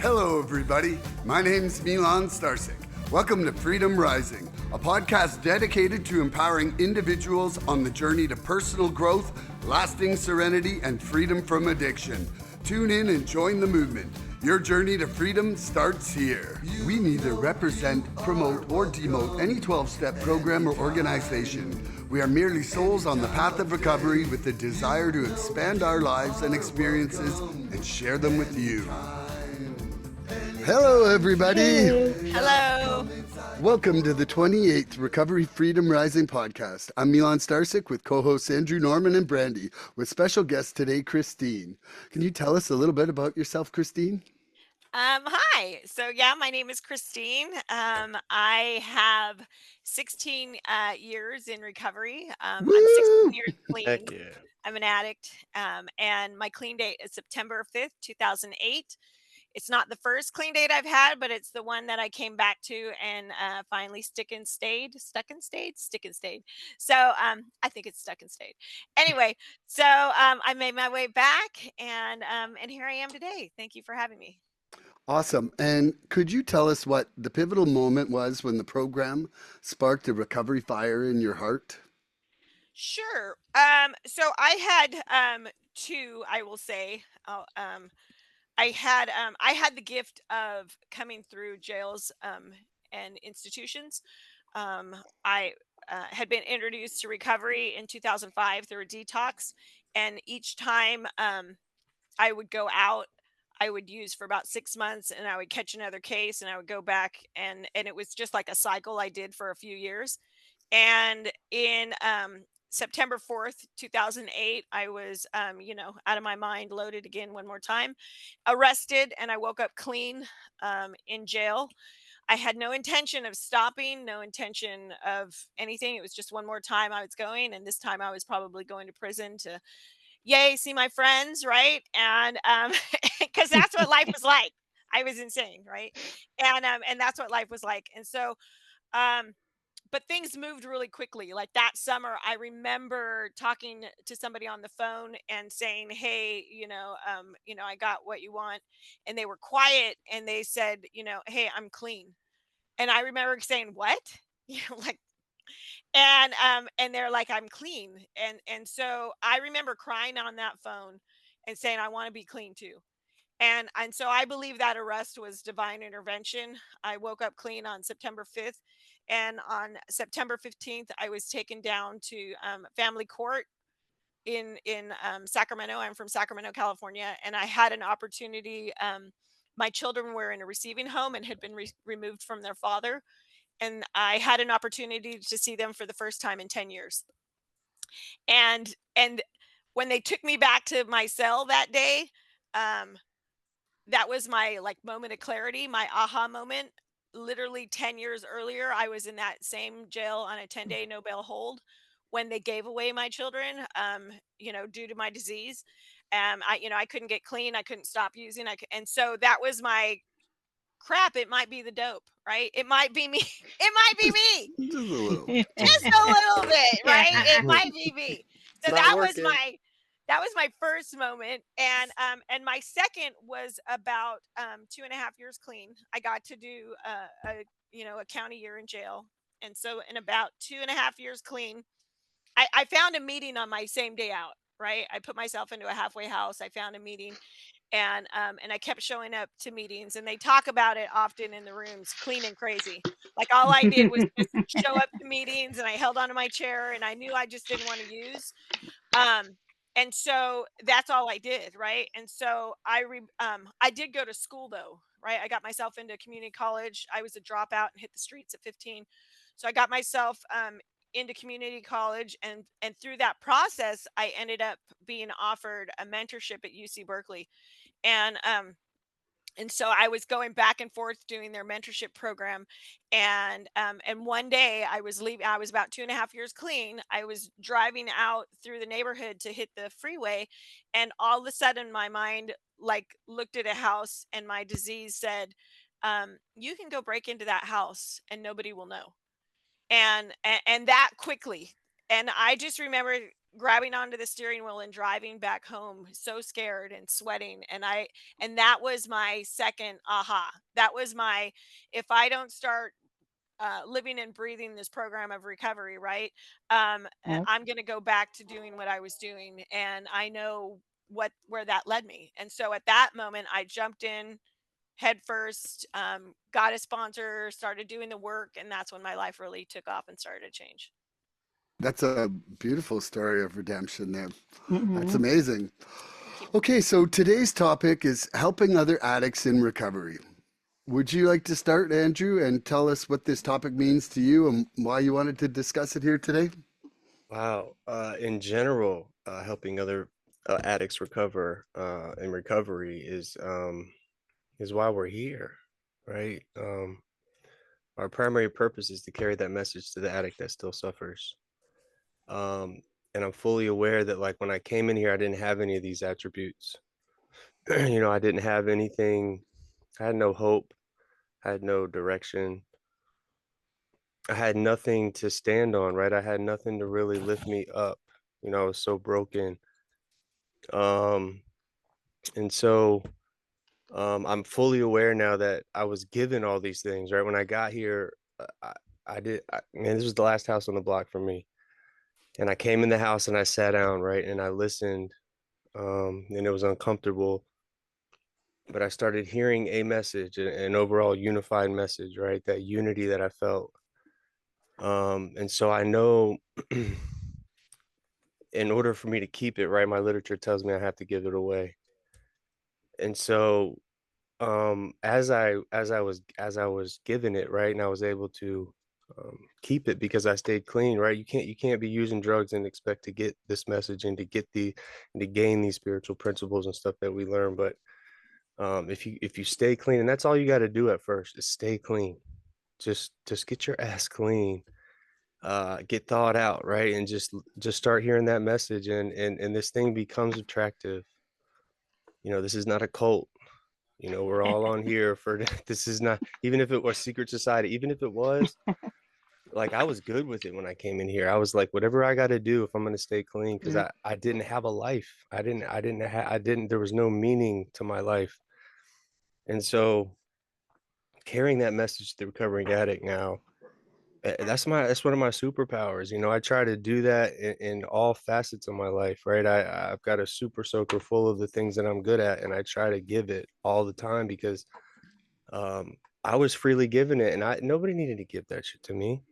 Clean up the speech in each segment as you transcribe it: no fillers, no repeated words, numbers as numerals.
Hello, everybody. My name's Milan Starcic. Welcome to Freedom Rising, a podcast dedicated to empowering individuals on the journey to personal growth, lasting serenity, and freedom from addiction. Tune in and join the movement. Your journey to freedom starts here. We neither represent, promote, or demote any 12-step program or organization. We are merely souls on the path of recovery with the desire to expand our lives and experiences and share them with you. Hello, everybody. Hello. Welcome to the 28th Recovery Freedom Rising podcast. I'm Milan Starcic with co-hosts Andrew, Norman, and Brandi, with special guest today, Christine. Can you tell us a little bit about yourself, Christine? Hi. So my name is Christine. I have 16 years in recovery. I'm 16 years clean. Heck yeah. I'm an addict. And my clean date is September 5th, 2008. It's not the first clean date I've had, but it's the one that I came back to and finally stuck and stayed. So I think it's stuck and stayed. Anyway, so I made my way back, and here I am today. Thank you for having me. Awesome. And could you tell us what the pivotal moment was when the program sparked a recovery fire in your heart? Sure. So I had two, I will say. I had the gift of coming through jails and institutions. I had been introduced to recovery in 2005 through a detox, and each time I would go out, I would use for about 6 months, and I would catch another case, and I would go back, and it was just like a cycle I did for a few years. And in September 4th, 2008, I was, out of my mind, loaded again one more time, arrested, and I woke up clean in jail. I had no intention of stopping, no intention of anything. It was just one more time I was going, and this time I was probably going to prison to, yay, see my friends, right? And because that's what life was like. I was insane, right? And that's what life was like. And so, um, but things moved really quickly. Like that summer, I remember talking to somebody on the phone and saying, "Hey, I got what you want," and they were quiet and they said, "Hey, I'm clean." And I remember saying, "What?" Like, and they're like, "I'm clean," and so I remember crying on that phone and saying, "I want to be clean too." And so I believe that arrest was divine intervention. I woke up clean on September 5th, and on September 15th, I was taken down to family court in Sacramento. I'm from Sacramento, California, and I had an opportunity. My children were in a receiving home and had been removed from their father, and I had an opportunity to see them for the first time in 10 years. And when they took me back to my cell that day, um, that was my like moment of clarity, my aha moment. Literally 10 years earlier, I was in that same jail on a 10-day no bail hold when they gave away my children, due to my disease. I couldn't get clean. I couldn't stop using. And so that was my crap. It might be the dope, right? It might be me. It might be me. Just a little. Just a little bit, right? It might be me. So Not that was working. my first moment, and my second was about 2.5 years clean. I got to do a county year in jail, and so in about 2.5 years clean, I found a meeting on my same day out. Right, I put myself into a halfway house. I found a meeting, and I kept showing up to meetings, and they talk about it often in the rooms, clean and crazy. Like all I did was just show up to meetings, and I held onto my chair, and I knew I just didn't want to use. Um, and so that's all I did, right? And so I did go to school though, right? I got myself into community college. I was a dropout and hit the streets at 15. So I got myself into community college, and through that process, I ended up being offered a mentorship at UC Berkeley, and so I was going back and forth doing their mentorship program, and one day I was leaving. I was about 2.5 years clean. I was driving out through the neighborhood to hit the freeway, and all of a sudden my mind like looked at a house, and my disease said, "You can go break into that house, and nobody will know." And that quickly, and I just remember grabbing onto the steering wheel and driving back home so scared and sweating, and that was my second aha. That was my, if I don't start living and breathing this program of recovery, right? Yep. I'm going to go back to doing what I was doing, and I know where that led me. And so at that moment, I jumped in head first, got a sponsor, started doing the work, and that's when my life really took off and started to change. That's a beautiful story of redemption there. That's Hmm. amazing. Thank you. Okay, so today's topic is helping other addicts in recovery. Would you like to start, Andrew, and tell us what this topic means to you and why you wanted to discuss it here today? Wow. In general, helping other addicts recover in recovery is why we're here, right? Our primary purpose is to carry that message to the addict that still suffers. Um, and I'm fully aware that like when I came in here, I didn't have any of these attributes. I didn't have anything. I had no hope. I had no direction. I had nothing to stand on, right? I had nothing to really lift me up. I was so broken. Um, and so I'm fully aware now that I was given all these things, right? When I got here, man, this was the last house on the block for me. And I came in the house and I sat down, right? And I listened, and it was uncomfortable, but I started hearing a message, an overall unified message, right? That unity that I felt. And so I know in order for me to keep it, right, my literature tells me I have to give it away. And so as I was given it, right, and I was able to keep it because I stayed clean, right? You can't be using drugs and expect to get this message and to gain these spiritual principles and stuff that we learn. But if you stay clean, and that's all you got to do at first is stay clean. Just get your ass clean, get thawed out, right? And just start hearing that message, and this thing becomes attractive. This is not a cult. We're all on here for this is not, even if it was secret society, even if it was, like I was good with it when I came in here. I was like, whatever I got to do if I'm going to stay clean, because Yep. I didn't have a life. There was no meaning to my life. And so carrying that message to the recovering addict now, that's one of my superpowers. I try to do that in all facets of my life, right? I've got a super soaker full of the things that I'm good at, and I try to give it all the time because um I was freely given it, and I nobody needed to give that shit to me,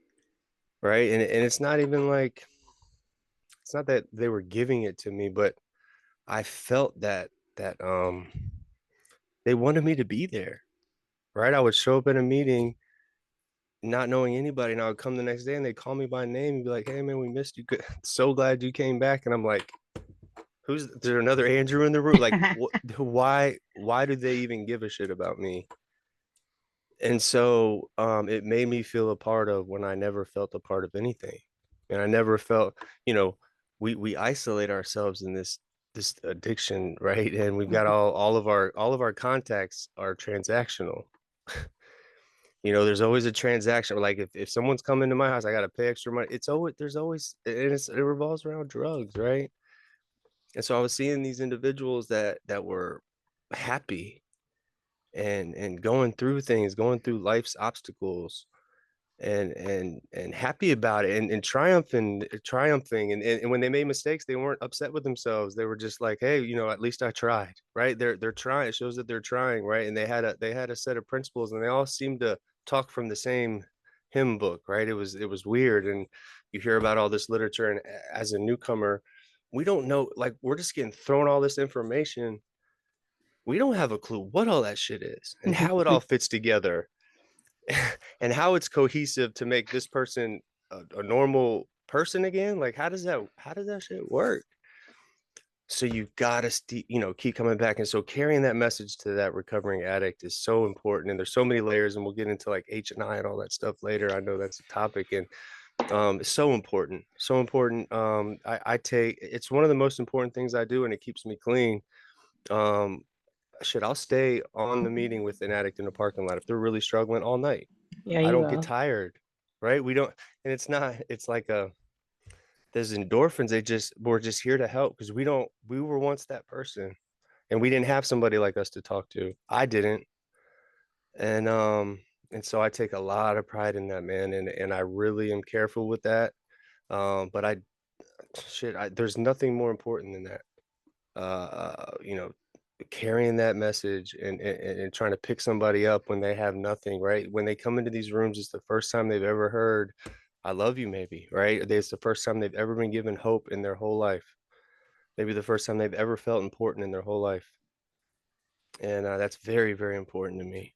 right? And it's not even like, it's not that they were giving it to me, but I felt that they wanted me to be there, right? I would show up at a meeting not knowing anybody, and I would come the next day and they call me by name and be like, "Hey man, we missed you, so glad you came back." And I'm like, who's there, another Andrew in the room? Like, why do they even give a shit about me? And so it made me feel a part of when I never felt a part of anything. And I never felt, you know, we isolate ourselves in this addiction, right? And we've got all of our contacts are transactional. There's always a transaction. Like if someone's coming to my house, I gotta pay extra money. It's always there's always and it revolves around drugs, right? And so I was seeing these individuals that were happy and going through things, going through life's obstacles, and happy about it, and triumphing, and when they made mistakes, they weren't upset with themselves. They were just like, hey, at least I tried, right? They're trying. It shows that they're trying, right? And they had a set of principles, and they all seemed to talk from the same hymn book, right? It was weird. And you hear about all this literature, and as a newcomer, we don't know, like, we're just getting thrown all this information. We don't have a clue what all that shit is and how it all fits together and how it's cohesive to make this person a normal person again. Like, how does that shit work? So you've got to keep coming back. And so carrying that message to that recovering addict is so important, and there's so many layers, and we'll get into like H&I and all that stuff later. I know that's a topic. And it's so important. I take, it's one of the most important things I do, and it keeps me clean. um I'll stay on the meeting with an addict in a parking lot if they're really struggling all night. Yeah, I you don't get will. tired, right? We don't, and it's not, it's like those endorphins, we're just here to help because we were once that person and we didn't have somebody like us to talk to. I didn't. And so I take a lot of pride in that, man, and I really am careful with that. But there's nothing more important than that. You know, carrying that message and trying to pick somebody up when they have nothing, right? When they come into these rooms, it's the first time they've ever heard, I love you, maybe, right? It's the first time they've ever been given hope in their whole life. Maybe the first time they've ever felt important in their whole life. And that's very, very important to me.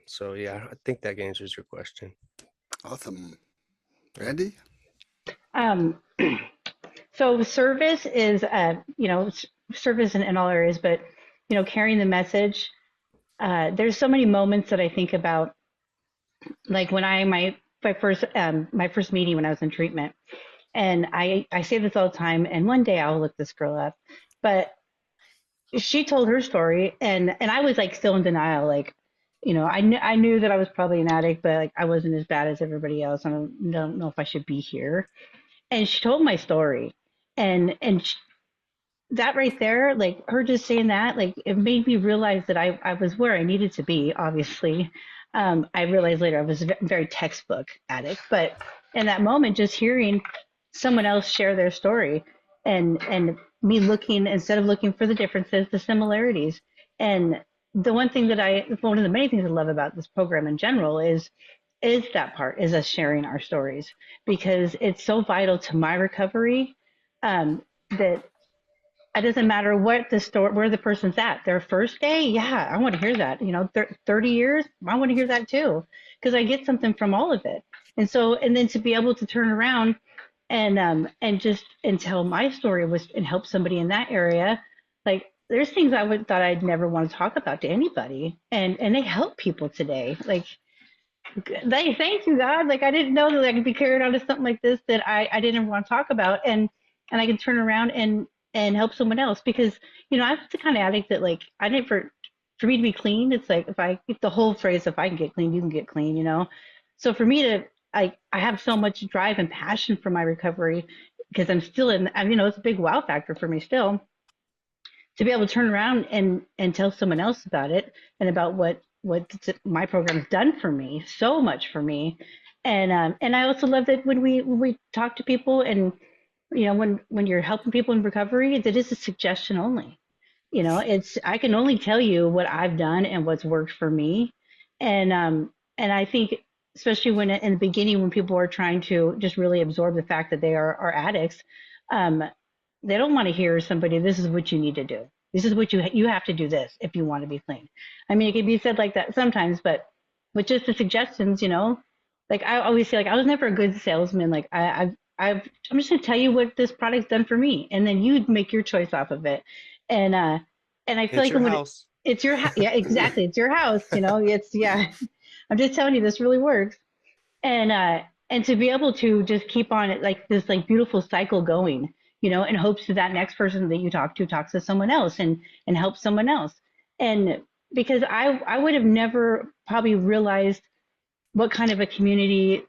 So yeah, I think that answers your question. Awesome. Brandi? Um, so service is, service in all areas, but, carrying the message. There's so many moments that I think about, like when my first meeting when I was in treatment, and I say this all the time, and one day I'll look this girl up, but she told her story, and I was like still in denial, like, I knew that I was probably an addict, but like I wasn't as bad as everybody else. I don't know if I should be here. And she told my story, and that right there, like her just saying that, like it made me realize that I was where I needed to be. Obviously, I realized later I was a very textbook addict, but in that moment, just hearing someone else share their story, and me looking, instead of looking for the differences, the similarities. And the one of the many things I love about this program in general is that part, is us sharing our stories, because it's so vital to my recovery, that it doesn't matter what the store, where the person's at. Their first day, yeah, I want to hear that. 30 years, I want to hear that too, because I get something from all of it. And then to be able to turn around and tell my story and help somebody in that area, like there's things I would thought I'd never want to talk about to anybody, and they help people today. Like, thank you, God. Like I didn't know that I could be carried on to something like this that I didn't want to talk about, and I can turn around and help someone else, because I'm the kind of addict that, like, I didn't for me to be clean. It's like, if the whole phrase, if I can get clean, you can get clean. So for me to, I have so much drive and passion for my recovery, because I'm still it's a big wow factor for me still, to be able to turn around and tell someone else about it, and about what my program's done for me, so much for me. And I also love that when we talk to people, and when you're helping people in recovery, that is a suggestion only. It's, I can only tell you what I've done and what's worked for me. And I think, especially when in the beginning, when people are trying to just really absorb the fact that they are addicts, um, they don't want to hear somebody, this is what you need to do. This is what you have to do this if you want to be clean. I mean, it can be said like that sometimes, but with just the suggestions, like I always say, like I was never a good salesman. Like I'm just gonna tell you what this product's done for me, and then you make your choice off of it. And I feel It's like your when house. it's your house, yeah, exactly, it's your house. It's, yeah. I'm just telling you, this really works. And to be able to just keep on it, like this like beautiful cycle going, in hopes that next person that you talk to talks to someone else, and helps someone else. And because I would have never probably realized what kind of a community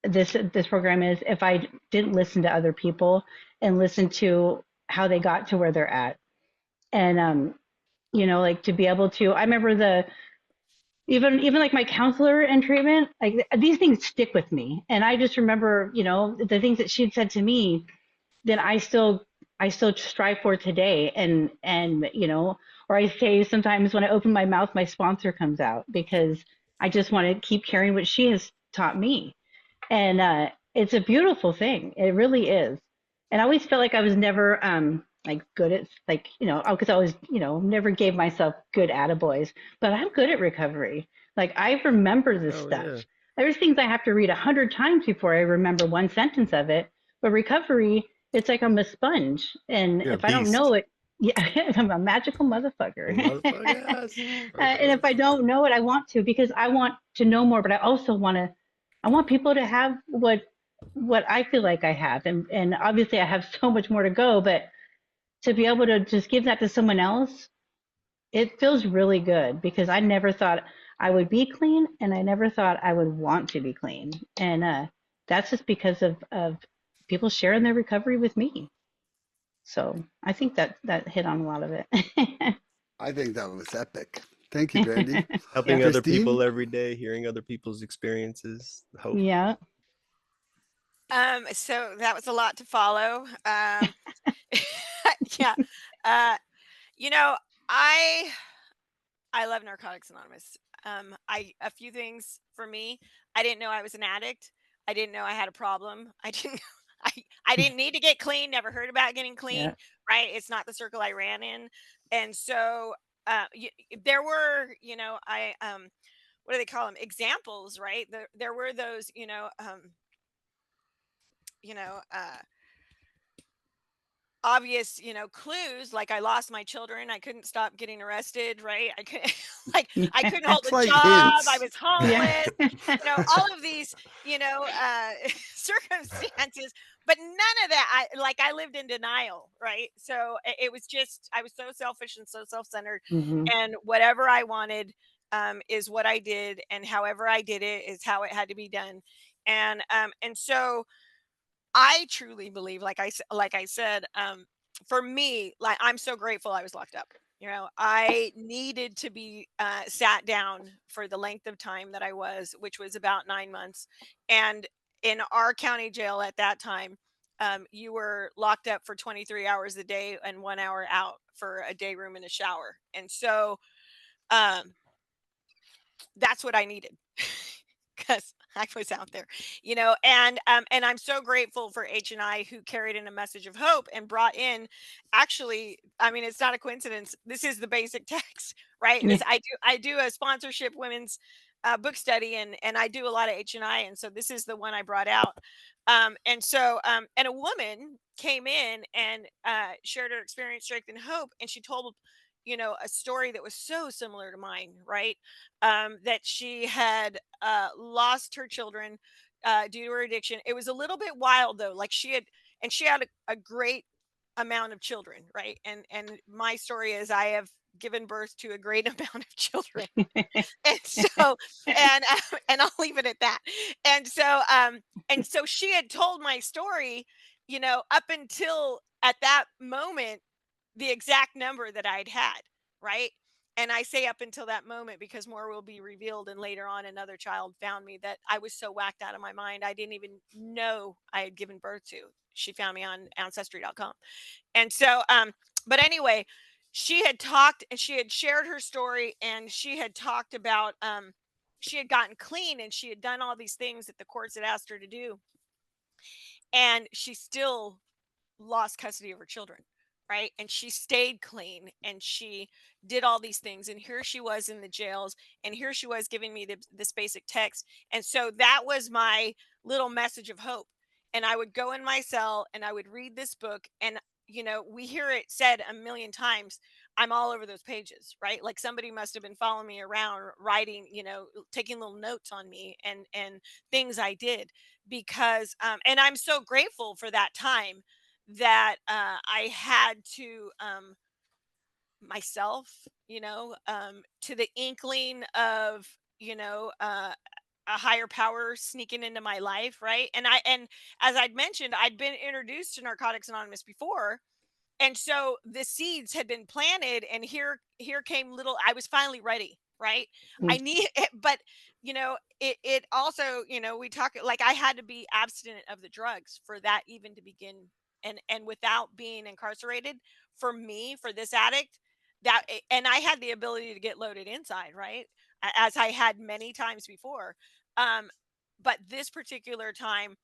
this program is if I didn't listen to other people and listen to how they got to where they're at. And like to be able to, I remember even like my counselor in treatment, like these things stick with me. And I just remember, the things that she'd said to me that I still strive for today. And or I say sometimes when I open my mouth, my sponsor comes out, because I just want to keep carrying what she has taught me. And it's a beautiful thing. It really is. And I always felt like I was never like good at, like, because I always, never gave myself good attaboys, but I'm good at recovery. Like I remember this Oh stuff. yeah. There's things I have to read 100 times before I remember one sentence of it. But recovery, it's like I'm a sponge. And You're a if I don't know beast. it, yeah, I'm a magical A motherfucker. motherfucker. Yes. Right And if I don't know it, I want to, because I want to know more, but I also I want people to have what I feel like I have. And obviously I have so much more to go, but to be able to just give that to someone else, it feels really good, because I never thought I would be clean, and I never thought I would want to be clean. And that's just because of people sharing their recovery with me. So I think that hit on a lot of it. I think that was epic. Thank you, Brandi. Yeah. Helping other Christine? people every day, hearing other people's experiences, hope. Yeah. So that was a lot to follow. Yeah. Uh, you know, I I love Narcotics Anonymous. I a few things for me. I didn't know I was an addict. I didn't know I had a problem. I didn't I didn't need to get clean, never heard about getting clean, Yeah. right? It's not the circle I ran in. And so there were, what do they call them? Examples, right? There were those, you know, uh obvious, clues, like I lost my children, I couldn't stop getting arrested, right? I couldn't like I couldn't hold a Slight job, I hints. was Yeah. homeless, all of these, circumstances, but none of that I lived in denial, right? So it was just I was so selfish and so self-centered, Hmm. and whatever I wanted is what I did, and however I did it is how it had to be done. And so I truly believe, like I said, for me, like I'm so grateful I was locked up. I needed to be sat down for the length of time that I was, which was about 9 months. And in our county jail at that time, you were locked up for 23 hours a day and 1 hour out for a day room and a shower. And so um, that's what I needed. Because I was out there, and I'm so grateful for H&I, who carried in a message of hope and brought in, actually, I mean, it's not a coincidence. This is the basic text, right? Yeah. I do a sponsorship women's book study, and I do a lot of H&I, and so this is the one I brought out. And a woman came in and shared her experience, strength, and hope, and she told a story that was so similar to mine, right? That she had lost her children due to her addiction. It was a little bit wild though. Like she had a great amount of children, right? And my story is I have given birth to a great amount of children, and so and I'll leave it at that. And so she had told my story, up until at that moment, the exact number that I'd had, right? And I say up until that moment because more will be revealed. And later on, another child found me that I was so whacked out of my mind, I didn't even know I had given birth to. She found me on ancestry.com. And so, but anyway, she had talked and she had shared her story, and she had talked about, she had gotten clean and she had done all these things that the courts had asked her to do. And she still lost custody of her children, right? And she stayed clean and she did all these things. And here she was in the jails, and here she was giving me this basic text. And so that was my little message of hope. And I would go in my cell and I would read this book. And, we hear it said a million times. I'm all over those pages, right? Like somebody must have been following me around, writing, taking little notes on me and things I did, because, and I'm so grateful for that time that I had to myself, to the inkling of, a higher power sneaking into my life, right? And as I'd mentioned, I'd been introduced to Narcotics Anonymous before, and so the seeds had been planted, and here came little. I was finally ready, right? I need it, but it also, we talk, like I had to be abstinent of the drugs for that even to begin. And without being incarcerated, for me, for this addict, and I had the ability to get loaded inside, right? As I had many times before. um but this particular time,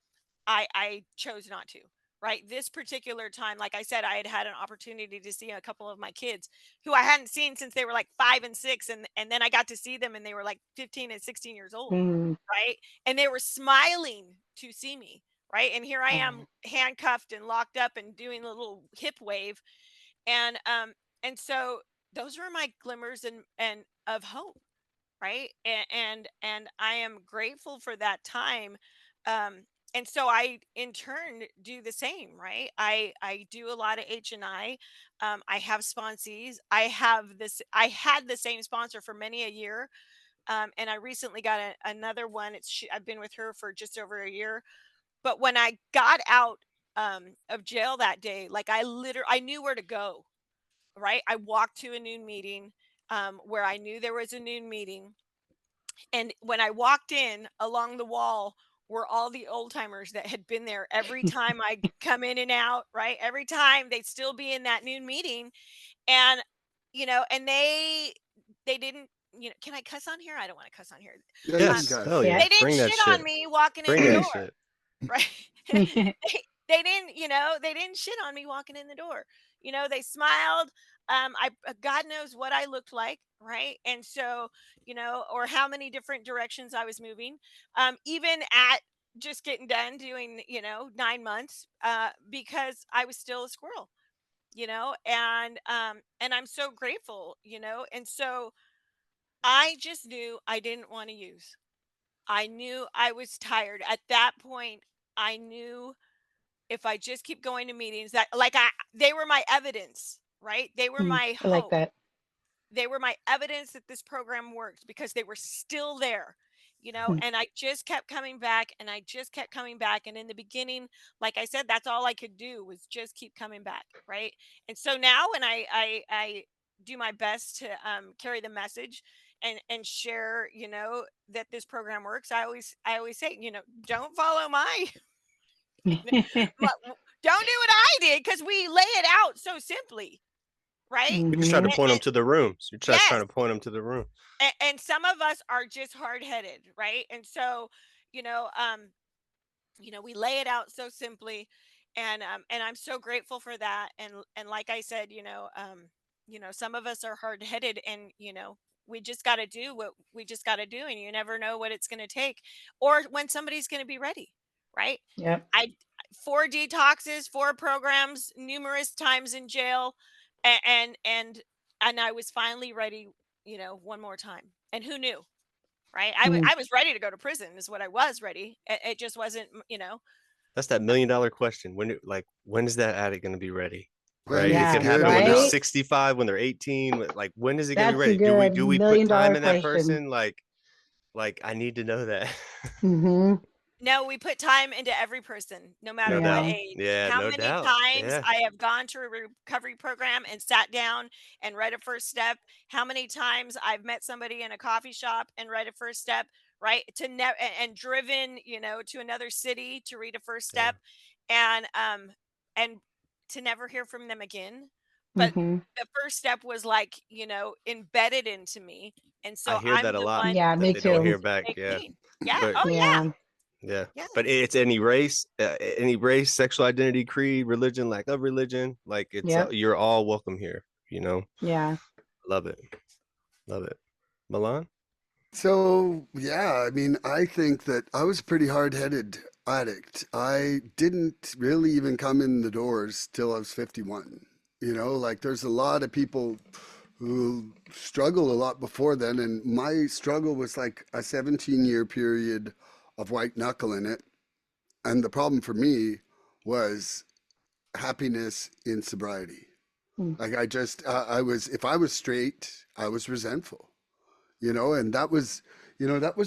I chose not to. Right. This particular time, like I said, I had had an opportunity to see a couple of my kids who I hadn't seen since they were like 5 and 6. And then I got to see them and they were like 15 and 16 years old. Mm. Right. And they were smiling to see me. Right. And here I am Oh. handcuffed and locked up and doing a little hip wave. And so those were my glimmers and of hope, right? And I am grateful for that time. um and so I in turn do the same, right? I do a lot of H&I. I have sponsees. I had the same sponsor for many a year. And I recently got another one. I've been with her for just over a year. But when I got out of jail that day, like I knew where to go, right? I walked to a noon meeting, where I knew there was a noon meeting. And when I walked in, along the wall were all the old timers that had been there every time I come in and out, right? Every time they'd still be in that noon meeting. And, and they didn't, can I cuss on here? I don't want to cuss on here. Yeah, you can Yes. guys. Hell yeah. They didn't Bring that shit on shit. me walking in Bring the that door, shit. right? They didn't, they didn't shit on me walking in the door. They smiled. God knows what I looked like, right? And so, or how many different directions I was moving. Even at just getting done doing, 9 months, because I was still a squirrel, and I'm so grateful, and so I just knew I didn't want to use. I knew I was tired at that point. I knew if I just keep going to meetings, that like they were my evidence, right? They were my I like hope. that. They were my evidence that this program worked, because they were still there, and I just kept coming back, and I just kept coming back. And in the beginning, like I said, that's all I could do was just keep coming back, right? And so now when I do my best to carry the message and share, that this program works, I always say, don't follow my don't do what I did, because we lay it out so simply, right? You just try to Hmm. point them to the rooms. You're just trying Yes. to point them to the room. And some of us are just hard-headed, right? And so, you know, um, we lay it out so simply, and I'm so grateful for that. And like I said, some of us are hard-headed, and we just got to do what we just got to do, and you never know what it's going to take, or when somebody's going to be ready, right? Yep. I 4 detoxes, 4 programs, numerous times in jail, and I was finally ready, one more time. And who knew, right? I was ready to go to prison, is what I was ready. It just wasn't, That's that $1 million question. When is that addict going to be ready? When Right? It is Yeah, could good happen when they're right? enough? 65, when they're 18. Like, when is it going to be That's a ready? Do we good do we put million time dollar in that question. person? Like I need to know that. Hmm. No, we put time into every person, no No matter what Yeah. doubt. age. Yeah, How no many doubt. times Yeah. I have gone to a recovery program and sat down and read a first step. How many times I've met somebody in a coffee shop and read a first step, right? And driven, to another city to read a first Yeah. step, and to never hear from them again. But Hmm. the first step was like, embedded into me. And I so hear I'm that a the lot, one Yeah, that me they don't too. hear to back. make Yeah. change. Yeah. But Oh yeah. Yeah. yeah. But Yes. it's any race, sexual identity, creed, religion, lack of religion. Like Yep. you're all welcome here, Yeah. Love it. Love it. Milan? So, yeah, I mean, I think that I was a pretty hard-headed addict. I didn't really even come in the doors till I was 51. Like there's a lot of people who struggle a lot before then, and my struggle was like a 17-year period of white knuckling it. And the problem for me was happiness in sobriety. Mm. Like I was, if I was straight, I was resentful, and that was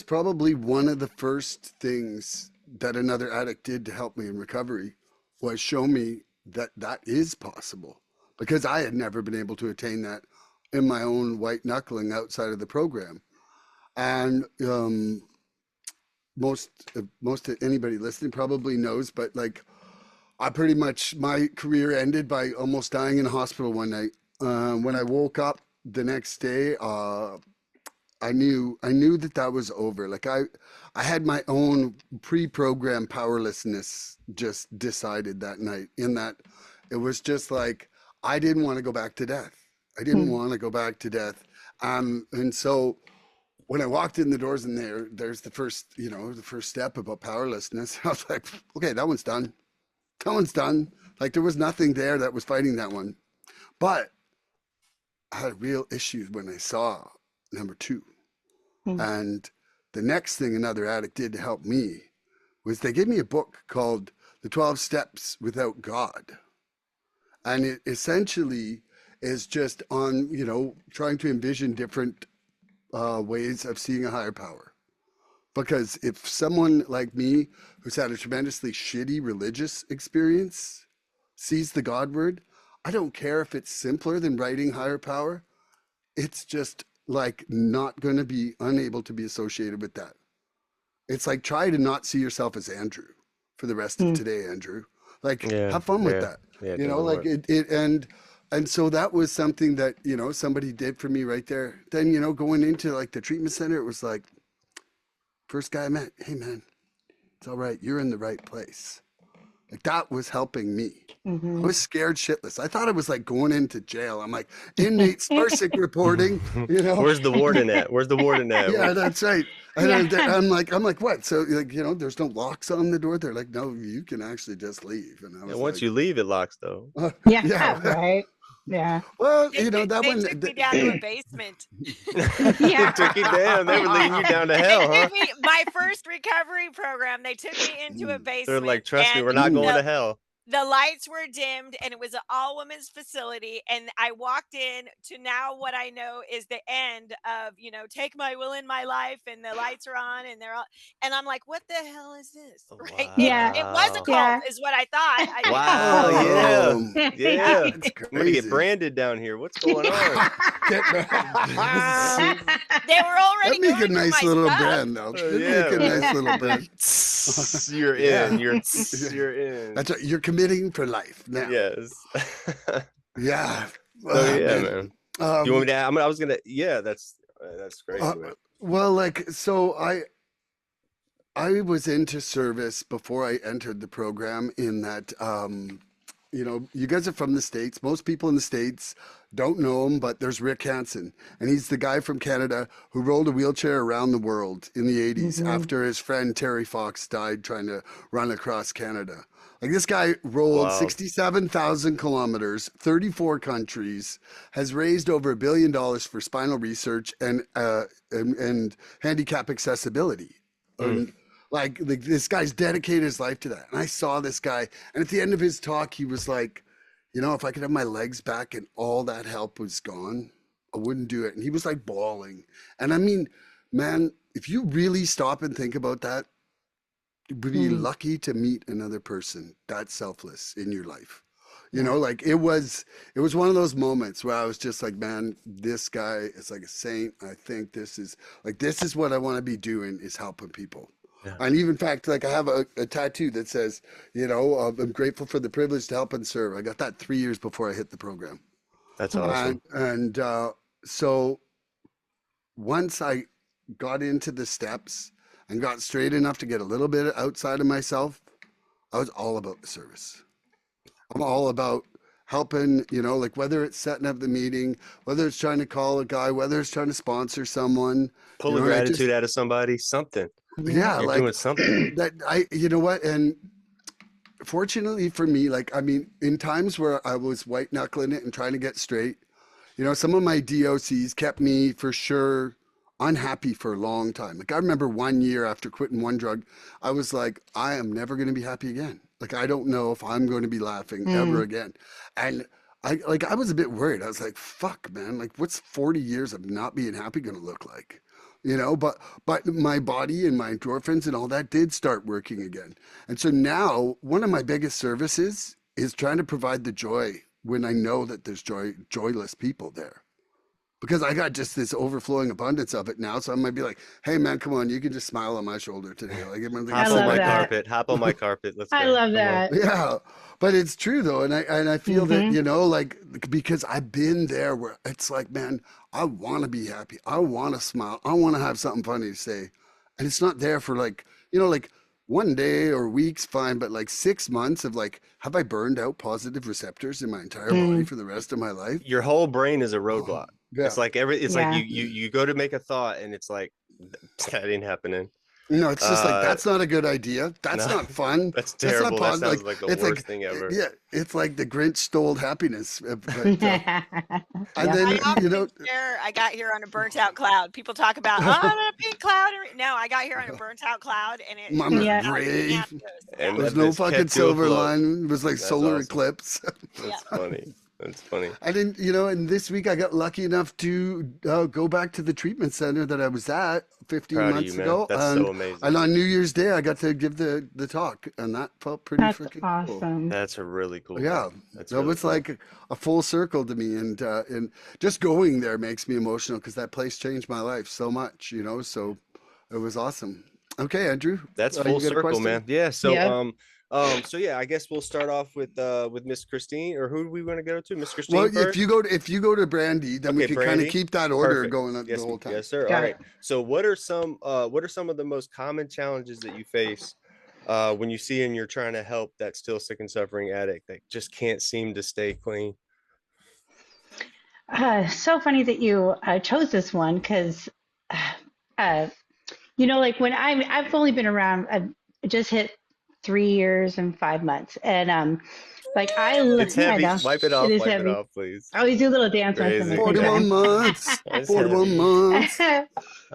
probably one of the first things that another addict did to help me in recovery was show me that that is possible because I had never been able to attain that in my own white knuckling outside of the program. And most anybody listening probably knows, but like I pretty much my career ended by almost dying in a hospital one night. When I woke up the next day, I knew that was over. Like I had my own pre-programmed powerlessness just decided that night. In that, it was just like I didn't want to go back to death. I didn't Mm. want to go back to death. And so when I walked in the doors and there's the first step about powerlessness. I was like, okay, that one's done. That one's done. Like there was nothing there that was fighting that one. But I had a real issue when I saw number two. Mm. And the next thing another addict did to help me was they gave me a book called The 12 Steps Without God. And it essentially is just on, trying to envision different ways of seeing a higher power. Because if someone like me, who's had a tremendously shitty religious experience, sees the God word, I don't care if it's simpler than writing higher power. It's just like not going to be unable to be associated with that. It's like try to not see yourself as Andrew for the rest of today, Andrew. Like Yeah, have fun with yeah, that. yeah. It You know, doesn't like work. it and so that was something that, you know, somebody did for me right there. Then, you know, going into like the treatment center, it was like first guy I met, hey man, it's all right, you're in the right place. Like that was helping me. I Mm-hmm. was scared shitless. I thought I was like going into jail. I'm like, inmate Starcic reporting, you know? Where's the warden at? Where's the warden at? Yeah, that's right. And Yeah. I'm like, what? So like, you know, there's no locks on the door. They're like, no, you can actually just leave. And I Yeah, was once like, you leave, it locks though. yeah. Yeah. Right. Yeah. Well, They, you know, they, that they one, took me down to a basement. They took you down. They were leading you down to They hell, huh? took me, my first recovery program, they took me into a They're like, basement trust me, we're and not going Mm. to hell. the lights were dimmed and it was an all women's facility. And I walked in to now what I know is the end of, you know, take my will in my life and the lights are on and they're all, and I'm like, what the hell is this? Right. Yeah. It was a Wow. cult Yeah. is what I thought. I didn't Wow, know. yeah. Oh, Yeah. that's I'm gonna get crazy. branded down here. What's going on? Get They were already That'd make a going through nice my little stuff. brand, though. That'd Yeah, make a man. nice little brand. You're Yeah. in. You're in. That's right. You're committing for life now. Yes. Yeah. So yeah, man. Do you want me to? I was gonna. Yeah, that's crazy. Man. Well, like, so I was into service before I entered the program in that, you know, you guys are from the States. Most people in the States don't know him, but there's Rick Hansen. And he's the guy from Canada who rolled a wheelchair around the world in the 80s after his friend Terry Fox died trying to run across Canada. Like this guy rolled Wow. 67,000 kilometers, 34 countries, has raised over $1 billion for spinal research and handicap accessibility. And like this guy's dedicated his life to that. And I saw this guy, and at the end of his talk, he was like, you know, if I could have my legs back and all that help was gone, I wouldn't do it. And he was like bawling. And I mean, man, if you really stop and think about that, you'd be lucky to meet another person that selfless in your life. You know, like it was one of those moments where I was just like, man, this guy is like a saint. I think this is what I want to be doing, is helping people. Yeah. And even in fact, like I have a tattoo that says, you know, I'm grateful for the privilege to help and serve. I got that 3 years before I hit the program. That's awesome. And so once I got into the steps and got straight enough to get a little bit outside of myself, I was all about the service. I'm all about helping, you know, like whether it's setting up the meeting, whether it's trying to call a guy, whether it's trying to sponsor someone. Pull you know, a gratitude out of somebody. Something. Yeah, You're like doing something. that. You know what? And fortunately for me, like, I mean, in times where I was white knuckling it and trying to get straight, you know, some of my DOCs kept me for sure unhappy for a long time. Like I remember 1 year after quitting one drug, I was like, I am never going to be happy again. Like, I don't know if I'm going to be laughing ever again. And I was a bit worried. I was like, fuck, man, like what's 40 years of not being happy going to look like? You know, but my body and my endorphins and all that did start working again. And so now one of my biggest services is trying to provide the joy when I know that there's joyless people there. Because I got just this overflowing abundance of it now. So I might be like, hey man, come on, you can just smile on my shoulder today. Like, Hop on love my that. carpet. Hop on my carpet. Let's go. I love Come on. that. yeah, but it's true though. And I feel that, you know, like, because I've been there where it's like, man, I want to be happy. I want to smile. I want to have something funny to say. And it's not there for like, you know, like one day or weeks, fine. But like 6 months of like, have I burned out positive receptors in my entire body for the rest of my life? Your whole brain is a roadblock. Yeah. It's like it's Yeah. like you go to make a thought and it's like that ain't happening. No, it's just like, that's not a good idea. That's no, not fun. That's That's not terrible. That positive. sounds like the it's worst thing ever. Yeah, it's like the Grinch stole happiness. But, and Yeah. then, I you often know, share I got here on a burnt out cloud. People talk about, oh, I'm on a pink cloud. No, I got here on a burnt out cloud, and it. Mama's Yeah. brave. And There's that no just fucking kept you silver afloat. line. It was like That's solar awesome. eclipse. That's funny. That's funny. I didn't, and this week I got lucky enough to go back to the treatment center that I was at 15 Proud of you, months man. ago. That's so amazing. And on New Year's Day, I got to give the talk, and that felt pretty That's freaking cool. awesome. That's a really cool Yeah, thing. That's so really it's cool. like a full circle to me, and just going there makes me emotional because that place changed my life so much, so it was awesome. Okay, Andrew, That's you full got a circle, question? man. Yeah. So Yep. so yeah, I guess we'll start off with Miss Christine, or who do we want to go to? Miss Well, Christine first? if you go to Brandy, then we Okay, can kind of Brandy. keep that order Perfect. going the Yes, whole time. yes, sir. All Got right. it. So what are some of the most common challenges that you face when you see and you're trying to help that still sick and suffering addict that just can't seem to stay clean? So funny that you chose this one because, uh, like when I've only been around, I've just hit 3 years and 5 months, and like It's I heavy. know Wipe it it off. is Wipe it heavy. off, please. I always do a little dance when I finish. Crazy. Thanks, 41 Ryan. months. That's 41 heavy. months.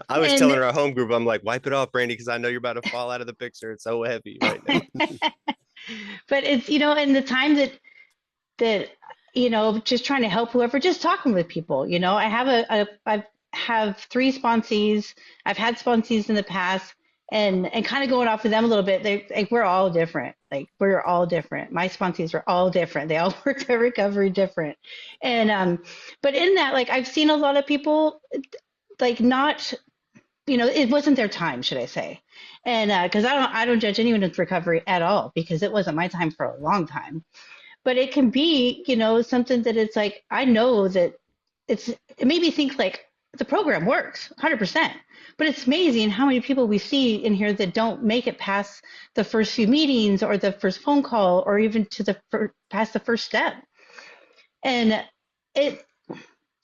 I was And telling our home group, I'm like, wipe it off, Brandy, because I know you're about to fall out of the picture. It's so heavy right now. but it's in the time that just trying to help whoever, just talking with people. I have three sponsees. I've had sponsees in the past, and kind of going off of them a little bit. We're all different. We're all different. My sponsees are all different. They all work their recovery different, and but in that, I've seen a lot of people not. It wasn't their time, should I say? And because I don't judge anyone's recovery at all, because it wasn't my time for a long time. But it can be, something that it's like, I know that it made me think the program works 100%. But it's amazing how many people we see in here that don't make it past the first few meetings or the first phone call or even to past the first step. And it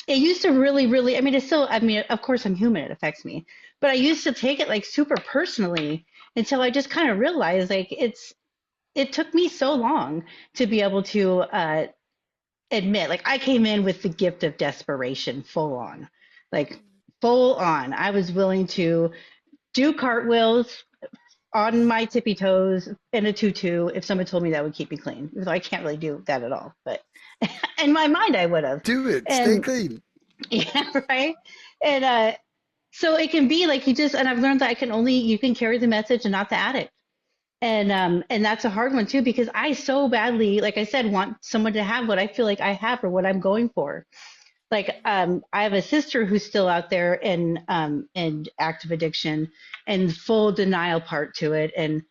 it used to really, really, it's still, of course I'm human, it affects me, but I used to take it super personally until I just kind of realized it took me so long to be able to admit, I came in with the gift of desperation, like full on. I was willing to do cartwheels on my tippy toes in a tutu if someone told me that would keep me clean. Even though I can't really do that at all, but in my mind I would have. Do it. Stay And clean. yeah, right. And so it can be and I've learned that you can carry the message and not the addict. And that's a hard one too, because I so badly, like I said, want someone to have what I feel like I have or what I'm going for. I have a sister who's still out there in active addiction and full denial part to it. And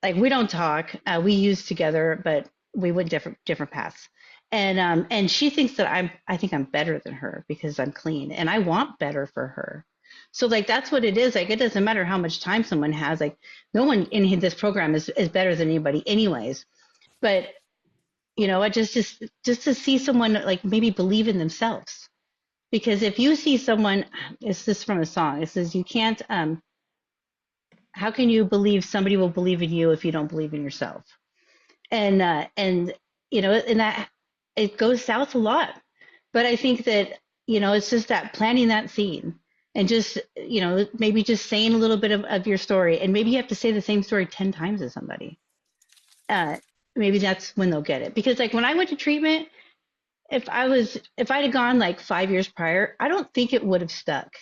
we don't talk. We use together, but we went different paths. And she thinks that I think I'm better than her because I'm clean and I want better for her. So that's what it is. It doesn't matter how much time someone has. No one in this program is better than anybody anyways. But I just to see someone maybe believe in themselves. Because if you see someone, it's this from a song. It says you can't how can you believe somebody will believe in you if you don't believe in yourself? And and that it goes south a lot. But I think that, it's just that planting that seed and just, maybe just saying a little bit of your story. And maybe you have to say the same story 10 times to somebody. Maybe that's when they'll get it. Because when I went to treatment, if I'd have gone 5 years prior, I don't think it would have stuck.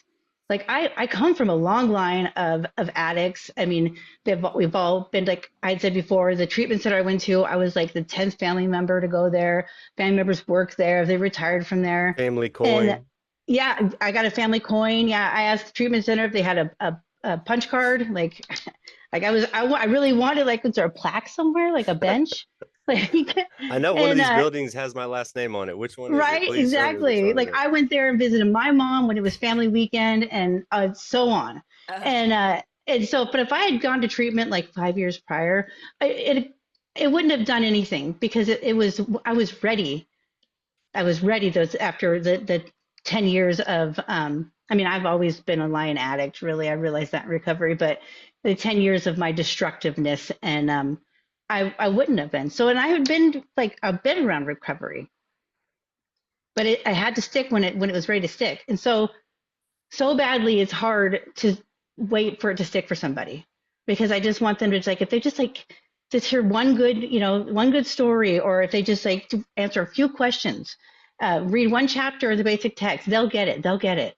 I come from a long line of addicts. We've all been, I had said before, the treatment center I went to, I was the 10th family member to go there. Family members work there. They retired from there. Family coin. And yeah, I got a family coin. Yeah, I asked the treatment center if they had a punch card. I really wanted, was there a plaque somewhere, a bench? I know one of these buildings has my last name on it. Which one is it? Right, Please tell me which exactly. one it is. I went there and visited my mom when it was family weekend and so on. And so, but if I had gone to treatment 5 years prior, it wouldn't have done anything because I was ready. I was ready after the 10 years of, I've always been a lying addict, really. I realized that in recovery, but the 10 years of my destructiveness and I wouldn't have been. So, and I had been I've been around recovery, but I had to stick when it was ready to stick. And so badly, it's hard to wait for it to stick for somebody because I just want them to if they just just hear one good story, or if they just like to answer a few questions, read one chapter of the basic text, they'll get it. They'll get it.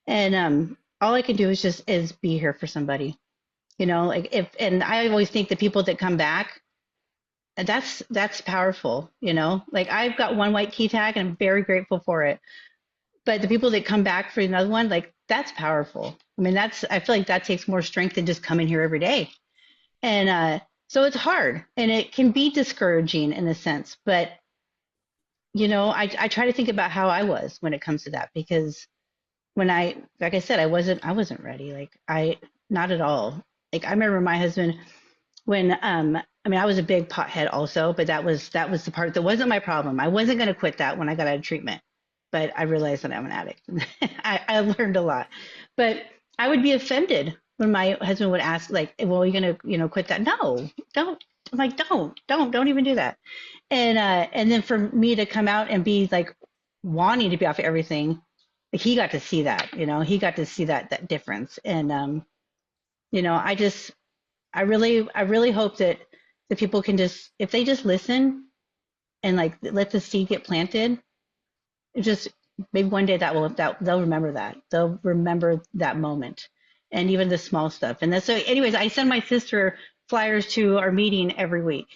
And all I can do is be here for somebody. Like and I always think the people that come back, that's powerful. Like I've got one white key tag, and I'm very grateful for it. But the people that come back for another one, like that's powerful. I mean, I feel like that takes more strength than just coming here every day. And so it's hard, and it can be discouraging in a sense. But I try to think about how I was when it comes to that, because like I said, I wasn't ready. Like not at all. Like I remember my husband when I mean, I was a big pothead also, but that was the part that wasn't my problem. I wasn't going to quit that when I got out of treatment, but I realized that I'm an addict. I learned a lot, but I would be offended when my husband would ask, like, "Well, are you going to, quit that?" No, don't. I'm like, don't even do that. And then for me to come out and be like wanting to be off everything, like he got to see that, he got to see that difference. And I just I really hope that the people can just, if they just listen and like let the seed get planted, it just maybe one day that they'll remember that. They'll remember that moment, and even the small stuff. And that's so. Anyways, I send my sister flyers to our meeting every week,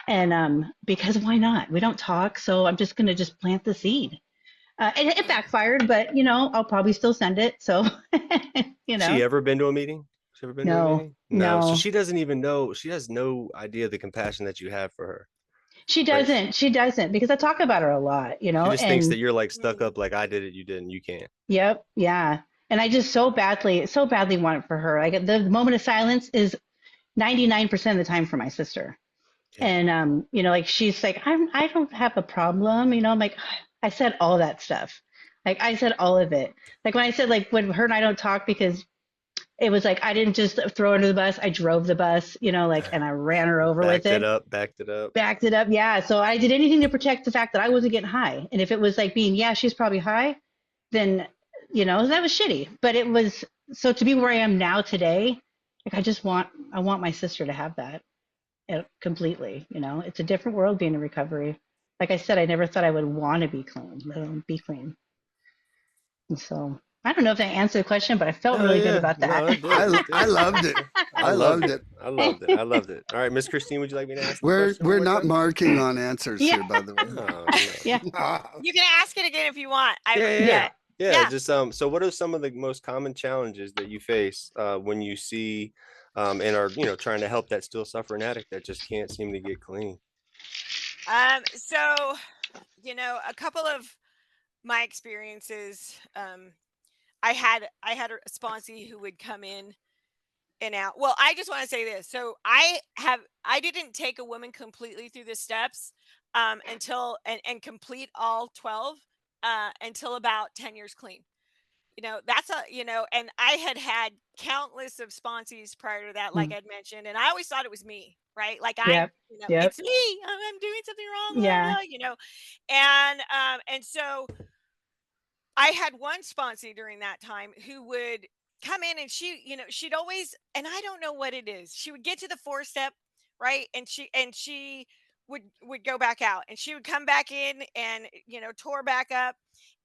and because why not? We don't talk, so I'm just gonna just plant the seed. It backfired, but I'll probably still send it. So She ever been to a meeting? She ever been to a no, meeting? No. So no. she doesn't even know. She has no idea the compassion that you have for her, She right? doesn't. She doesn't, because I talk about her a lot, She just thinks that and you're like stuck Mhm. up, like I did it, you didn't, you can't. yep, yeah. And I just so badly want it for her. Like the moment of silence is 99% of the time for my sister. Yeah. And like she's like, I don't have a problem, I'm like, I said all that stuff. Like I said all of it. Like when I said, like, when her and I don't talk because it was like I didn't just throw her under the bus, I drove the bus, like, and I ran her over with Backed it it. up, backed it up. Backed it up. Yeah. So I did anything to protect the fact that I wasn't getting high. And if it was like being, yeah, she's probably high, then, that was shitty. But it was, so to be where I am now today, like I want my sister to have that completely. It's a different world being in recovery. Like I said, I never thought I would want to be clean, let alone be clean. And so I don't know if that answered the question, but I felt No, really good yeah, about that. no, it did, I it I did. loved it. I I loved loved it. it. I loved it. I loved it. All right, Miss Christine, would you like me to ask the We're question one we're more not time? marking on answers Yeah. here, by the way. Oh no. Yeah. You can ask it again if you want. Yeah, yeah, Yeah. yeah. Yeah, Yeah. just so what are some of the most common challenges that you face when you see and are, trying to help that still suffering addict that just can't seem to get clean? So, a couple of my experiences, I had a sponsee who would come in and out. Well, I just want to say this. So I didn't take a woman completely through the steps until and complete all 12 until about 10 years clean. That's and I had countless of sponsees prior to that, like Mm. I'd mentioned, and I always thought it was me, right? Like Yep. Yep. it's me. I'm doing something wrong, blah, Yeah. blah, and so I had one sponsee during that time who would come in, and she'd always, and I don't know what it is. She would get to the four step, right? And she would go back out, and she would come back in and tore back up,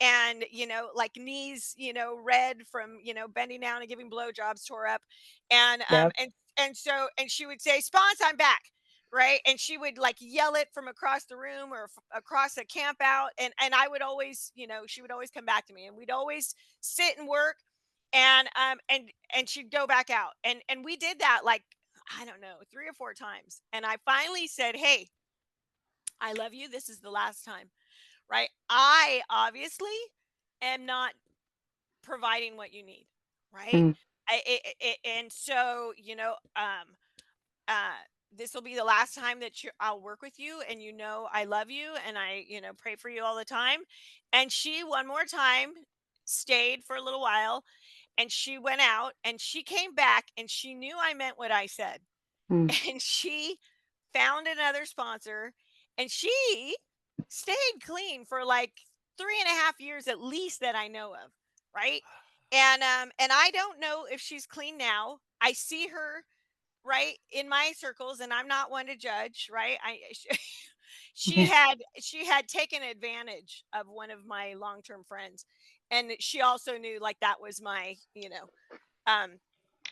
and like knees, red from bending down and giving blowjobs, tore up. And Yep. and she would say, "Spons, I'm back." Right, and she would like yell it from across the room or across a camp out, and I would always, she would always come back to me, and we'd always sit and work, and she'd go back out, and we did that like, I don't know, 3 or 4 times, and I finally said, "Hey, I love you, this is the last time." Right, I obviously am not providing what you need, right? Mm. And so uh this will be the last time that I'll work with you, and I love you, and I pray for you all the time. And she one more time stayed for a little while, and she went out, and she came back, and she knew I meant what I said. Mm. And she found another sponsor, and she stayed clean for like 3.5 years at least that I know of, right? And I don't know if she's clean now. I see her right, in my circles, and I'm not one to judge, right? She had taken advantage of one of my long-term friends, and she also knew like that was my, um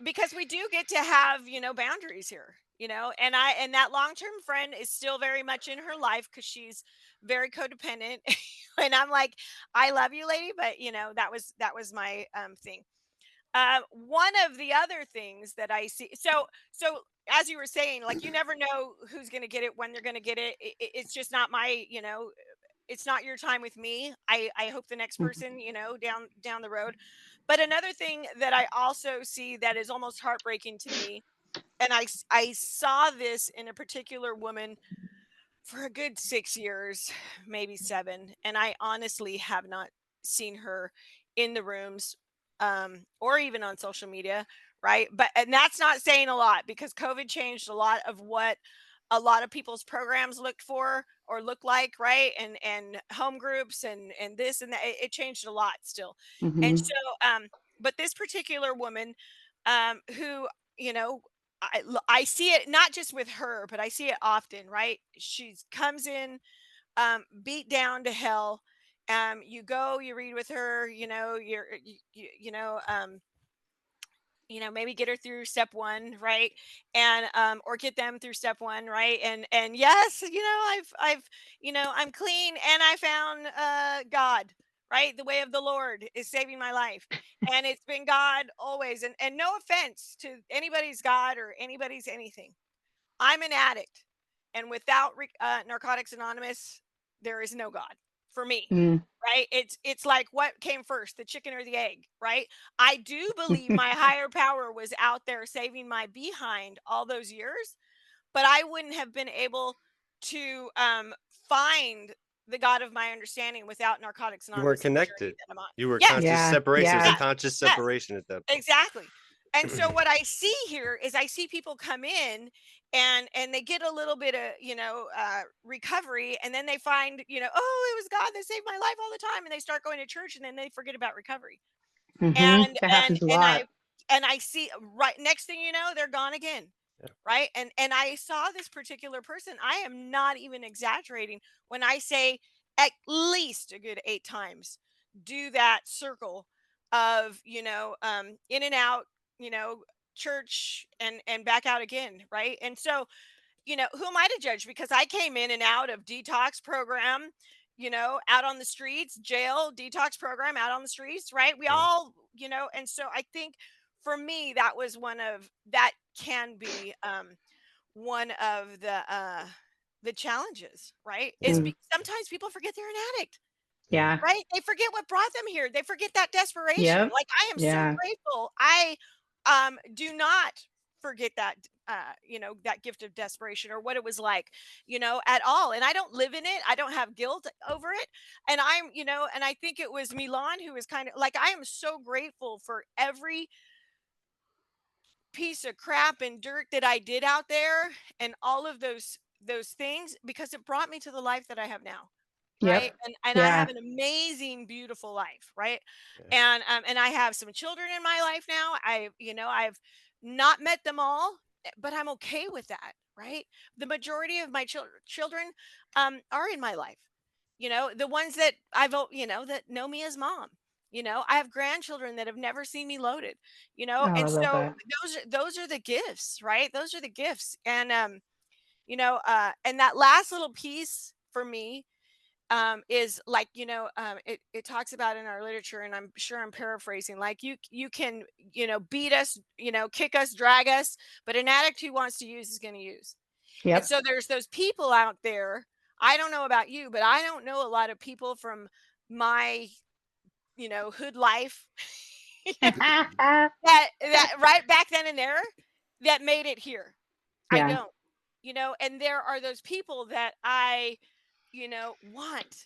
because we do get to have, boundaries here, and that long-term friend is still very much in her life because she's very codependent. And I'm like, I love you, lady, but that was my thing. One of the other things that I see, so as you were saying, like, you never know who's going to get it, when they're going to get it. It's just not my, it's not your time with me. I hope the next person, down the road. But another thing that I also see that is almost heartbreaking to me, and I saw this in a particular woman for a good 6 years, maybe 7, and I honestly have not seen her in the rooms, or even on social media, right? And that's not saying a lot, because COVID changed a lot of what a lot of people's programs looked for or look like, right? And home groups and this and that, it changed a lot still. And Hmm. so, but this particular woman, who, you know, I see it not just with her, but I see it often, right? She comes in, beat down to hell. You go, you read with her, maybe get her through step one, right? And or get them through step one, right? And yes, I'm clean, and I found God, right? The way of the Lord is saving my life. And it's been God always. And no offense to anybody's God or anybody's anything. I'm an addict, and without Narcotics Anonymous, there is no God for me. Mm. Right? It's like, what came first, the chicken or the egg? Right? I do believe my higher power was out there saving my behind all those years, but I wouldn't have been able to find the God of my understanding without Narcotics You weren't Anonymous and the journey connected. that I'm on. You were Yes, conscious Yeah, separation. It was a yeah, yes, conscious yes. separation at that point. Exactly. And so what I see here is I see people come in, and they get a little bit of, recovery, and then they find, oh, it was God that saved my life all the time, and they start going to church, and then they forget about recovery. hmm. And That and happens a and lot. I see, right next thing you know, they're gone again. Yeah. Right? And I saw this particular person. I am not even exaggerating when I say at least a good 8 times do that circle of, in and out, you know, church and back out again, right? And so, who am I to judge? Because I came in and out of detox program, out on the streets, jail, detox program, out on the streets, right? We Yeah. all, and so I think for me, that was that can be one of the challenges, right? Is Mm. sometimes people forget they're an addict, Yeah. Yeah. right? They forget what brought them here. They forget that desperation. Yep. Like, I am so Yeah. grateful. I do not forget that, that gift of desperation or what it was like, at all. And I don't live in it. I don't have guilt over it. And and I think it was Milan who was kind of like, I am so grateful for every piece of crap and dirt that I did out there, and all of those things, because it brought me to the life that I have now. Right? Yep. And I have Yeah. an amazing, beautiful life, right? Yeah. And I have some children in my life now. I've not met them all, but I'm okay with that, right? The majority of my children are in my life. The ones that that know me as mom. I have grandchildren that have never seen me loaded, Oh, and I love so that. those are the gifts, right? Those are the gifts. And and that last little piece for me, is like, it talks about in our literature, and I'm sure I'm paraphrasing, like, you can, beat us, kick us, drag us, but an addict who wants to use is going to use. And Yep. so there's those people out there. I don't know about you, but I don't know a lot of people from my, hood life, that right back then and there, that made it here. I Yeah. don't, and there are those people that I, want,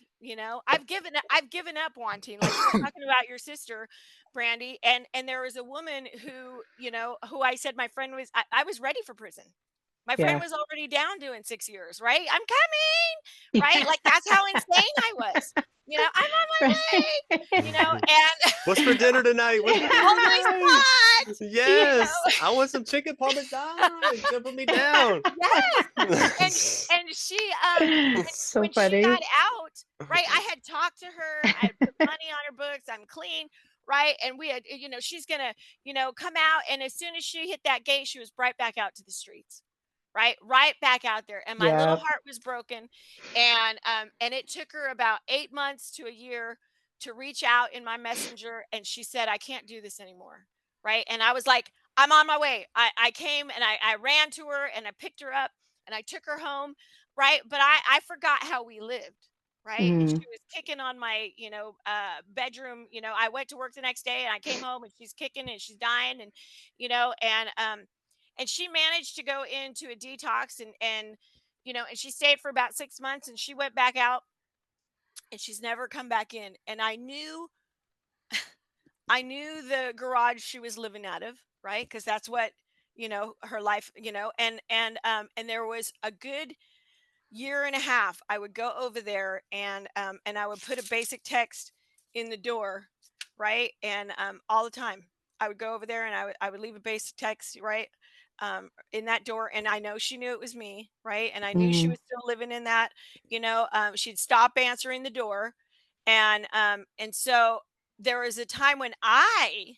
I've given up wanting, like you were talking about your sister, Brandy. And there was a woman who, who I said my friend was, I was ready for prison. My friend Yeah. was already down doing 6 years, right? I'm coming, right? Like, that's how insane I was. I'm on my way, and What's for dinner tonight? What's for dinner oh my tonight? Yes, I want some chicken parmesan. Put me down. Yes. And she So when she funny. got out, right, I had talked to her, I had put money on her books, I'm clean, right? And we had, she's gonna, come out. And as soon as she hit that gate, she was right back out to the streets. Right back out there. And my little Yeah. heart was broken. And it took her about 8 months to a year to reach out in my messenger. And she said, I can't do this anymore. Right. And I was like, I'm on my way. I came and I ran to her and I picked her up and I took her home. Right. But I forgot how we lived. Right. And she Mm. was kicking on my, bedroom. I went to work the next day and I came home and she's kicking and she's dying. And, and she managed to go into a detox and she stayed for about 6 months and she went back out and she's never come back in. And I knew the garage she was living out of, right? Because that's what, her life, and there was a good year and a half. I would go over there and I would put a basic text in the door, right? And all the time I would go over there and I would leave a basic text, right? In that door, and I know she knew it was me, right? And I knew she Mm. was still living in that, she'd stop answering the door, and so there was a time when I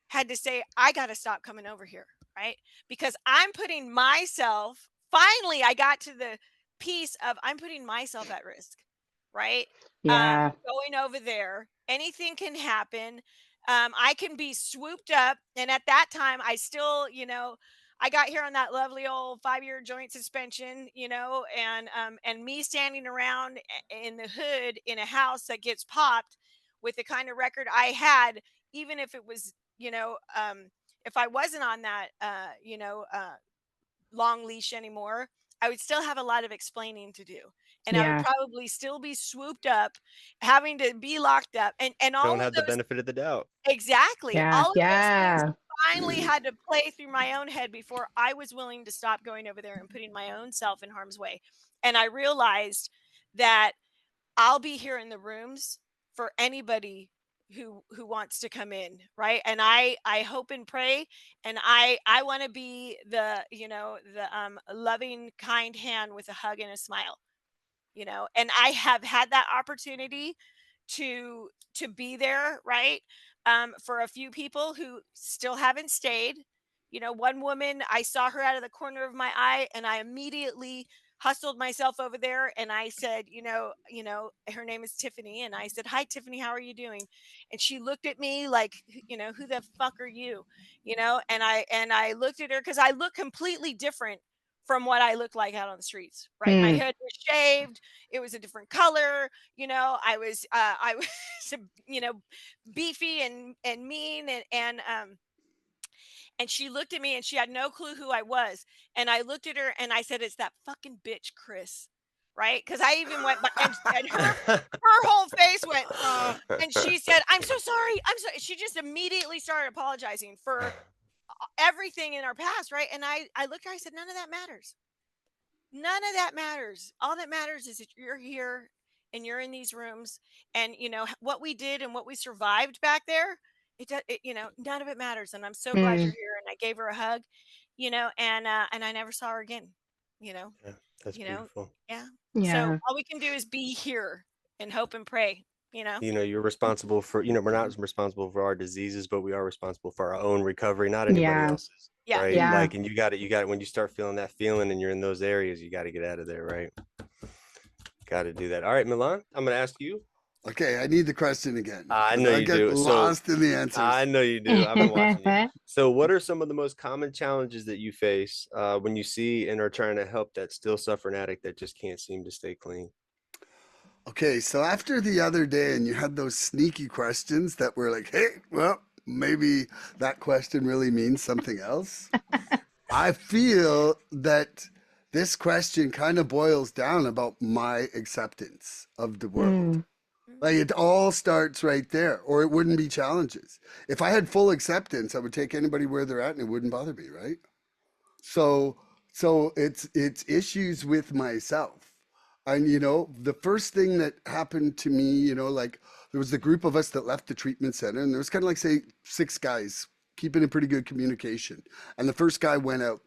had to say, I got to stop coming over here, right? Because I'm putting myself, finally, I got to the piece of I'm putting myself at risk, right? Yeah. Going over there, anything can happen. I can be swooped up. And at that time, I still, I got here on that lovely old 5-year joint suspension, and me standing around in the hood in a house that gets popped with the kind of record I had, even if it was, if I wasn't on that, long leash anymore, I would still have a lot of explaining to do. And I would Yeah. probably still be swooped up, having to be locked up. And all Don't of have the those, benefit of the doubt. exactly, Yeah. all of those things Yeah. finally had to play through my own head before I was willing to stop going over there and putting my own self in harm's way. And I realized that I'll be here in the rooms for anybody who wants to come in, right? And I hope and pray, and I want to be the loving, kind hand with a hug and a smile, and I have had that opportunity to be there, right? For a few people who still haven't stayed. One woman, I saw her out of the corner of my eye and I immediately hustled myself over there and I said, her name is Tiffany, and I said, hi Tiffany, how are you doing? And she looked at me like, who the fuck are you? And I looked at her because I look completely different from what I looked like out on the streets, right? My Mm. head was shaved, it was a different color, I was beefy and mean, and she looked at me and she had no clue who I was. And I looked at her and I said, it's that fucking bitch Chris, right? Because I even went by, and her whole face went, and she said, I'm so sorry, I'm so, she just immediately started apologizing for everything in our past, right? And I looked at her, I said, none of that matters. None of that matters. All that matters is that you're here and you're in these rooms, and what we did and what we survived back there. None of it matters. And I'm so glad you're Mm. here. And I gave her a hug, and I never saw her again. You know, Yeah, that's beautiful. yeah. So Yeah. all we can do is be here and hope and pray. You're responsible for, we're not responsible for our diseases, but we are responsible for our own recovery, not anybody Yeah. else's. Yeah. Right. Yeah. Like, and you got it when you start feeling that feeling and you're in those areas, you got to get out of there. Right. Got to do that. All right, Milan, I'm going to ask you. Okay, I need the question again. I 'cause know I you get do. lost in the answers. I know you do. I've been watching you. So what are some of the most common challenges that you face when you see and are trying to help that still suffering addict that just can't seem to stay clean? Okay, so after the other day and you had those sneaky questions that were like, hey, well, maybe that question really means something else. I feel that this question kind of boils down about my acceptance of the world. Mm. Like it all starts right there, or it wouldn't be challenges. If I had full acceptance, I would take anybody where they're at and it wouldn't bother me, right? So it's issues with myself. And the first thing that happened to me, like there was the group of us that left the treatment center, and there was kind of like say 6 guys keeping in pretty good communication. And the first guy went out.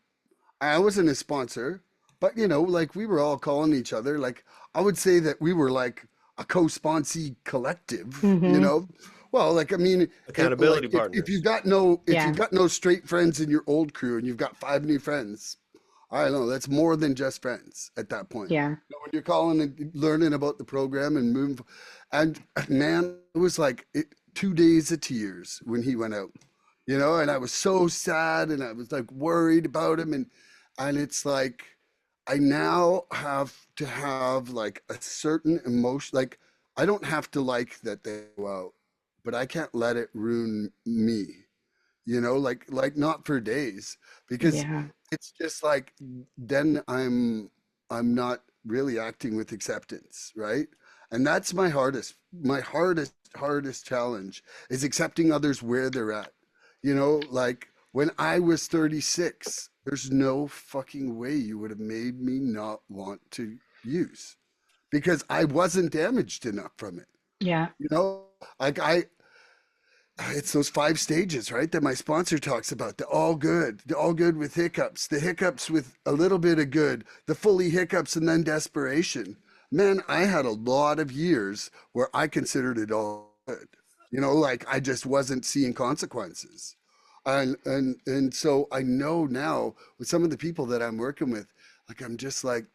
I wasn't his sponsor, but like we were all calling each other. Like I would say that we were like a co-sponsee collective, Hmm. Well, like I mean, Accountability if you've partners. got no if Yeah. you've got no straight friends in your old crew and you've got five new friends, I don't know, that's more than just friends at that point. Yeah. When you're calling and learning about the program and moving, and man, it was like 2 days of tears when he went out, and I was so sad and I was like worried about him, and it's like I now have to have like a certain emotion, like I don't have to like that they go out, but I can't let it ruin me, like not for days, because Yeah. it's just like then I'm not really acting with acceptance, right? And that's my hardest challenge is accepting others where they're at. Like when I was 36, there's no fucking way you would have made me not want to use, because I wasn't damaged enough from it. Yeah. Like it's those 5 stages, right? That my sponsor talks about. The all good with hiccups, the hiccups with a little bit of good, the fully hiccups, and then desperation. Man, I had a lot of years where I considered it all good. Like I just wasn't seeing consequences. And so I know now with some of the people that I'm working with, like I'm just like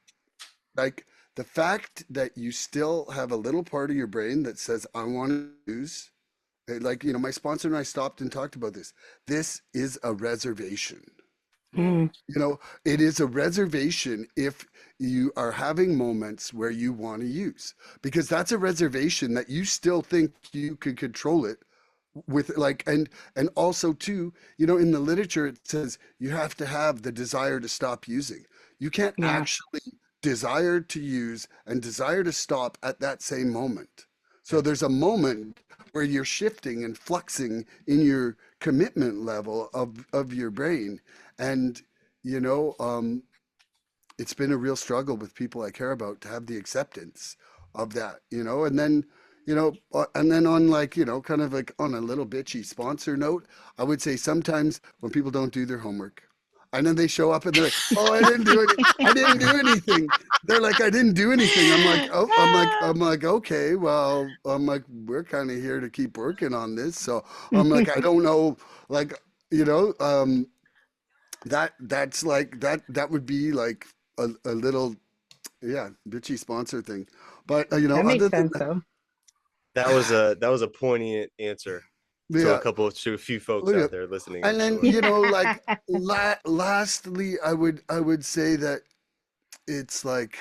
the fact that you still have a little part of your brain that says, I want to use. Like, my sponsor and I stopped and talked about this. This is a reservation. Mm. Mm. It is a reservation if you are having moments where you want to use, because that's a reservation that you still think you can control it with, like, and also too, in the literature it says you have to have the desire to stop using. You can't Yeah. actually desire to use and desire to stop at that same moment. So That's there's a moment where you're shifting and fluxing in your commitment level of your brain. And you know it's been a real struggle with people I care about to have the acceptance of that, and then on, like, kind of like on a little bitchy sponsor note, I would say sometimes when people don't do their homework and then they show up and they're like, oh, I didn't do anything. They're like, I didn't do anything. I'm like, oh, I'm like, okay, well, I'm like, we're kind of here to keep working on this. So I'm like, I don't know, like, you know, that would be like a little, yeah, bitchy sponsor thing. But That other makes than sense though. that was a poignant answer to yeah, a few folks yeah. out there listening, I'm And then, sure. like, lastly, I would say that it's like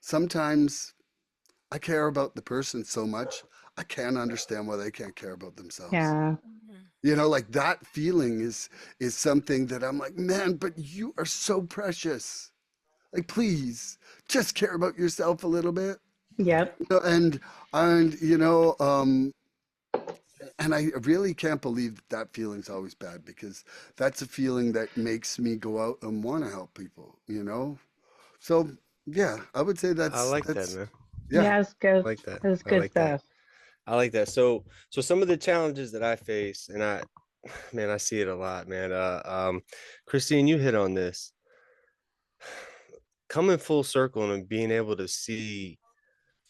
sometimes I care about the person so much I can't understand why they can't care about themselves. Yeah. Mhm. Like that feeling is something that I'm like, man, but you are so precious. Like, please just care about yourself a little bit. Yep. And and I really can't believe that feeling's always bad, because that's a feeling that makes me go out and want to help people. So yeah, I would say I that's like that, that's man. yeah. Yeah, it's good. I like that. It's I good like that. stuff. I like that. So some of the challenges that I face, and man, I see it a lot, man. Christine, you hit on this. Coming full circle and being able to see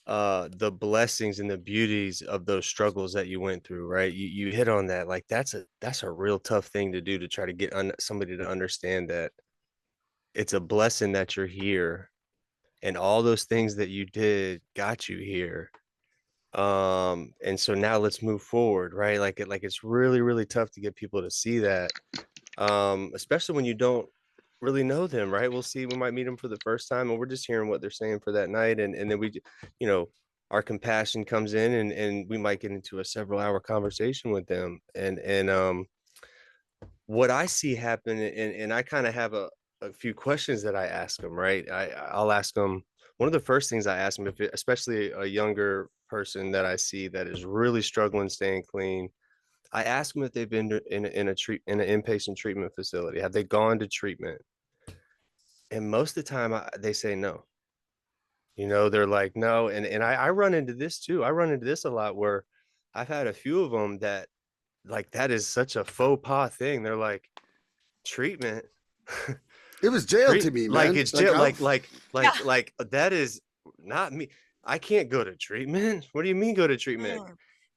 the blessings and the beauties of those struggles that you went through, right? You hit on that. Like that's a real tough thing to do, to try to get somebody to understand that it's a blessing that you're here, and all those things that you did got you here. And so now let's move forward, right? It's really, really tough to get people to see that, especially when you don't really know them, right? We might meet them for the first time and we're just hearing what they're saying for that night, and then you know our compassion comes in, and we might get into a several hour conversation with them. And what I see happen, and I kind of have a few questions that I ask them, right? I'll ask them, one of the first things I ask them, especially a younger person that I see that is really struggling staying clean, I ask them if they've been in an inpatient treatment facility. Have they gone to treatment? And most of the time they say no. They're like, no. And I run into this too. I run into this a lot, where I've had a few of them that like that is such a faux pas thing. They're like, treatment. It was jail to me, like man. it's jail, Yeah. like that is not me. I can't go to treatment. What do you mean go to treatment?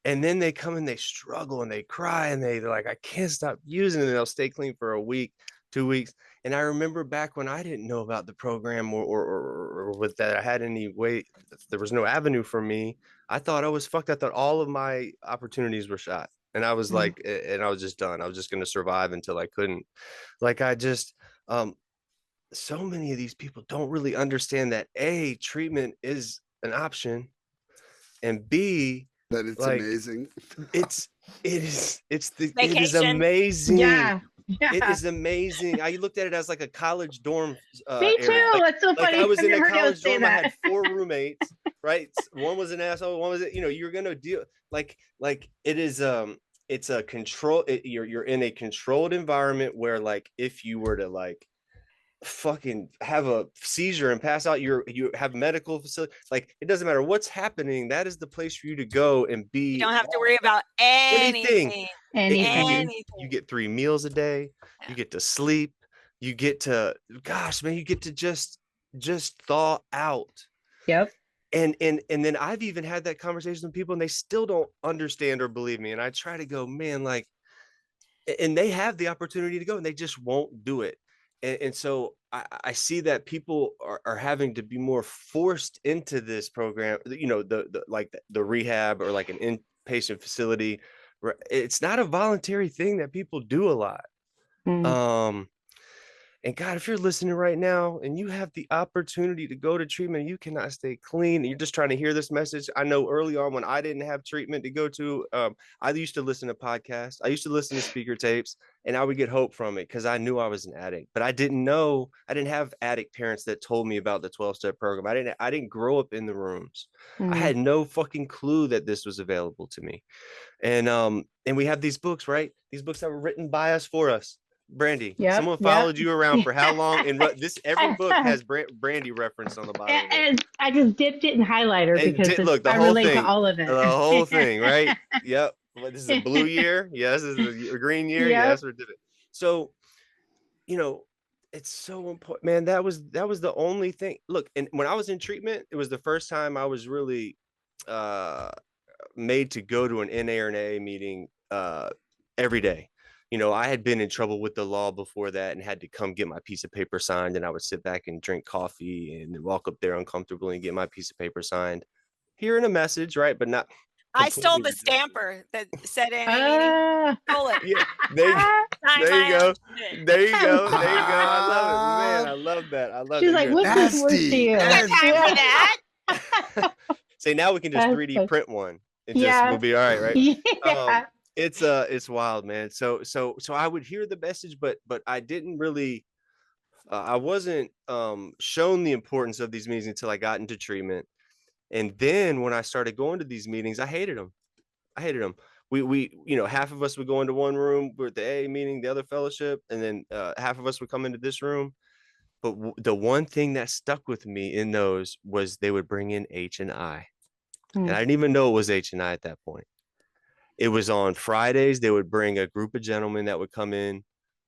And then they come and they struggle and they cry and they're like, I can't stop using it. And they'll stay clean for a week, 2 weeks. And I remember back when I didn't know about the program or with that I had any way, there was no avenue for me. I thought I was fucked. I thought all of my opportunities were shot. And I was like, and I was just done. I was just going to survive until I couldn't. Like I just, so many of these people don't really understand that A, treatment is an option, and B, That it's like amazing. it is Vacation. amazing. Yeah. It is amazing. I looked at it as like a college dorm Me too. area. That's so Like funny. I was I've in a never heard college say dorm. I that. had 4 roommates, right? One was an asshole, one was, you're gonna deal like it is it's a control, you're in a controlled environment where like if you were to like fucking have a seizure and pass out, you have medical facility, like it doesn't matter what's happening, that is the place for you to go and be. You don't have to worry about anything. You get 3 meals a day, you get to sleep, you get to, gosh man, you get to just thaw out. Yep. And then I've even had that conversation with people and they still don't understand or believe me, and I try to go, man, like, and they have the opportunity to go and they just won't do it. And so I see that people are having to be more forced into this program, the rehab or like an inpatient facility. It's not a voluntary thing that people do a lot. And God, if you're listening right now and you have the opportunity to go to treatment, you cannot stay clean, you're just trying to hear this message. I know early on when I didn't have treatment to go to, I used to listen to podcasts. I used to listen to speaker tapes, and I would get hope from it because I knew I was an addict. But I didn't have addict parents that told me about the 12-step program. I didn't grow up in the rooms. I had no fucking clue that this was available to me. And we have these books, right? These books that were written by us for us. Brandi, someone followed you around for how long? And every book has Brandi reference on the bottom. And I just dipped it in highlighter because I relate to all of it. The whole thing, right? Yep. This is a blue year. Yes, this is a green year. Yep. Yes, we did it. So, it's so important, man. That was the only thing. Look, and when I was in treatment, it was the first time I was really made to go to an NA or an AA meeting every day. I had been in trouble with the law before that and had to come get my piece of paper signed, and I would sit back and drink coffee and then walk up there uncomfortably and get my piece of paper signed, hearing a message, right? But not. I stole the stamper that said NA meeting. Stole it. Yeah, there you go. There you go. I love it, man. I love that. She's like, what's this worth to you? That. Say, now we can just 3D print one. We'll be all right? Yeah. It's wild, man. So I would hear the message, but I didn't really, I wasn't shown the importance of these meetings until I got into treatment. And then when I started going to these meetings, I hated them. We half of us would go into one room with the AA meeting, the other fellowship, and then half of us would come into this room. But the one thing that stuck with me in those was they would bring in H&I. And I didn't even know it was H&I at that point. It was on Fridays. They would bring a group of gentlemen that would come in.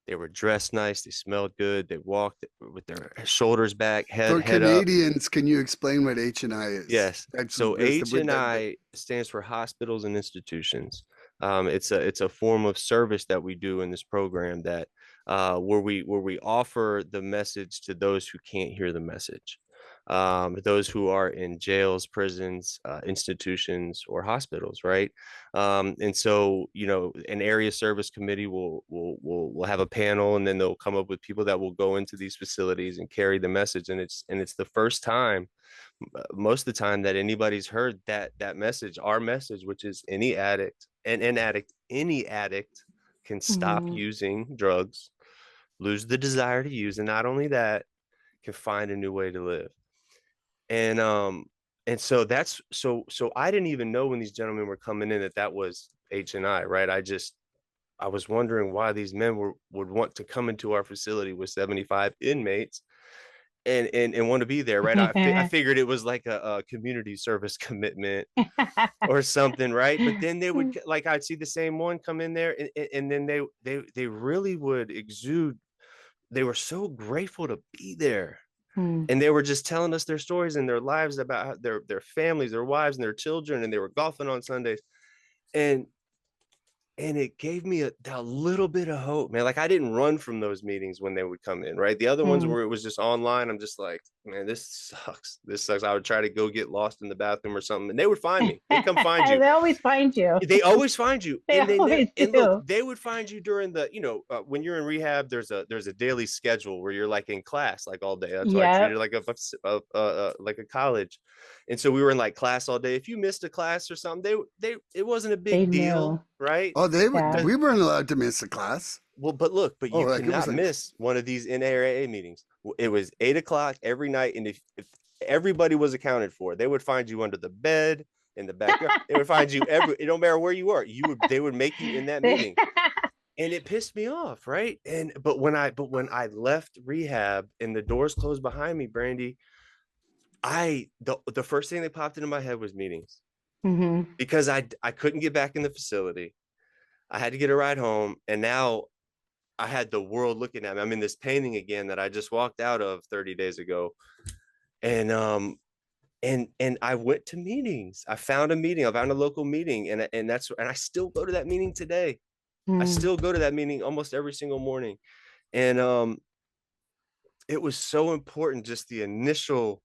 They were dressed nice. They smelled good. They walked with their shoulders back, head For up. Canadians, can you explain what H&I is? Yes. So H&I stands for hospitals and institutions. It's a form of service that we do in this program that where we offer the message to those who can't hear the message. Those who are in jails, prisons, institutions, or hospitals, right? And so, an area service committee will have a panel, and then they'll come up with people that will go into these facilities and carry the message. And it's the first time, most of the time, that anybody's heard that message, our message, which is any addict can stop using drugs, lose the desire to use, and not only that, can find a new way to live. And so that's so I didn't even know when these gentlemen were coming in that was H&I, right? I was wondering why these men would want to come into our facility with 75 inmates and want to be there, right? I figured it was like a community service commitment or something, right? But then they would, like, I'd see the same one come in there, and then they really would exude. They were so grateful to be there, and they were just telling us their stories and their lives about how their families, their wives, and their children, and they were golfing on Sundays, and it gave me a little bit of hope, man. Like, I didn't run from those meetings when they would come in, right? The other ones where it was just online, I'm just like, man, this sucks. This sucks. I would try to go get lost in the bathroom or something, and they would find me. They come find you. They always find you. They always find you. They always do. And look, they would find you during the, when you're in rehab, there's a daily schedule where you're like in class like all day. That's why I treated it like a college. And so we were in like class all day. If you missed a class or something, it wasn't a big deal, right? Oh, we weren't allowed to miss a class. Well, but you cannot miss one of these NARA meetings. It was 8:00 every night, and if everybody was accounted for, they would find you under the bed, in the backyard. They would find you it don't matter where you were. They would make you in that meeting, and it pissed me off, right? But when I left rehab and the doors closed behind me, Brandi, the first thing that popped into my head was meetings, because I couldn't get back in the facility. I had to get a ride home, and now I had the world looking at me. I'm in this painting again that I just walked out of 30 days ago, and I went to meetings. I found a local meeting, and I still go to that meeting today. I still go to that meeting almost every single morning, and it was so important, just the initial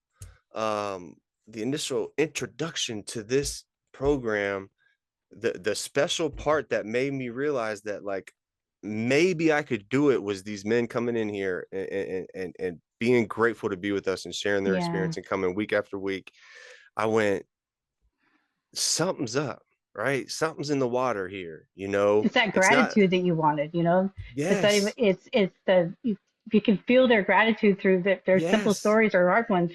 introduction to this program, the special part that made me realize that, like, maybe I could do it, was these men coming in here and being grateful to be with us and sharing their experience and coming week after week. I went, something's up, right? Something's in the water here, It's that gratitude that you wanted, Yes. If you can feel their gratitude through their simple stories or hard ones,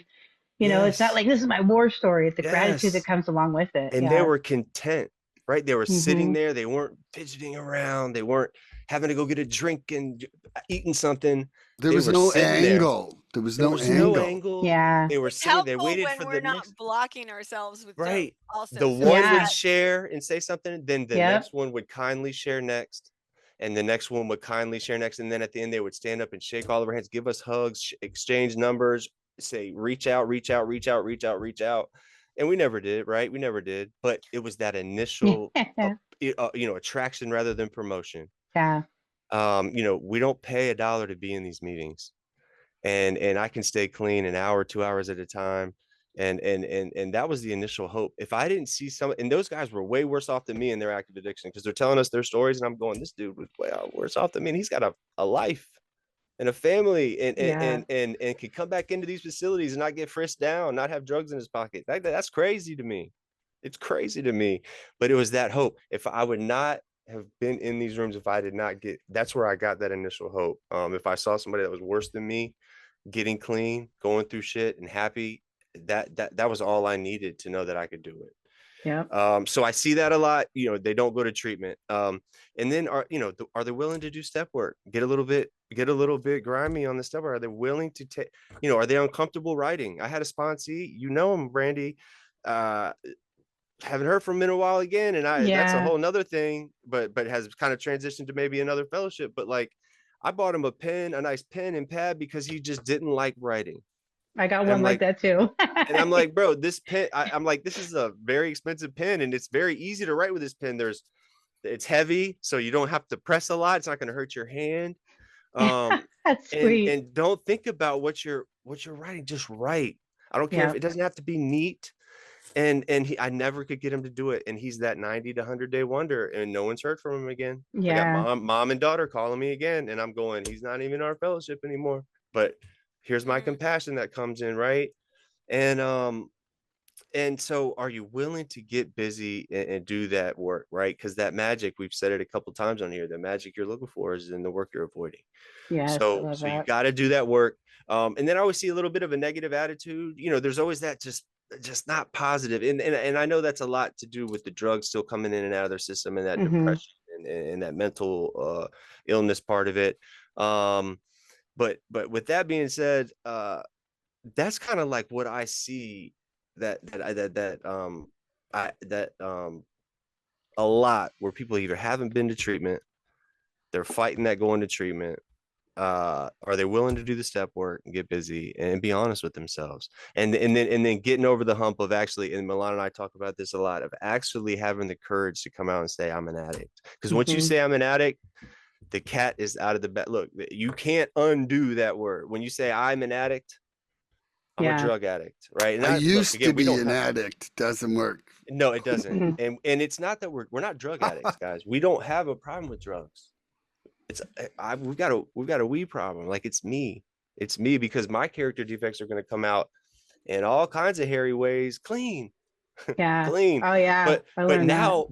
it's not like, this is my war story. It's the gratitude that comes along with it. And they were content, right? They were sitting there. They weren't fidgeting around. They weren't having to go get a drink and eating something. There was no angle. There was no angle. Yeah. They were sitting. They waited for we're not blocking ourselves with right. Also, the one would share and say something, then the next one would kindly share next, and the next one would kindly share next, and then at the end they would stand up and shake all of our hands, give us hugs, exchange numbers, say reach out, reach out, reach out, reach out, reach out. And we never did, right? We never did. But it was that initial attraction rather than promotion. Yeah. We don't pay $1 to be in these meetings, and I can stay clean an hour, 2 hours at a time. And that was the initial hope. If I didn't see and those guys were way worse off than me in their active addiction, because they're telling us their stories, and I'm going, this dude was way worse off than me. And he's got a life and a family, and can come back into these facilities and not get frisked down, not have drugs in his pocket. That's crazy to me. It's crazy to me. But it was that hope. If I would not have been in these rooms, if I did not that's where I got that initial hope. If I saw somebody that was worse than me, getting clean, going through shit and happy, that was all I needed to know that I could do it. Yeah. So I see that a lot. They don't go to treatment. And then are they willing to do step work? Get a little bit grimy on the step work. Are they willing to take? Are they uncomfortable writing? I had a sponsee, him, Brandi. Haven't heard from him in a while again, and that's a whole nother thing. But has kind of transitioned to maybe another fellowship. But like, I bought him a nice pen and pad, because he just didn't like writing. I got one like that too. And I'm like, bro, this pen, I'm like, this is a very expensive pen, and it's very easy to write with this pen. It's heavy, so you don't have to press a lot. It's not going to hurt your hand. That's sweet. And don't think about what you're writing. Just write. I don't care if it doesn't have to be neat. And I never could get him to do it. And he's that 90 to 100-day wonder, and no one's heard from him again. Yeah. I got mom and daughter calling me again, and I'm going, he's not even our fellowship anymore. But here's my compassion that comes in, right? And so are you willing to get busy and do that work, right? Because that magic, we've said it a couple times on here, the magic you're looking for is in the work you're avoiding. Yeah. So you got to do that work. And then I always see a little bit of a negative attitude. There's always that just not positive. And I know that's a lot to do with the drugs still coming in and out of their system, and that depression and that mental illness part of it. But with that being said, that's kind of like what I see a lot, where people either haven't been to treatment, they're fighting that going to treatment, are they willing to do the step work and get busy and be honest with themselves, and then getting over the hump of actually, and Milan and I talk about this a lot, of actually having the courage to come out and say I'm an addict. Because once you say I'm an addict, the cat is out of the bed. Look, you can't undo that word. When you say I'm an addict, I'm a drug addict, right? And I look, used again, to we be don't an have to. addict. Doesn't work. No, it doesn't. And it's not that we're not drug addicts, guys. We don't have a problem with drugs. It's we've got a weed problem. Like, it's me. It's me, because my character defects are going to come out in all kinds of hairy ways. Clean, Yeah. clean. Oh yeah. I But learned that. now,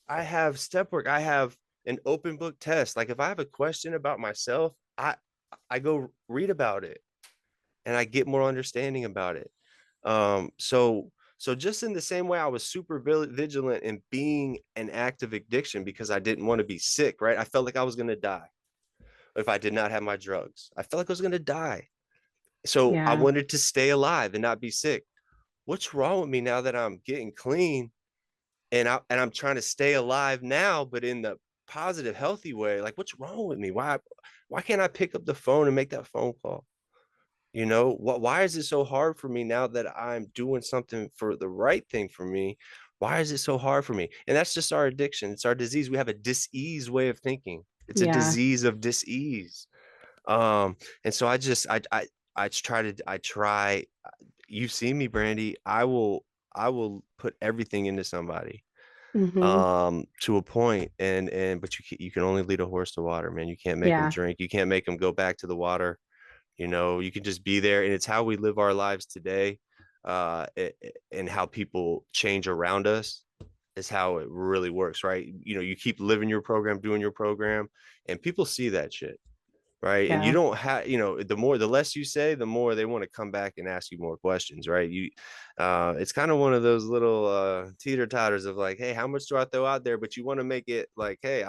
I have step work. I have an open book test. Like, if I have a question about myself, I go read about it, and I get more understanding about it. So just in the same way I was super vigilant in being an active addiction, because I didn't want to be sick, right? I felt like I was going to die if I did not have my drugs. I felt like I was going to die. So I Yeah. wanted to stay alive and not be sick. What's wrong with me now that I'm getting clean, and I'm trying to stay alive now, but in the positive, healthy way? Like, what's wrong with me? Why can't I pick up the phone and make that phone call? Why is it so hard for me now that I'm doing something for the right thing for me? Why is it so hard for me? And that's just our addiction. It's our disease. We have a dis-ease way of thinking. It's a Yeah. disease of dis-ease. And so I try. You've seen me, Brandi. I will put everything into somebody, Hmm. to a point, but you can only lead a horse to water, man. You can't make them Yeah. drink. You can't make them go back to the water. You can just be there, and it's how we live our lives today, and how people change around us is how it really works, right? You keep living your program, doing your program, and people see that shit, right? And you Yeah. don't have, the less you say, the more they want to come back and ask you more questions, right? It's kind of one of those little teeter totters of like, hey, how much do I throw out there? But you want to make it like, hey,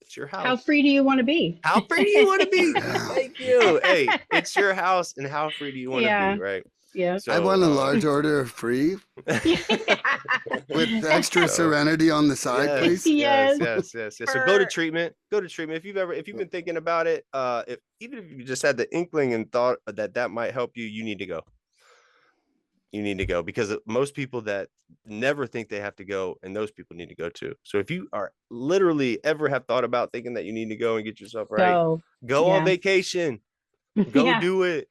it's your How house. free do you want to be? How free do you want to be? Yeah. Thank you. Hey, it's your house, and how free do you want to be, Yeah. right? Yeah. I want a So, large order of free with extra so serenity on the side, please. Yes. yes. So go to treatment. Go to treatment if you've been thinking about it. Even if you just had the inkling and thought that might help you, you need to go. You need to go, because most people that never think they have to go, and those people need to go too. So if you are literally ever have thought about thinking that you need to go and get yourself right, So go on yeah. vacation, go Yeah. do it,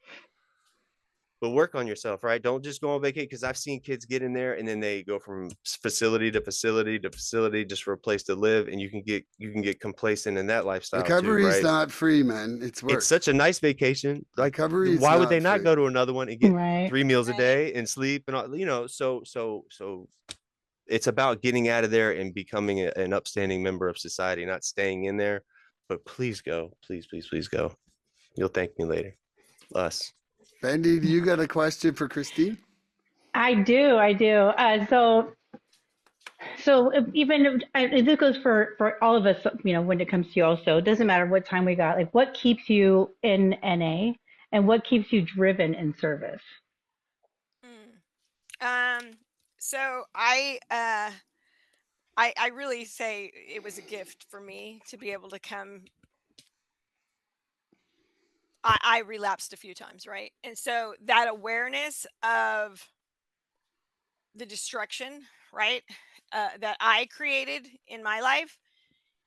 but work on yourself, right? Don't just go on vacation, because I've seen kids get in there and then they go from facility to facility to facility just for a place to live, and you can get complacent in that lifestyle too, Recovery is right? not free, man. It's It's work. such a nice vacation. Like, Recovery is why would they not not free. go to another one and get Right. 3 meals a Right. day and sleep and all, so it's about getting out of there and becoming an upstanding member of society, not staying in there. But please go. Please go. You'll thank me later. Us. Bendy, do you got a question for Christine? I do. I do. So even this goes for all of us, when it comes to you also, it doesn't matter what time we got, like what keeps you in NA and what keeps you driven in service? So I really say it was a gift for me to be able to come. I relapsed a few times, right? And so that awareness of the destruction, right, that I created in my life,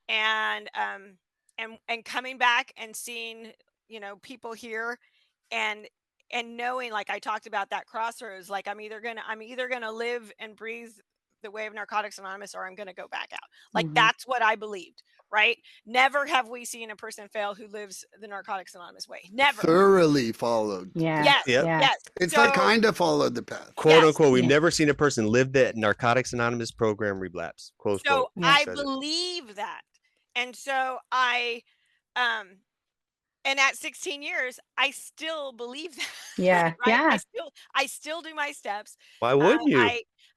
and coming back and seeing, people here, and knowing, like I talked about that crossroads, like I'm either gonna live and breathe the way of Narcotics Anonymous, or I'm gonna go back out. Like, Hmm. that's what I believed, right? Never have we seen a person fail who lives the Narcotics Anonymous way. Never. Thoroughly followed. Yeah. Yes. Yep. Yeah. Yes. It's So not kind of followed the path. Quote yes. unquote, we've Yeah. never seen a person live that Narcotics Anonymous program relapse. Close quote. So Yeah. He I says it. believe that. And so um and at 16 years, I still believe that, Yeah. right? I Yeah. still do my steps. Why Uh, wouldn't you?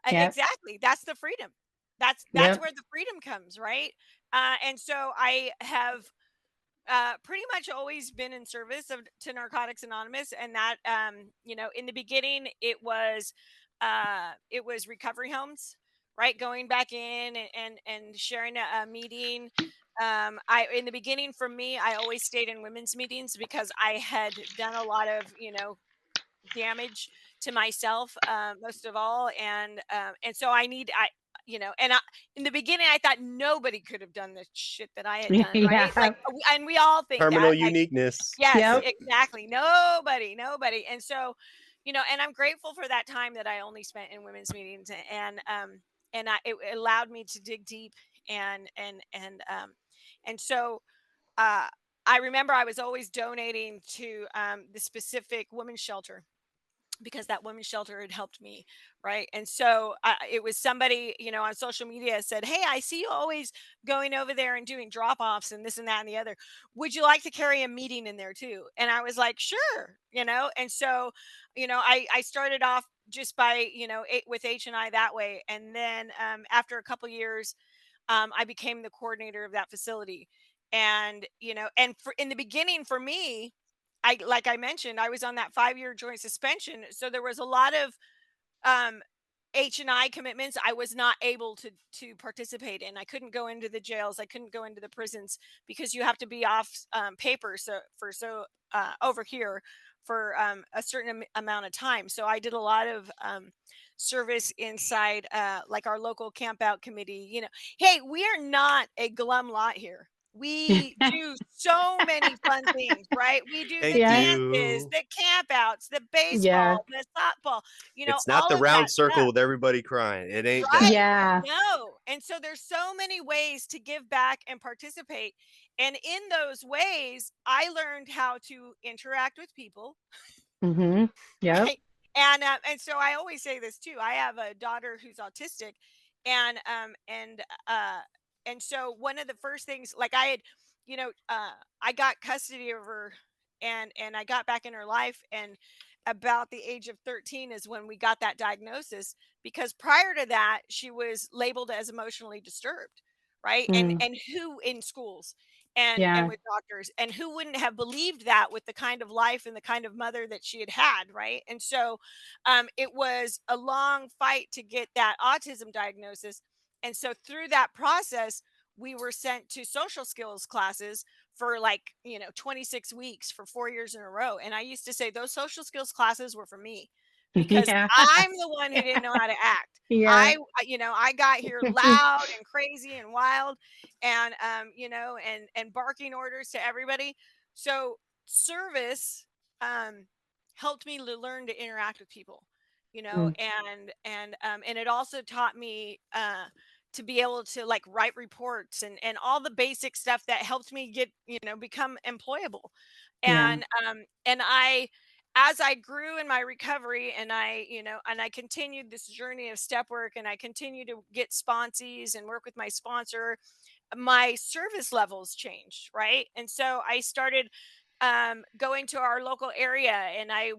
Yep. exactly. That's the freedom. That's Yep. where the freedom comes, right? And so I have pretty much always been in service to Narcotics Anonymous, and that in the beginning it was recovery homes, right? Going back in and sharing a meeting. I in the beginning for me, I always stayed in women's meetings because I had done a lot of damage to myself, most of all, and so I and in the beginning I thought nobody could have done the shit that I had done, right? Like, Yeah. and we all think Terminal that, like, uniqueness. yes, Yep. exactly, nobody, and so, and I'm grateful for that time that I only spent in women's meetings, it allowed me to dig deep, and and and um and so uh I remember I was always donating to the specific women's shelter because that women's shelter had helped me, right? And so it was somebody, on social media said, "Hey, I see you always going over there and doing drop-offs and this and that and the other. Would you like to carry a meeting in there too?" And I was like, "Sure," And so, I started off just by, with H&I that way, and then after a couple years, I became the coordinator of that facility. And in the beginning for me, like I mentioned, I was on that 5-year joint suspension, so there was a lot of um, H&I commitments I was not able to participate in. I couldn't go into the jails, I couldn't go into the prisons because you have to be off paper over here for a certain amount of time. So I did a lot of service inside like our local camp out committee. Hey, we are not a glum lot here. We do so many fun things, right? We do the Thank Yeah. dances, you. the camp outs, the Yeah. baseball, the softball, It's not all the of that round circle stuff. with everybody crying. It ain't that. Right. Yeah. No. And so there's so many ways to give back and participate. And in those ways, I learned how to interact with people, Mhm. Yep. right? And so I always say this too. I have a daughter who's autistic, and uh and so one of the first things, like, I got custody of her, and I got back in her life, and about the age of 13 is when we got that diagnosis, because prior to that she was labeled as emotionally disturbed, right? and Mm. and who in schools and Yeah. with doctors, and who wouldn't have believed that with the kind of life and the kind of mother that she had had, right? And so it was a long fight to get that autism diagnosis, and so through that process we were sent to social skills classes for, like, 26 weeks for 4 years in a row. And I used to say those social skills classes were for me because Yeah. I'm the one who didn't know how to act. Yeah. I got here loud and crazy and wild, and and barking orders to everybody. So service um helped me to learn to interact with people, Mm. and it also taught me to be able to, like, write reports and all the basic stuff that helped me get, become employable. Yeah. And I as I grew in my recovery, and I continued this journey of step work, and I continued to get sponsees and work with my sponsor, my service levels changed, right? And so I started going to our local area, and I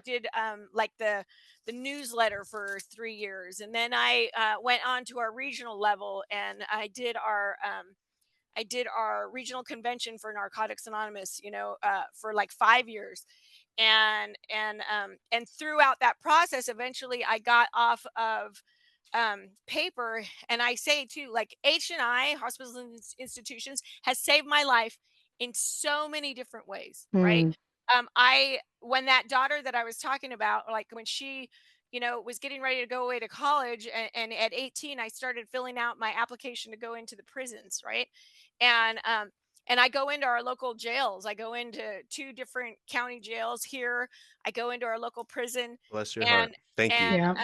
did like the newsletter for 3 years, and then I went on to our regional level, and I did our regional convention for Narcotics Anonymous, for like 5 years. And throughout that process, eventually I got off of paper. And I say too, like, H&I, hospitals and institutions, has saved my life in so many different ways, right? Mm. I When that daughter that I was talking about, like, when she was getting ready to go away to college, and at 18 I started filling out my application to go into the prisons, right? And I go into our local jails. I go into two different county jails here. I go into our local prison, Bless your heart. and Thank you. and Yeah.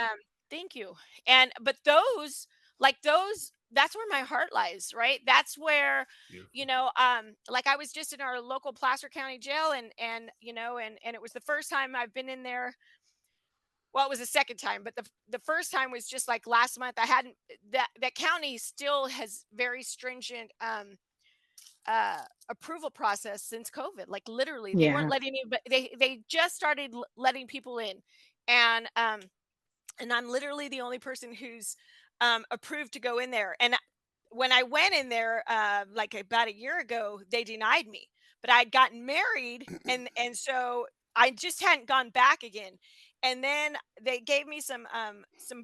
thank you. And but those, like, that's where my heart lies, right? That's where, Beautiful. like, I was just in our local Placer County jail, and it was the first time I've been in there. Well, it was the second time, but the first time was just like last month. I hadn't that county still has very stringent approval process since COVID. Like, literally, they weren't Yeah. letting you, but they just started letting people in, and I'm literally the only person who's approved to go in there. And when I went in there, like, about a year ago, they denied me. but I'd gotten married, and so I just hadn't gone back again. And then they gave me some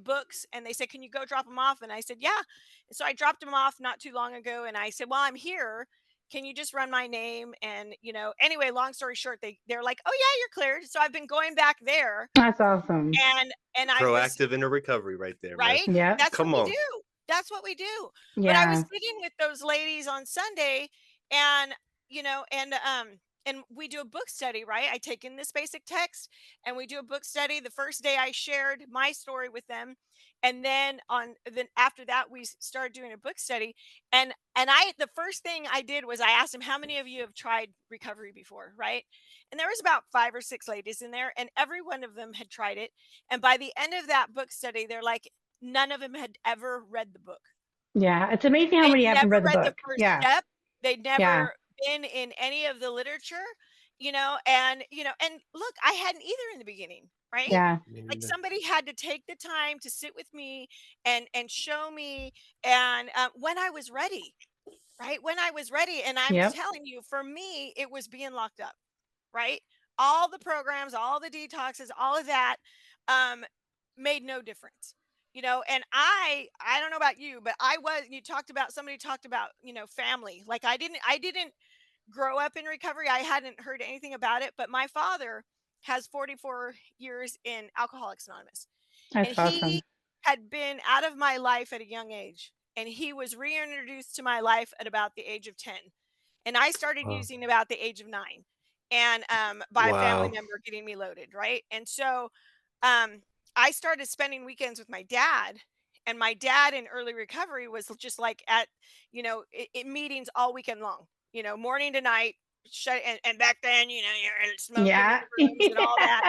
books, and they said, "Can you go drop them off?" And I said, "Yeah." And so I dropped them off not too long ago, and I said, "Well, I'm here. Can you just run my name?" And anyway, long story short, they're like, "Oh yeah, you're cleared." So I've been going back there, That's awesome. and I was Proactive in a recovery right there, man. right. Yep. That's what Come we on. do. That's what we do. But I was Yeah. sitting with those ladies on Sunday, and and we do a book study, right? I take in this basic text and we do a book study. The first day I shared my story with them, and then after that we started doing a book study. And I the first thing I did was I asked them, how many of you have tried recovery before, right? And there was about 5 or 6 ladies in there, and every one of them had tried it. And by the end of that book study, they're like, none of them had ever read the book. Yeah. It's amazing how They'd many haven't never read the read the book. first Yeah. step. They'd Yeah. never been in any of the literature, and look, I hadn't either in the beginning, right? Yeah. Me Like neither. somebody had to take the time to sit with me and show me, and when I was ready, right? When I was ready, and I'm Yep. telling you, for me, it was being locked up, right? All the programs, all the detoxes, all of that um, made no difference. And I don't know about you, but somebody talked about, family. Like I didn't grow up in recovery. I hadn't heard anything about it, but my father has 44 years in Alcoholics Anonymous, and That's he awesome. had been out of my life at a young age, and he was reintroduced to my life at about the age of 10, and I started Wow. using about the age of 9, and by a family Wow. member getting me loaded, right? And so um, I started spending weekends with my dad, and my dad in early recovery was just like at meetings all weekend long, morning to night. And back then, you're smoking in Yeah. the rooms and all that,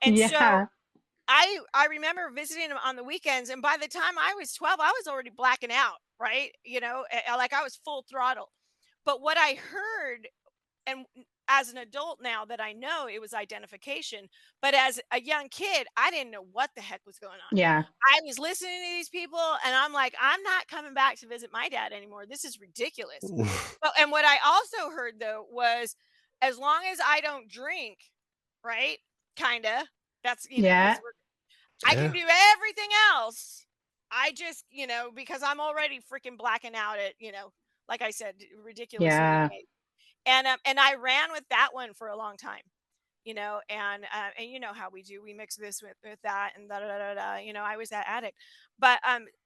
and so Yeah. I remember visiting him on the weekends, and by the time I was 12, I was already blacking out, right? Like I was full throttle. But what I heard, and as an adult now that I know, it was identification, but as a young kid, I didn't know what the heck was going on. Yeah. I was listening to these people, and I'm like, I'm not coming back to visit my dad anymore. This is ridiculous. And what I also heard though was, as long as I don't drink, right? Kinda. That's because Yeah. I can Yeah. do everything else. I just, because I'm already freaking blacking out at, like I said, ridiculously young Yeah. age. And I ran with that one for a long time, and you know how we do. We mix this with that and da da da da da. I was that addict, but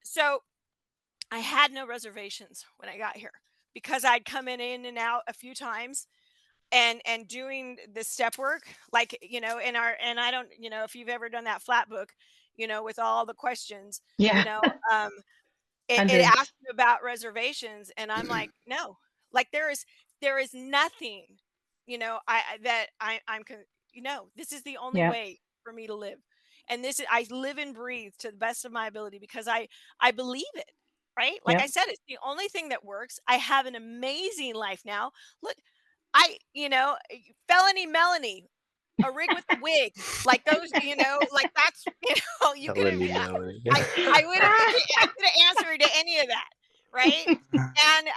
so I had no reservations when I got here because I'd come in and out a few times, and doing the step work, like and I don't, if you've ever done that flat book, with all the questions, you Yeah. know um it Hundreds. asks you about reservations, and I'm like, no. Like there is nothing, this is the only Yep. way for me to live. And I live and breathe to the best of my ability because I believe it, right? Like I Yep. said, it's the only thing that works. I have an amazing life now. Look, felony Melanie, a rig with the wig, like those, like that's, you could have, Melanie, Melanie. I would have, I could have answered to any of that, right? And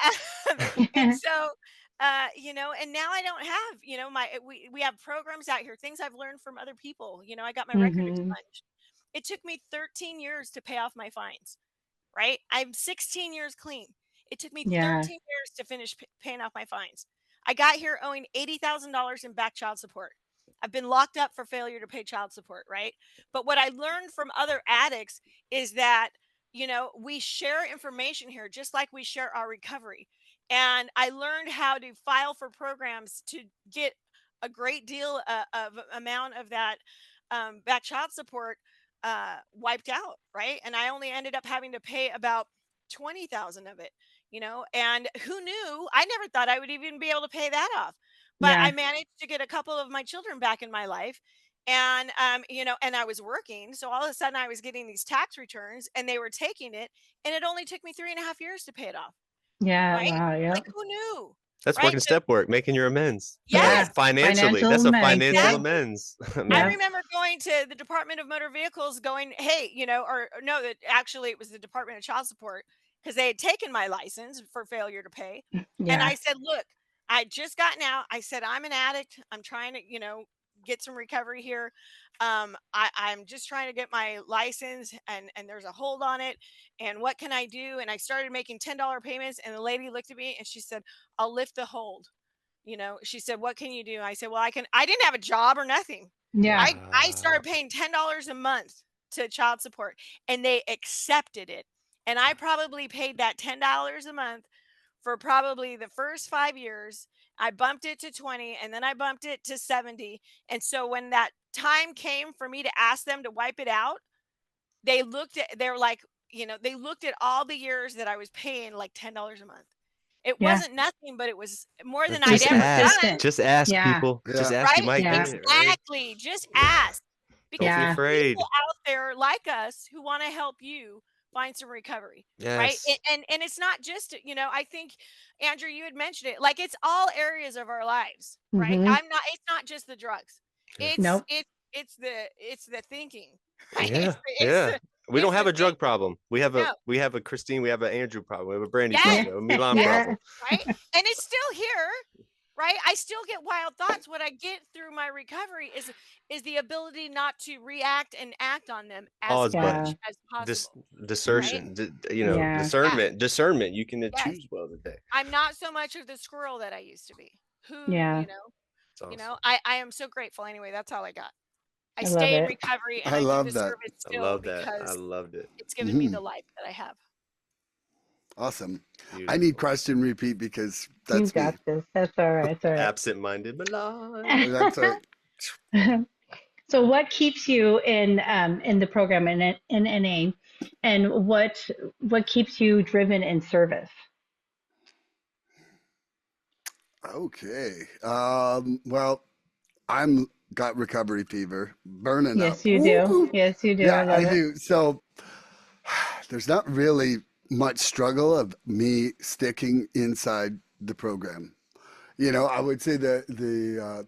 and so, and now I don't have, we have programs out here, things I've learned from other people. I got my record Hmm. expunged. It took me 13 years to pay off my fines, right? I'm 16 years clean. It took me Yeah. 13 years to finish paying off my fines. I got here owing $80,000 in back child support. I've been locked up for failure to pay child support, right? But what I learned from other addicts is that, we share information here just like we share our recovery. And I learned how to file for programs to get a great deal of amount of that back child support wiped out, right? And I only ended up having to pay about 20,000 of it, and who knew? I never thought I would even be able to pay that off. But I Yeah. managed to get a couple of my children back in my life. And and I was working, so all of a sudden I was getting these tax returns, and they were taking it, and it only took me 3.5 years to pay it off, Yeah. right? Wow. Like, Yep. who knew? That's Right? working So step work, making your amends. yes, Yeah. Financially, Financial that's a amends. financial Yep. exactly. amends. I Yep. Man. remember going to the Department of Motor Vehicles going, hey, or no, that actually it was the Department of Child Support, because they had taken my license for failure to pay. And Yeah. I said, look, I just gotten out. I said, I'm an addict. I'm trying to, get some recovery here. I'm just trying to get my license, and there's a hold on it. And what can I do? And I started making $10 payments. And the lady looked at me and she said, I'll lift the hold. She said, what can you do? I said, well, I didn't have a job or nothing. Yeah. I started Wow. paying $10 a month to child support, and they accepted it. And I probably paid that $10 a month for probably the first 5 years. I bumped it to 20, and then I bumped it to 70. And so when that time came for me to ask them to wipe it out, they were like, they looked at all the years that I was paying like $10 a month. It Yeah. wasn't nothing, but it was more than I'd Just ever ask. done. Consistent. Just ask Yeah. people. Just Yeah. ask. You Right? might Yeah. get it, right? Exactly. Just ask. Don't Because be Yeah. there's afraid. people out there like us who want to help you find some recovery. Right? Yes. And it's not just, I think, Andrew, you had mentioned it. Like, it's all areas of our lives, right? Mm-hmm. It's not just the drugs. Yeah. It's Nope. it's it's the thinking. Right? Yeah. It's Yeah. the We it's don't the have a drug thinking. problem. We have a No. Christine, we have an Andrew problem, we have a Brandy Yes. problem, we Yeah. have a Milan Yes. Yeah. problem. Right? And it's still here. Right? I still get wild thoughts. What I get through my recovery is the ability not to react and act on them as Pause Yeah. button. much as This possible. Right? discernment, Yeah. Yeah. discernment. You can Yes. choose well today. I'm not so much of the squirrel that I used to be. Who, Yeah. It's awesome. I am so grateful. Anyway, that's all I got. I I love stay in it. recovery, and I I do love the that. service I still love that. I because loved it. it's given me Mhm. the life that I have. Awesome. I need Beautiful. question repeat because You that's me. got this. That's all right. It's all right. Absent-minded Milan. That's a So what keeps you in the program in NA, and what keeps you driven in service? okay. Well, I'm got recovery fever, burning up. Yes, you do. Woo! Yes, you do. I Yeah, I love it. do. So there's not really much struggle of me sticking inside the program. I would say that the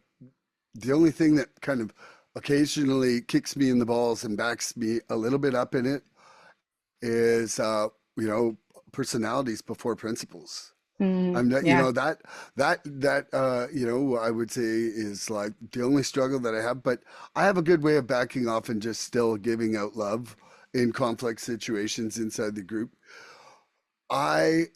only thing that kind of occasionally kicks me in the balls and backs me a little bit up in it is you know personalities before principles. I'm not, Yeah. I would say is like the only struggle that I have, but I have a good way of backing off and just still giving out love in conflict situations inside the group. I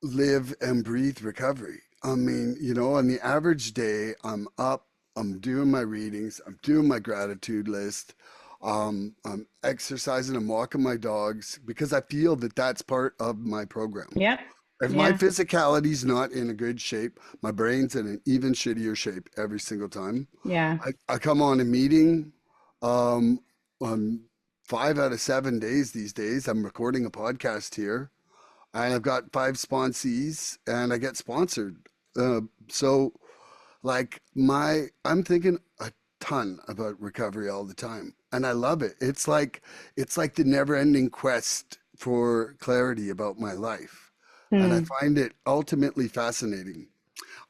live and breathe recovery. I mean, on the average day, I'm up, I'm doing my readings, I'm doing my gratitude list, I'm exercising, I'm walking my dogs because I feel that that's part of my program. Yep. If my Yeah. physicality's not in a good shape, my brain's in an even shittier shape every single time. Yeah. I come on a meeting um, on 5 out of 7 days these days. I'm recording a podcast here, and I've got 5 sponsees, and I get sponsored. So, like I'm thinking a ton about recovery all the time, and I love it. It's like the never-ending quest for clarity about my life, and I Hmm. find it ultimately fascinating.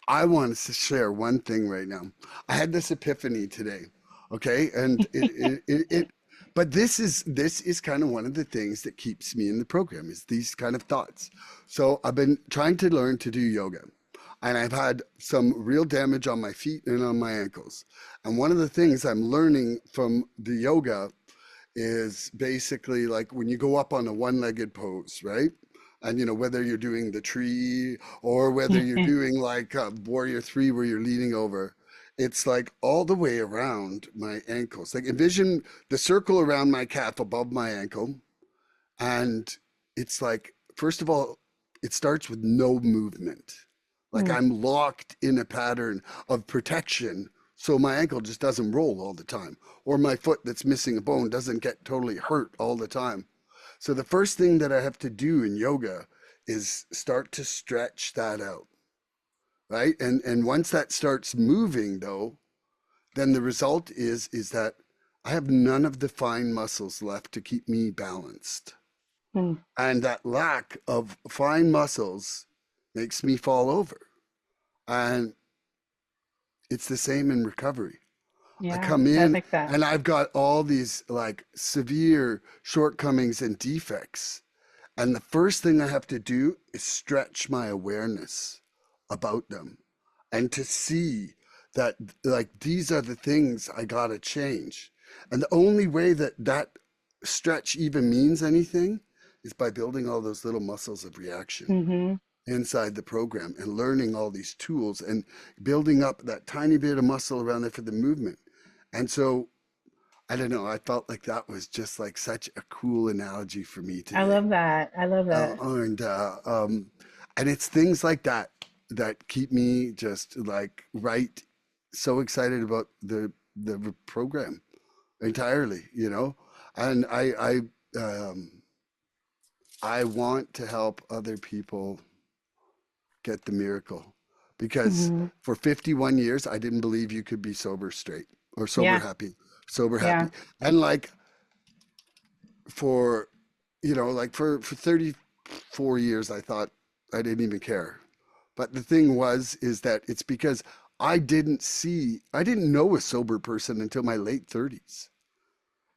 I want to share one thing right now. I had this epiphany today, okay, and but this is kind of one of the things that keeps me in the program is these kind of thoughts. So I've been trying to learn to do yoga, and I've had some real damage on my feet and on my ankles. And one of the things I'm learning from the yoga is basically like when you go up on a one-legged pose, right? And whether you're doing the tree or whether you're doing like warrior three where you're leaning over, it's like all the way around my ankles. Like envision the circle around my calf above my ankle, and it's like first of all, it starts with no movement. Like Hmm. I'm locked in a pattern of protection so my ankle just doesn't roll all the time, or my foot that's missing a bone doesn't get totally hurt all the time. So the first thing that I have to do in yoga is start to stretch that out, right? And once that starts moving though, then the result is that I have none of the fine muscles left to keep me balanced. Hmm. And that lack of fine muscles makes me fall over. And it's the same in recovery. I Yeah. come I in like that. and I've got all these like severe shortcomings and defects. And the first thing I have to do is stretch my awareness about them, and to see that, like, these are the things I gotta change. And the only way that that stretch even means anything is by building all those little muscles of reaction Mm-hmm. inside the program and learning all these tools and building up that tiny bit of muscle around there for the movement. And so I don't know, I felt like that was just like such a cool analogy for me I today. love that. I love Uh, that. and uh, um, and it's things like that that keep me just like right, so excited about the program entirely, you know. And I want to help other people get the miracle, because Mm-hmm. for 51 years I didn't believe you could be sober straight or Yeah. sober Yeah. happy. And like for like for 34 years I thought I didn't even care. But the thing is that it's because I didn't know a sober person until my late 30s.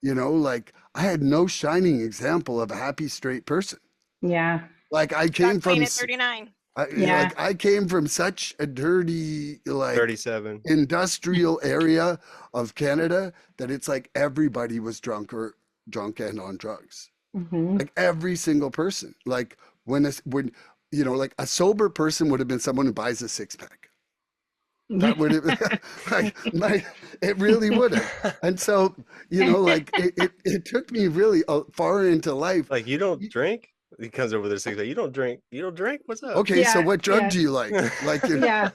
Like I had no shining example of a happy straight person. Yeah. Like I Got came clean from at 39. Yeah. I came from such a dirty, like, 37. industrial area of Canada that it's like everybody was drunk and on drugs. Mm-hmm. Like every single person. Like when like a sober person would have been someone who buys a six pack. That would have it really would have. And so, like it took me really far into life. Like, you don't drink? He comes over there saying, you don't drink? You don't drink? What's up? Okay, so Yeah. what drug Yeah. do you like? Like, Yeah.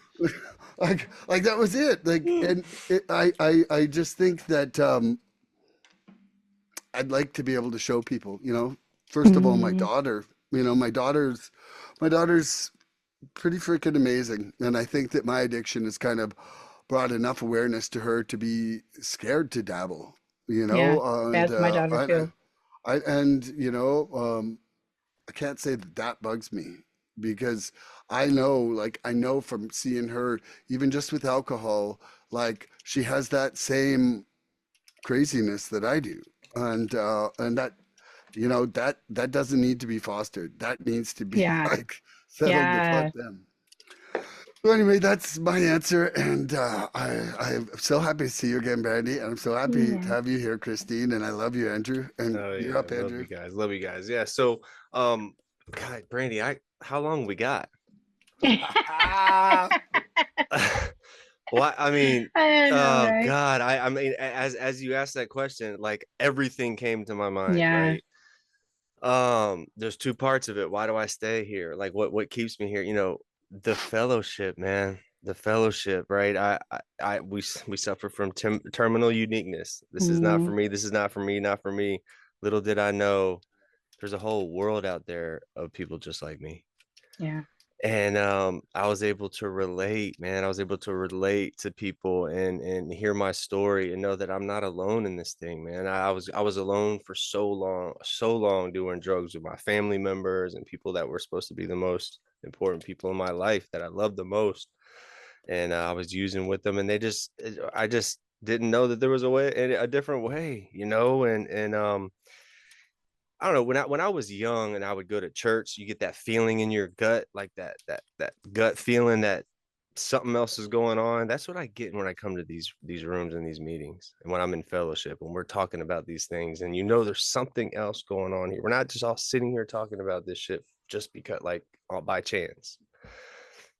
like that was it. Like, and I just think that I'd like to be able to show people, first of all, my Mm-hmm. daughter, my daughter's pretty freaking amazing. And I think that my addiction has kind of brought enough awareness to her to be scared to dabble, Yeah. and That's my daughter too. I can't say that that bugs me, because I know from seeing her, even just with alcohol, like she has that same craziness that I do. And that, that doesn't need to be fostered. That needs to be Yeah. like settled with Yeah. them. So anyway, that's my answer, and I'm so happy to see you again, Brandy, and I'm so happy to Yeah. have you here, Christine, and I love you, Andrew, and Oh you're yeah, up, love Andrew. you guys. Love you guys. Yeah. So, God, Brandy, how long we got? Well, I mean, I know, oh right? God, I mean, as you asked that question, like everything came to my mind, Yeah. right? There's two parts of it. Why do I stay here? Like, what keeps me here? The fellowship, man. The fellowship, right? We suffer from terminal uniqueness. This is not Mm-hmm. for me. This is not for me. Not for me. Little did I know, there's a whole world out there of people just like me. Yeah. And I was able to relate, man. I was able to relate to people and hear my story and know that I'm not alone in this thing, man. I was alone for so long doing drugs with my family members and people that were supposed to be the most important people in my life that I love the most. And I was using with them, and I just didn't know that there was a different way, and I don't know, when I was young and I would go to church, you get that feeling in your gut, like that gut feeling that something else is going on. That's what I get when I come to these rooms and these meetings, and when I'm in fellowship and we're talking about these things, and there's something else going on here. We're not just all sitting here talking about this shit just because, like, all by chance.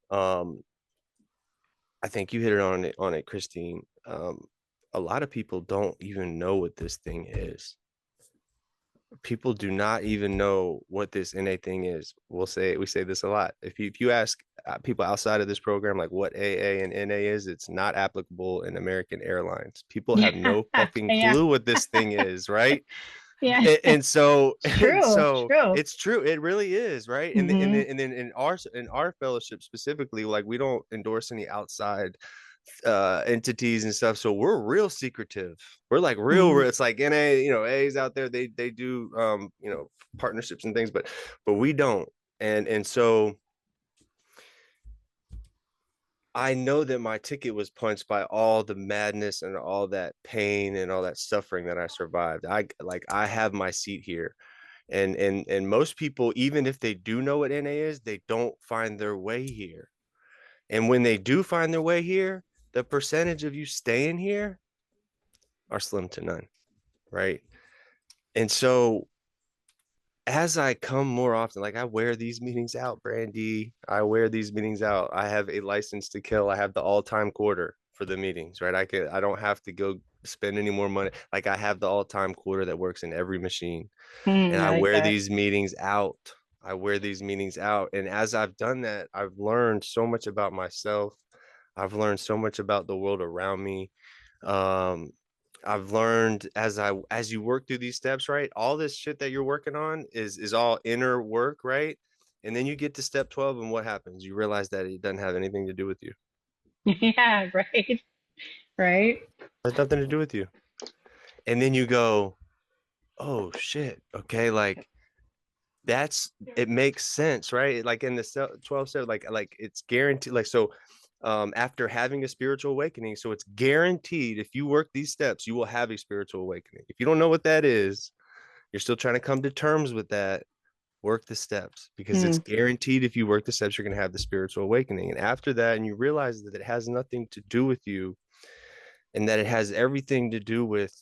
Um, I think you hit it on it, Christine. A lot of people don't even know what this thing is. People do not even know what this NA thing is. We say this a lot. If you ask people outside of this program, like, what AA and NA is, it's not applicable in American Airlines. People have Yeah. no fucking Yeah. clue what this thing is, right? Yeah. And so It's and true. It's so true. it's true. It really is, right? And then, and Mm-hmm. then, and then in our fellowship specifically, like, we don't endorse any outside entities and stuff, so we're real secretive. We're like real, Mm-hmm. it's like NA, A's out there, they do partnerships and things, but we don't. And so I know that my ticket was punched by all the madness and all that pain and all that suffering that I survived. I have my seat here. And most people, even if they do know what NA is, they don't find their way here. And when they do find their way here, the percentage of you staying here are slim to none, right? And so as I come more often, like I wear these meetings out, Brandi, I wear these meetings out. I have a license to kill. I have the all-time quarter for the meetings, right? I don't have to go spend any more money. Like I have the all-time quarter that works in every machine. And I I like wear that. these meetings out. I wear these meetings out. And as I've done that, I've learned so much about myself. I've learned so much about the world around me. Um, I've learned as you work through these steps, right? All this shit that you're working on is all inner work, right? And then you get to step 12 and what happens? You realize that it doesn't have anything to do with you. Yeah, right. Right. It has nothing to do with you. And then you go, oh shit. Okay, like it makes sense, right? Like in the 12 step, like it's guaranteed. Like so after having a spiritual awakening, so it's guaranteed if you work these steps, you will have a spiritual awakening. If you don't know what that is, you're still trying to come to terms with that, work the steps, because it's Hmm. guaranteed if you work the steps, you're going to have the spiritual awakening. And after that, and you realize that it has nothing to do with you and that it has everything to do with,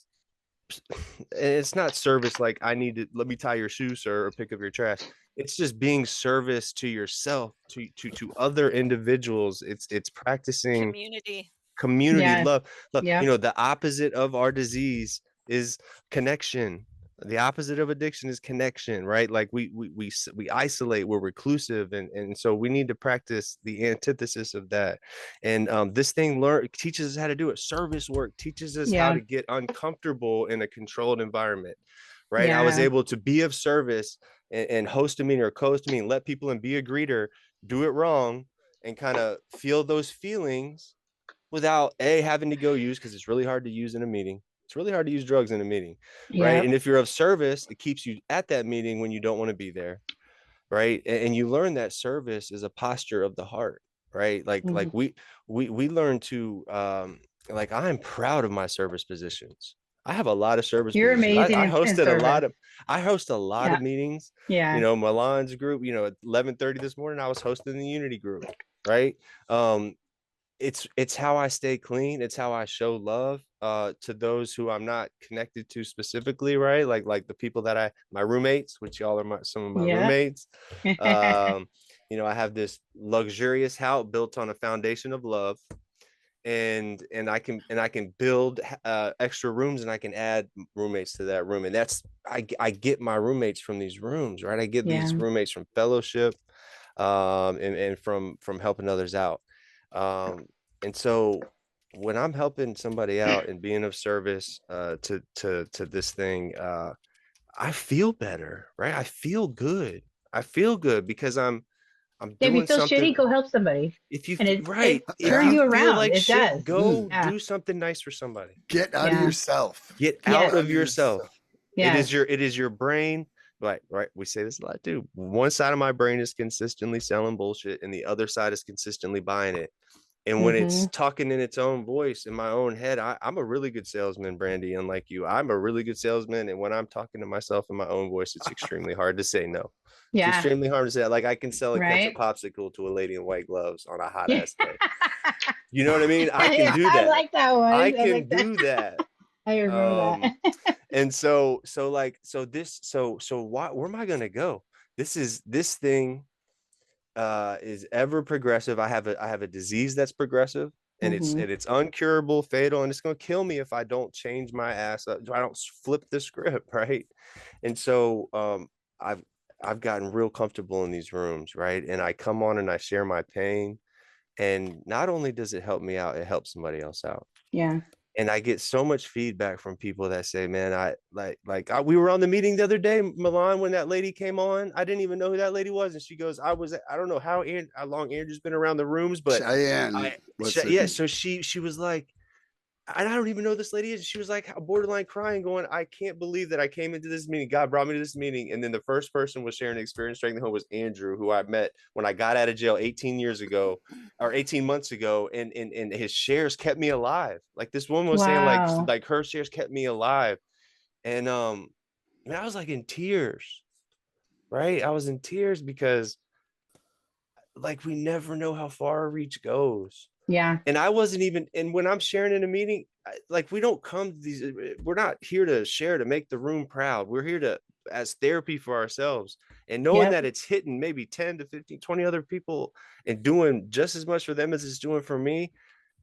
and it's not service like I need to let me tie your shoes, sir, or pick up your trash. It's just being service to yourself, to other individuals. It's practicing Community. community, Yeah. love. Yeah. The opposite of our disease is connection. The opposite of addiction is connection, right? Like we isolate, we're reclusive, and so we need to practice the antithesis of that. And this thing teaches us how to do it. Service work teaches us how Yeah. to get uncomfortable in a controlled environment, right? I was Yeah. able to be of service and host a meeting or co-host a meeting, let people and be a greeter, do it wrong, and kind of feel those feelings without having to go use, because it's really hard to use in a meeting. It's really hard to use drugs in a meeting, right? Yeah. And if you're of service, it keeps you at that meeting when you don't want to be there, right? And you learn that service is a posture of the heart, right? Like Hmm. we learn to like I'm proud of my service positions. I have a lot of service You're positions. amazing I in hosted a lot service. of I host a lot Yeah. of meetings. Yeah. Milan's group, at 11:30 this morning, I was hosting the Unity group, right? Um, it's how I stay clean. It's how I show love to those who I'm not connected to specifically, right? Like the people that my roommates, which y'all are some of my Yeah. roommates. Um, I have this luxurious house built on a foundation of love, and I can build extra rooms, and I can add roommates to that room. And that's I get my roommates from these rooms, right? I get these Yeah. roommates from fellowship, and from helping others out. And so when I'm helping somebody out and being of service to this thing, I feel better, right? I feel good. I feel good because I'm If you doing feel something. shitty, go help somebody. If you And right, it if turns Yeah. you you feel around. like It shit, does. go Yeah. do something nice for somebody. Get out of Yeah. yourself. Get Yes. out Out of of yourself. yourself. Yes. It is your brain. Right. We say this a lot too. One side of my brain is consistently selling bullshit, and the other side is consistently buying it. And when Hmm. it's talking in its own voice in my own head, I'm a really good salesman, Brandi, unlike you. I'm a really good salesman. And when I'm talking to myself in my own voice, it's extremely hard to say no. It's Yeah. extremely hard to say. Like I can sell a ketchup Right. popsicle to a lady in white gloves on a hot Yeah. ass day. You know what I mean? I can Yeah, do I that. like that one. I I can like that. do that. I remember Um, that. and so where am I gonna go? This thing is ever progressive. I have a disease that's progressive, and it's Hmm. and it's uncurable, fatal, and it's gonna kill me if I don't change my ass up. I don't flip the script, right? And so I've I've gotten real comfortable in these rooms, right? And I come on and I share my pain, and not only does it help me out, it helps somebody else out. Yeah. And I get so much feedback from people that say, man, we were on the meeting the other day, Milan, when that lady came on. I didn't even know who that lady was. And she goes, I don't know how long Andrew's been around the rooms, but Cheyenne. yeah. So she was like, and I don't even know who this lady is. She was like borderline crying, going, I can't believe that I came into this meeting. God brought me to this meeting. And then the first person was sharing the experience, strength, and hope was Andrew, who I met when I got out of jail 18 years ago or 18 months ago. And his shares kept me alive. Like this woman was saying, Wow. like her shares kept me alive. And man, I was like in tears, right? I was in tears because like we never know how far our reach goes. Yeah. And I wasn't even, and when I'm sharing in a meeting, like we don't come to these, we're not here to share to make the room proud. We're here to, as therapy for ourselves, and knowing Yep. that it's hitting maybe 10 to 15, 20 other people and doing just as much for them as it's doing for me,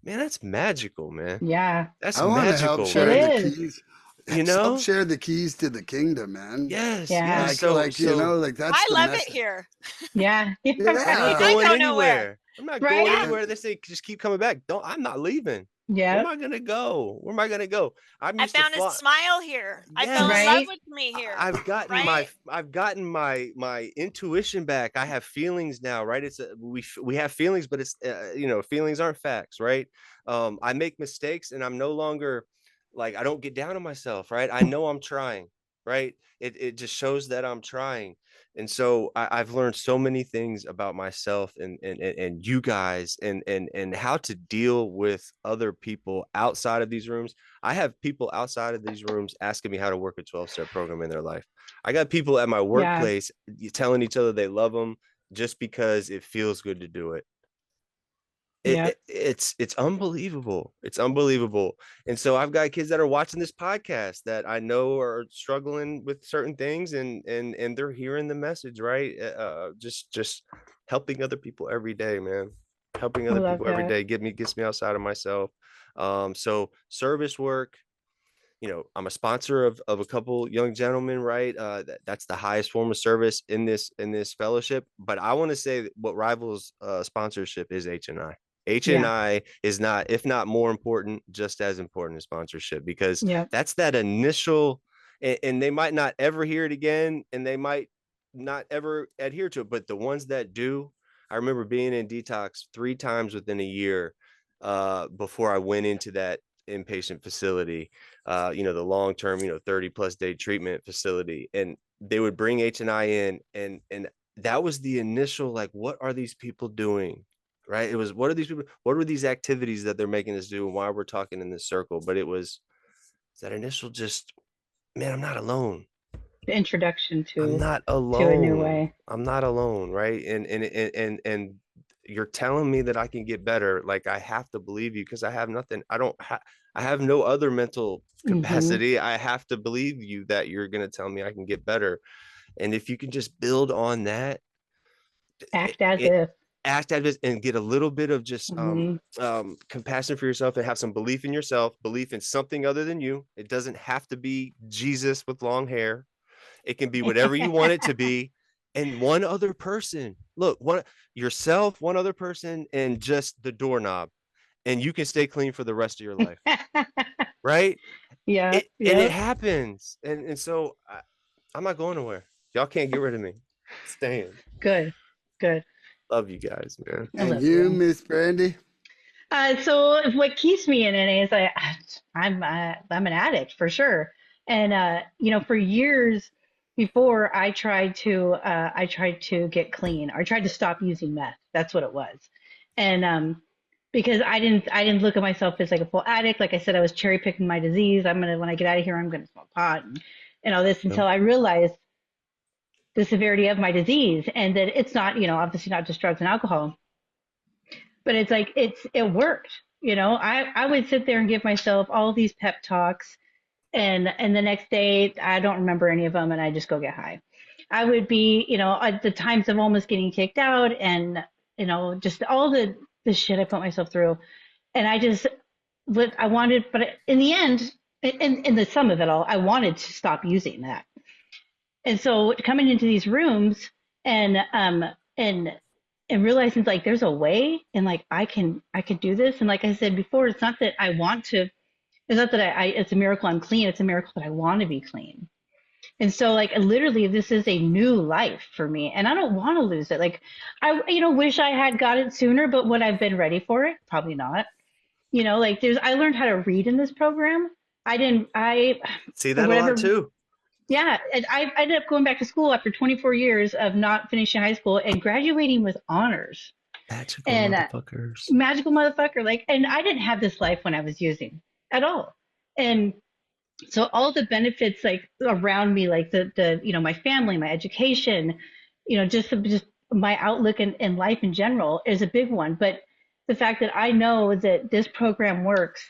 man, that's magical, man. Yeah. That's I want to help magical, It share right? the is. keys. You Help know? share the keys to the kingdom, man. Yes, Yeah. yes. Like you know, like that's I the love it message. here. Yeah. I'm not Yeah. I going go nowhere. anywhere. I'm not Right. going And anywhere. They say just keep coming back. I'm not leaving. Where am Yep. I gonna go? Where am I gonna go? I'm I used to found a fly. smile here. I fell in Yes. love Right. with me here. I've gotten Right? my intuition back. I have feelings now, right? We have feelings, but it's feelings aren't facts, right? I make mistakes, and I'm no longer like, I don't get down on myself, right? I know I'm trying, right? It just shows that I'm trying. And so I've learned so many things about myself and you guys, and how to deal with other people outside of these rooms. I have people outside of these rooms asking me how to work a 12-step program in their life. I got people at my Yeah. workplace telling each other they love them just because it feels good to do it. Yep. It's unbelievable. It's unbelievable. And so I've got kids that are watching this podcast that I know are struggling with certain things, and they're hearing the message, right? Just helping other people every day, man. Helping I other love people every that. day gets me outside of myself. So service work, I'm a sponsor of a couple young gentlemen, right? That's the highest form of service in this fellowship. But I want to say that what rivals sponsorship is H&I. Yeah. H&I is not, if not more important, just as important as sponsorship, because Yep. that's that initial, and they might not ever hear it again, and they might not ever adhere to it. But the ones that do, I remember being in detox 3 times within a year before I went into that inpatient facility, the long-term, 30 plus day treatment facility. And they would bring H&I in, and that was the initial, like, what are these people doing? Right. It was, what are these people, what were these activities that they're making us do, and why we're talking in this circle? But it was that initial, just, man, I'm not alone. The introduction I'm to not a new alone. way. I'm not alone, right? And you're telling me that I can get better. Like, I have to believe you, because I have nothing. I have no other mental Mm-hmm. capacity. I have to believe you that you're going to tell me I can get better. And if you can just build on that, Act as it, if. act at it, and get a little bit of just Mm-hmm. compassion for yourself, and have some belief in yourself, belief in something other than you. It doesn't have to be Jesus with long hair. It can be whatever you want it to be. And one other person, look, yourself, one other person, and just the doorknob, and you can stay clean for the rest of your life, right? Yeah. It Yep. happens. And so I'm not going nowhere. Y'all can't get rid of me. Staying. Good. Good. Love you guys, man. I and love you, you. Miss Brandi. So what keeps me in NA is I'm an addict for sure. And for years before I tried to get clean, or I tried to stop using meth. That's what it was. And because I didn't look at myself as like a full addict. Like I said, I was cherry picking my disease. When I get out of here, I'm gonna smoke pot and all this, No. until I realized the severity of my disease, and that it's not, obviously not just drugs and alcohol, but it's like it worked. I would sit there and give myself all these pep talks, and the next day I don't remember any of them, and I just go get high. I would be, at the times of almost getting kicked out, and just all the shit I put myself through, and I wanted, but in the end, in the sum of it all, I wanted to stop using that. And so coming into these rooms, and and and realizing like there's a way, and like I can do this. And like I said before, it's not that I want to, it's not that it's a miracle I'm clean, it's a miracle that I want to be clean. And so like literally this is a new life for me, and I don't want to lose it. Like I wish I had got it sooner, but would I've been ready for it? Probably not. Like I learned how to read in this program. I didn't I See For that a lot whatever. too. Yeah, and I ended up going back to school after 24 years of not finishing high school and graduating with honors. Magical And motherfuckers. magical motherfucker, like, and I didn't have this life when I was using at all. And so all the benefits like around me, like the my family, my education, just my outlook in life in general is a big one. But the fact that I know that this program works,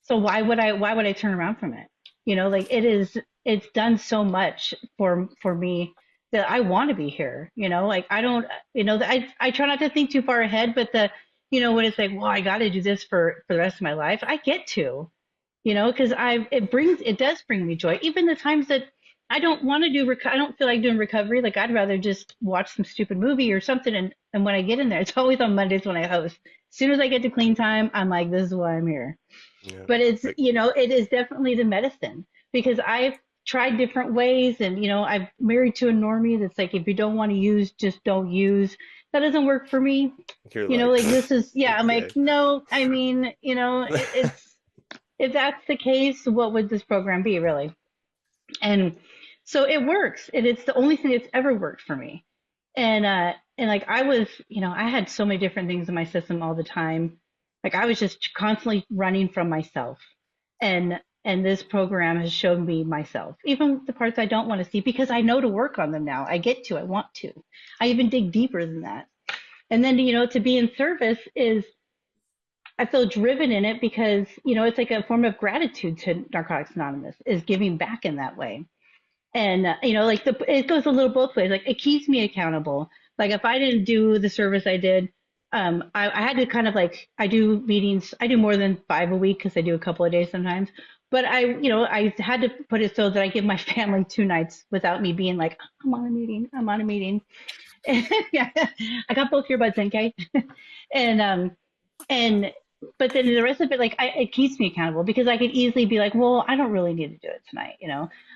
so why would I turn around from it? Like it's done so much for me that I want to be here. Like I don't, I try not to think too far ahead, but when it's like, well, I got to do this for the rest of my life, I get to, because it does bring me joy. Even the times that I don't want to I don't feel like doing recovery. Like I'd rather just watch some stupid movie or something. And when I get in there, it's always on Mondays when I host. As soon as I get to clean time, I'm like, this is why I'm here. Yeah. But it is definitely the medicine, because I've tried different ways, and I'm married to a normie that's like, if you don't want to use, just don't use. That doesn't work for me. You're Like this is, yeah, I'm okay. like, no, I mean, it's if that's the case, what would this program be really? And so it works, and it's the only thing that's ever worked for me. And like I was, I had so many different things in my system all the time. Like I was just constantly running from myself. And this program has shown me myself, even the parts I don't want to see, because I know to work on them now. I want to. I even dig deeper than that. And then, to be in service is, I feel driven in it because, it's like a form of gratitude to Narcotics Anonymous, is giving back in that way. And, like it goes a little both ways. Like it keeps me accountable. Like if I didn't do the service I did, I had to kind of like, I do meetings, I do more than 5 a week because I do a couple of days sometimes. But I had to put it so that I give my family 2 nights without me being like, I'm on a meeting. Yeah, I got both earbuds in, okay? and, and, but then the rest of it, like, it keeps me accountable, because I could easily be like, well, I don't really need to do it tonight.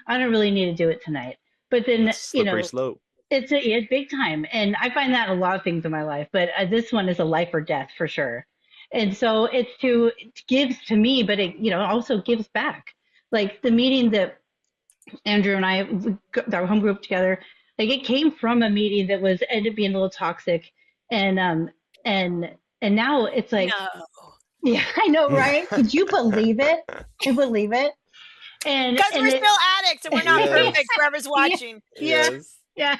I don't really need to do it tonight. But then, That's slippery slope. it's big time. And I find that in a lot of things in my life, but this one is a life or death for sure. And so it gives to me, but it, also gives back. Like the meeting that Andrew and our home group together, like it came from a meeting that ended up being a little toxic. And now it's like, No. yeah, I know, right? Could you believe it? Can you believe it? And Because we're still addicts and we're not Yes. perfect. Whoever's watching. Yes. yeah.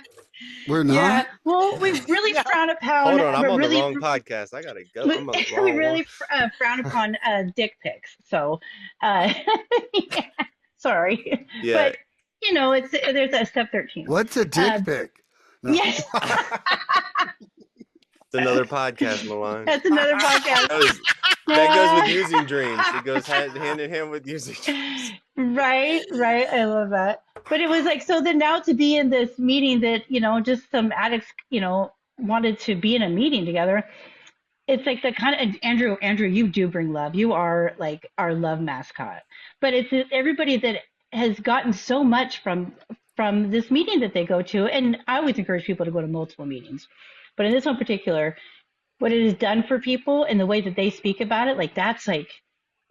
We're Yeah. not. Well, we really No. frown upon. Hold on, I'm on really, the wrong podcast. I gotta go. I'm on the we wrong really one. frown upon dick pics. So, yeah, sorry, Yeah. but there's a step 13. What's a dick pic? No. Yes, It's another podcast, Milan. that's another podcast. That goes with using dreams. It goes hand in hand with using dreams. Right. I love that. But it was like, so then now to be in this meeting that, just some addicts, wanted to be in a meeting together. It's like the kind of, Andrew, you do bring love. You are like our love mascot. But it's everybody that has gotten so much from this meeting that they go to. And I always encourage people to go to multiple meetings. But in this one particular, what it has done for people and the way that they speak about it, like that's like,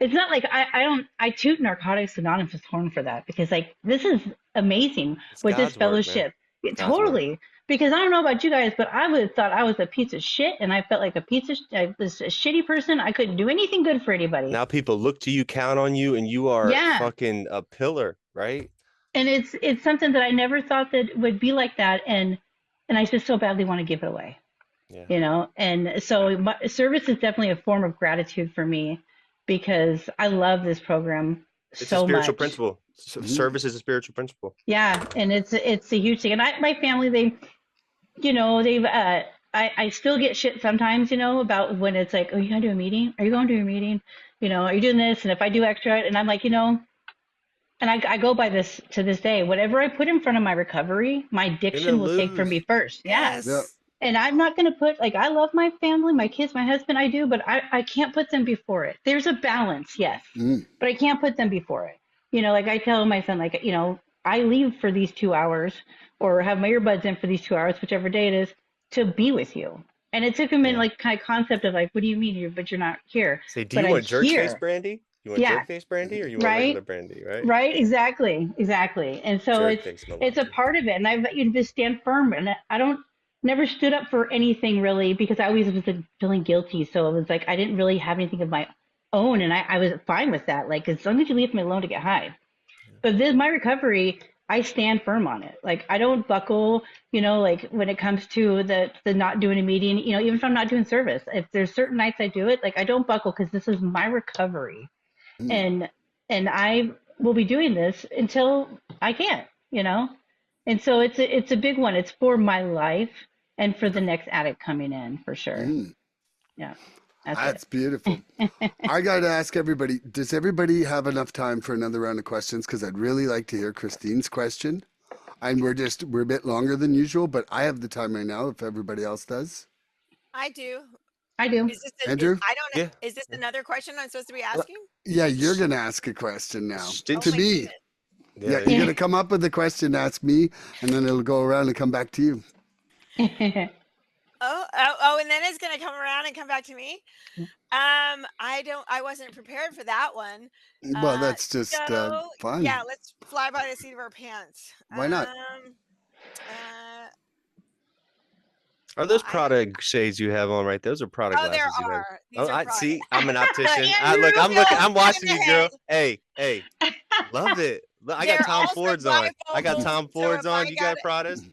it's not like I toot Narcotics Anonymous horn for that, because like this is amazing with this God's work, fellowship. man. God's Totally. work. Because I don't know about you guys, but I would have thought I was a piece of shit, and I felt like I was a shitty person. I couldn't do anything good for anybody. Now people look to you, count on you, and you are Yeah. fucking a pillar, right? And it's something that I never thought that would be like that, and I just so badly want to give it away. Yeah. And so service is definitely a form of gratitude for me, because I love this program It's so a spiritual much. principle. Service is a spiritual principle. Yeah, and it's a huge thing. And my family, they've I still get shit sometimes, about when it's like, oh, you gonna do a meeting? Are you going to a meeting? Are you doing this? And if I do extra, and I'm like, and I go by this to this day. Whatever I put in front of my recovery, my addiction will take from me first. Yeah. Yes. Yeah. And I'm not going to put, like, I love my family, my kids, my husband, I do, but I can't put them before it. There's a balance, yes, but I can't put them before it. Like I tell my son, like, I leave for these 2 hours, or have my earbuds in for these 2 hours, whichever day it is, to be with you. And it took him in like kind of concept of like, what do you mean but you're not here? Say, do But you want jerk here. face brandy? You want Yeah. jerk face brandy, or you want Right. regular brandy, right? Right, exactly. And so Jerk face, Milan. it's a part of it, and I've just stand firm, and I don't never stood up for anything really, because I always was feeling guilty. So it was like I didn't really have anything of my own, and I was fine with that. Like, as long as you leave me alone to get high. But my recovery I stand firm on it. Like I don't buckle, like when it comes to the not doing a meeting, even if I'm not doing service, if there's certain nights I do it, like I don't buckle because this is my recovery. Mm. And I will be doing this until I can't. And so it's a big one. It's for my life and for the next addict coming in for sure. Mm. Yeah. That's That's it. beautiful. I got to ask everybody, does everybody have enough time for another round of questions? Because I'd really like to hear Christine's question. And we're a bit longer than usual, but I have the time right now if everybody else does. I do. I do. Is this Andrew? I don't know. Yeah. Is this another question I'm supposed to be Well, asking? Yeah, you're going to ask a question now Oh to my me. goodness. Yeah, Yeah, you're yeah. going to come up with a question, ask me, and then it'll go around and come back to you. Oh, and then it's gonna come around and come back to me. I wasn't prepared for that one. Well, Uh, that's just so yeah, fun. let's fly by the seat of our pants. Why not? Uh, Are well, those Prada shades you have on right? Those are Prada oh, there glasses you have. are. These Oh, are I Prada. see. I'm an optician. Andrew. I'm So, looking. I'm plan watching you, girl. ahead. Hey, love it. Look, I got They're Tom also Fords on. I got bifocals. Tom So Fords on. You got Pradas.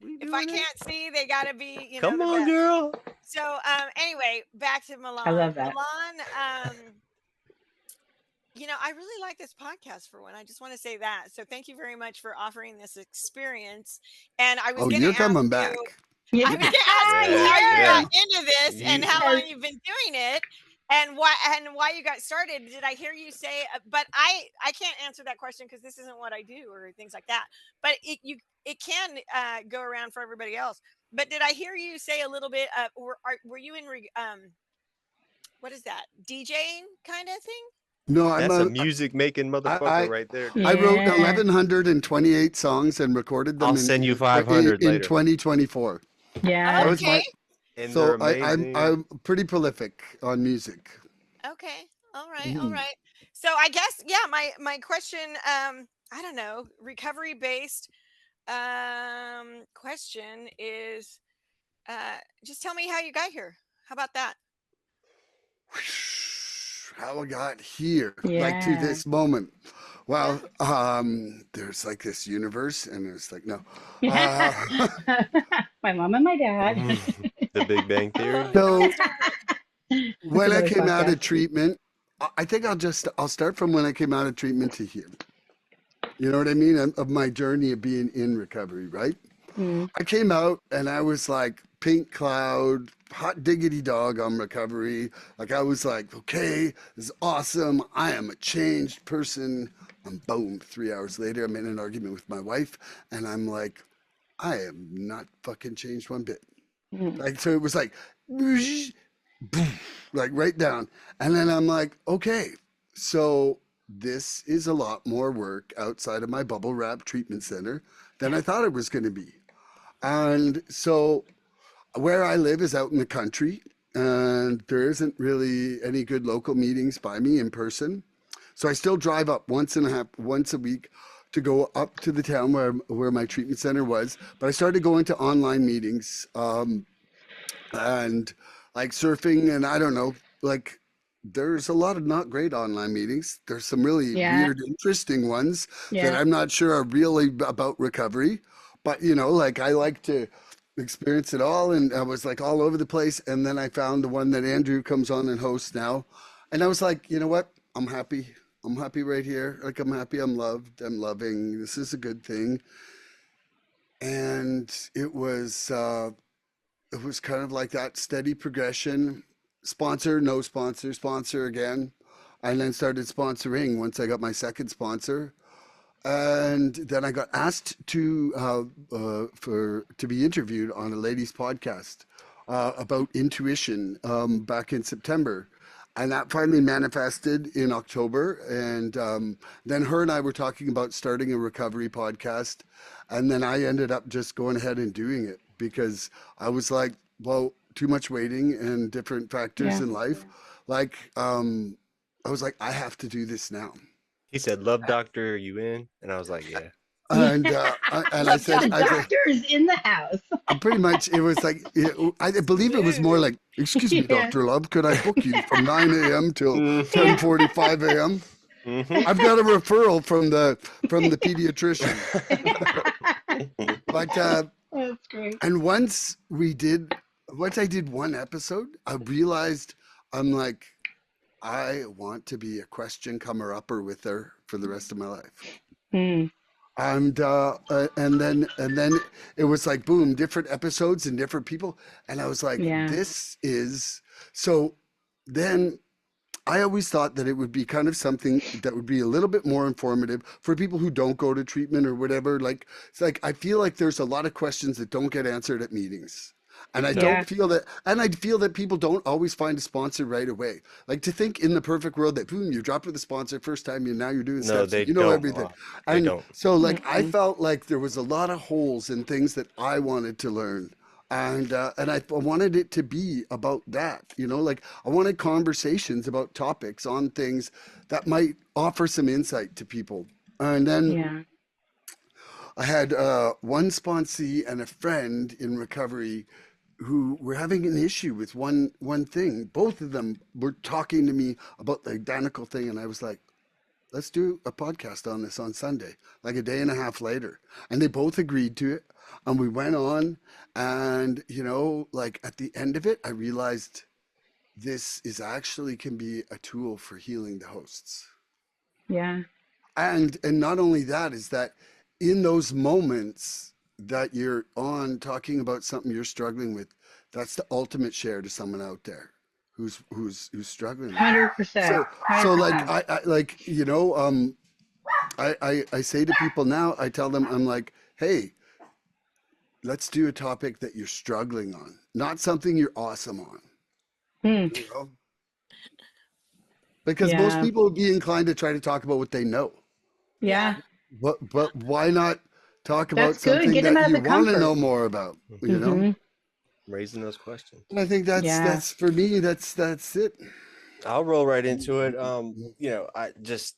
We if I doing it? can't see, they gotta be, Come the on, best. girl. So anyway, back to I Milan. love that. Milan, I really like this podcast for one. I just want to say that. So thank you very much for offering this experience. And I was Oh, going to you're ask coming you, back. Yeah. I was going to ask you Yeah, how you yeah. got into this and You, how long Yes. you've been doing it and why you got started. Did I hear you say, but I can't answer that question because this isn't what I do or things like that. But it can go around for everybody else. But did I hear you say a little bit, were you in, what is that? DJing kind of thing? No, that's a music making motherfucker I right there. I wrote Yeah. 1,128 songs and recorded them I'll send you 500 in later. 2024. That Yeah. was my Okay. And so they're I'm amazing. pretty prolific on music. Okay. All right. All Mhm. right. So I guess, yeah, my question, I don't know, recovery based question is just tell me how you got here. How about that? How I got here, like to Yeah. this moment. Yeah. Well, there's like this universe, and it's like no. Uh, My mom and my dad. The Big Bang Theory. Oh, so don't start. That's when I another came out of podcast. treatment, I think I'll start from when I came out of treatment to here. You know what I mean? Of my journey of being in recovery, right? Mm. I came out and I was like pink cloud, hot diggity dog on recovery. Like I was like, okay, this is awesome. I am a changed person. And boom, 3 hours later, I'm in an argument with my wife, and I'm like, I am not fucking changed one bit. Mm. Like so, it was like, whoosh, boom, like right down, and then I'm like, okay, so this is a lot more work outside of my bubble wrap treatment center than I thought it was going to be. And so where I live is out in the country, and there isn't really any good local meetings by me in person. So I still drive up once a week to go up to the town where my treatment center was. But I started going to online meetings, and like surfing, and I don't know, like there's a lot of not great online meetings. There's some really Yeah. weird, interesting ones that Yeah. I'm not sure are really about recovery. But like I like to experience it all, and I was like all over the place. And then I found the one that Andrew comes on and hosts now, and I was like, you know what? I'm happy. I'm happy right here. Like I'm happy. I'm loved. I'm loving. This is a good thing. And it was kind of like that steady progression. Sponsor, no sponsor, sponsor again. And then started sponsoring once I got my second sponsor. And then I got asked to be interviewed on a ladies' podcast about intuition back in September, and that finally manifested in October. And then her and I were talking about starting a recovery podcast, and then I ended up just going ahead and doing it because I was like, well, too much waiting and different factors Yeah. in life. Like I was like, I have to do this now. He said, "Love doctor, are you in?" And I was like, "Yeah." And I said, The doctor is in the house. pretty much it was like I believe it was more like, excuse me, Yeah. Dr. Love, could I book you from 9 a.m. till Mm. 10:45 a.m.? I've got a referral from the pediatrician. But That's great. and once I did one episode, I realized I'm like, I want to be a question comer upper with her for the rest of my life. Mm, And then it was like boom, different episodes and different people, and I was like, yeah. this is so. Then I always thought that it would be kind of something that would be a little bit more informative for people who don't go to treatment or whatever. Like, it's like I feel like there's a lot of questions that don't get answered at meetings. And I don't Yeah. feel that, and I feel that people don't always find a sponsor right away. Like to think in the perfect world that boom, you drop with a sponsor first time, now you're doing No, steps, they you know don't. everything. They And don't. so like I Mm-mm. felt like there was a lot of holes in things that I wanted to learn. And I wanted it to be about that, like I wanted conversations about topics on things that might offer some insight to people. And then Yeah. I had one sponsee and a friend in recovery who were having an issue with one thing. Both of them were talking to me about the identical thing, and I was like, let's do a podcast on this on Sunday, like a day and a half later. And they both agreed to it. And we went on. And, like at the end of it, I realized this is actually can be a tool for healing the hosts. Yeah. And not only that, is that in those moments that you're on talking about something you're struggling with, that's the ultimate share to someone out there who's struggling with it. 100%. So like 100%. I like I say to people now, I tell them, I'm like, hey, let's do a topic that you're struggling on, not something you're awesome on. Mm, You know? Because most yeah. people would be inclined to try to talk about what they know. Yeah. But why not talk about That's good. something Get him that out of you the want to know comfort. more about, Mm-hmm. Raising those questions. And I think Yeah. that's for me, that's it. I'll roll right into it. I just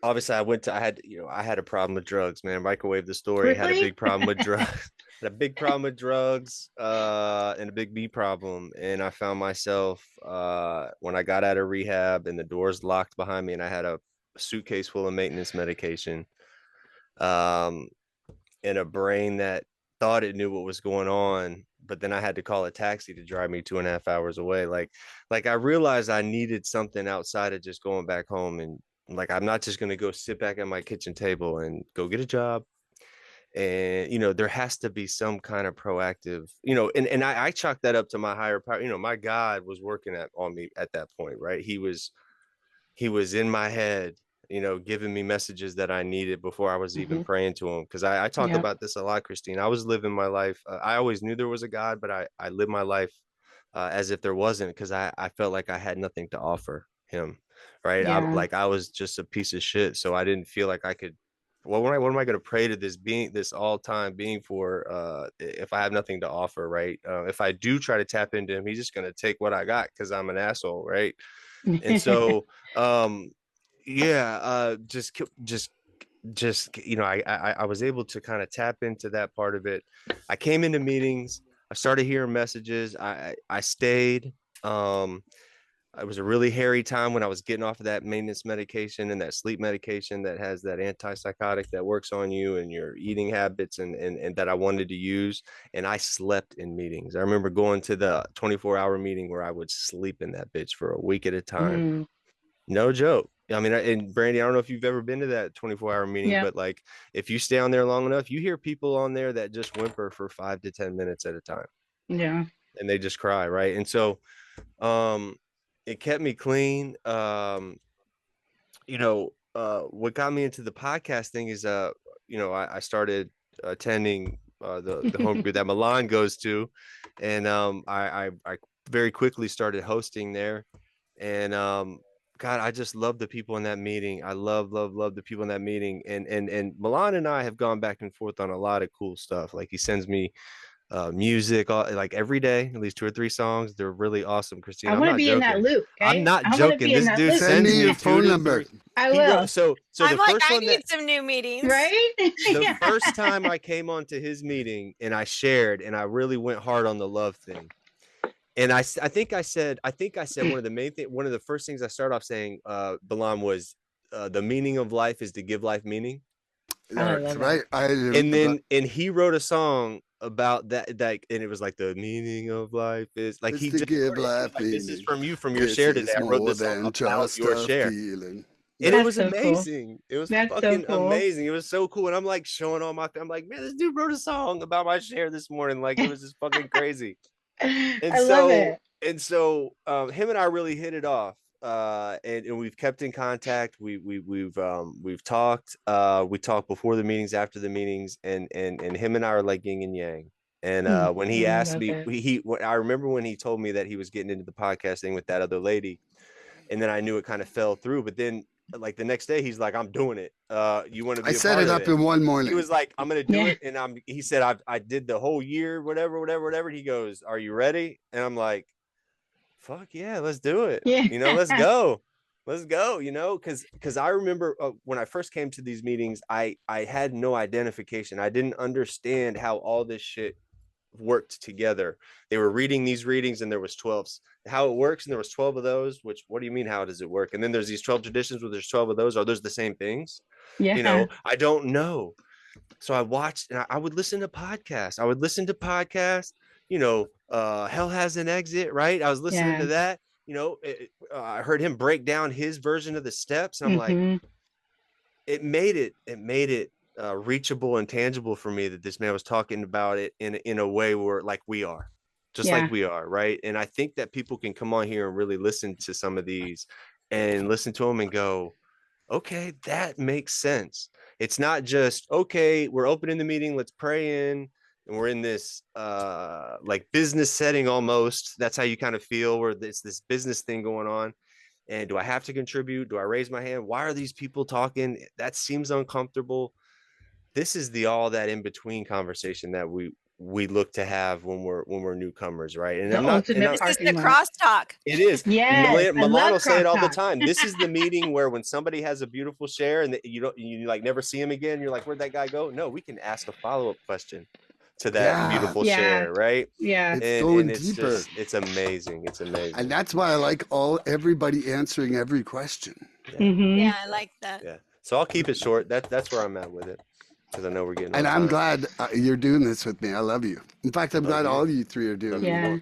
obviously I had a problem with drugs, man. Microwave the story. Had a Really? big problem with drugs. Had a big problem with drugs, and a big B problem. And I found myself when I got out of rehab and the doors locked behind me, and I had a suitcase full of maintenance medication, um, and a brain that thought it knew what was going on, but then I had to call a taxi to drive me 2.5 hours away. Like I realized I needed something outside of just going back home, and like I'm not just gonna go sit back at my kitchen table and go get a job. And there has to be some kind of proactive, and I chalk that up to my higher power. My God was working on me at that point, right? He was in my head, giving me messages that I needed before I was even Mm-hmm. praying to him. Because I talk Yep. about this a lot, Christine. I was living my life. I always knew there was a God, but I lived my life as if there wasn't, because I felt like I had nothing to offer him. Right. Yeah. I was just a piece of shit. So I didn't feel like I could. Well, what am I going to pray to this being, this all time being for, if I have nothing to offer? Right. If I do try to tap into him, he's just going to take what I got because I'm an asshole. Right. And so, um, yeah, just I was able to kind of tap into that part of it. I came into meetings, I started hearing messages, I stayed. um it was a really hairy time when I was getting off of that maintenance medication and that sleep medication that has that antipsychotic that works on you and your eating habits, and that I wanted to use. And I slept in meetings. I remember going to the 24-hour meeting where I would sleep in that bitch for a week at a time. Mm, No joke. I mean, and Brandy, I don't know if you've ever been to that 24-hour meeting, yeah. but like if you stay on there long enough, you hear people on there that just whimper for 5 to 10 minutes at a time, Yeah. and they just cry, right? And so um it kept me clean. What got me into the podcast thing is I started attending the home group that Milan goes to, and I very quickly started hosting there. And God, I just love the people in that meeting. I love the people in that meeting. And Milan and I have gone back and forth on a lot of cool stuff. Like he sends me music like every day, at least 2 or 3 songs. They're really awesome, Christine. I I'm want to not be in that joking. loop. I'm Okay. not I want to joking. be in This that dude loop. Send sends me me your two phone to number. three. I He will. wrote so I'm the like, first I one that need some new meetings. Right? the Yeah. first time I came onto his meeting and I shared, and I really went hard on the love thing. And I think I said one of the main thing, one of the first things I started off saying, Balam, was the meaning of life is to give life meaning. I That's love right. And he wrote a song about that, like, and it was like the meaning of life is like it's he to just give wrote it. He was life like, this is meaning. from you, from your This share today. is I wrote more this song than about just your a share. feeling. And it That's was so cool. amazing. It was That's so fucking cool. amazing. It was so cool. And I'm like showing all my, I'm like, man, this dude wrote a song about my share this morning. Like, it was just fucking crazy. And I love so, it. him and I really hit it off. And we've kept in contact. We've talked. We talked before the meetings, after the meetings, and him and I are like yin and yang. And when he I asked love me, it. I remember when he told me that he was getting into the podcasting with that other lady, and then I knew it kind of fell through. But then, like the next day, he's like, "I'm doing it. You want to I be a set part it of up it?" in one He morning. was like, "I'm gonna do Yeah. it," and he said, "I did the whole year, whatever." He goes, "Are you ready?" And I'm like, "Fuck yeah, let's do it. Yeah. Let's go." Let's go, because I remember when I first came to these meetings, I had no identification. I didn't understand how all this shit worked together. They were reading these readings, and there was 12, how it works, and there was 12 of those. Which, what do you mean, how does it work? And then there's these 12 traditions where there's 12 of those. Are those the same things? Yeah. I don't know. So I watched, and I would listen to podcasts. Hell Has an Exit, right? I was listening Yeah. to that. I heard him break down his version of the steps, and I'm like, Mm-hmm. it made it reachable and tangible for me that this man was talking about it in a way where, like, we are, just like Yeah. we are, right? And I think that people can come on here and really listen to some of these and listen to them and go, okay, that makes sense. It's not just, okay, we're opening the meeting, let's pray in, and we're in this like business setting almost. That's how you kind of feel, where it's this business thing going on. And do I have to contribute? Do I raise my hand? Why are these people talking? That seems uncomfortable. This is the all that in between conversation that we look to have when we're newcomers, right? And The I'm not, and ultimate I'm, This is the parking lot. crosstalk. it is. Yes. I Milan love will say it all the crosstalk. time. This is the meeting where when somebody has a beautiful share and you like never see him again, you're like, where'd that guy go? No, we can ask a follow-up question to that Yeah, beautiful Yeah. share, right? Yeah. it's And going it's deeper. just, it's amazing. It's amazing. And that's why I like everybody answering every question. Yeah. Mm-hmm. Yeah, I like that. Yeah. So I'll keep it short. That's where I'm at with it, because I know we're getting on And I'm time. glad you're doing this with me. I love you. In fact, I'm Love glad you. all you three are doing Love it. you Yeah. more.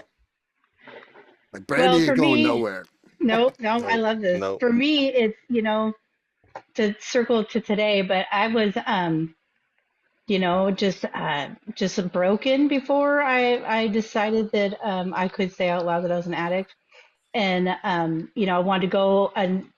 Like Well, Brandi for ain't going me, nowhere. no, I No, love this. no. For me, it's, to circle to today, but I was, just broken before I decided that I could say out loud that I was an addict. And I wanted to go. And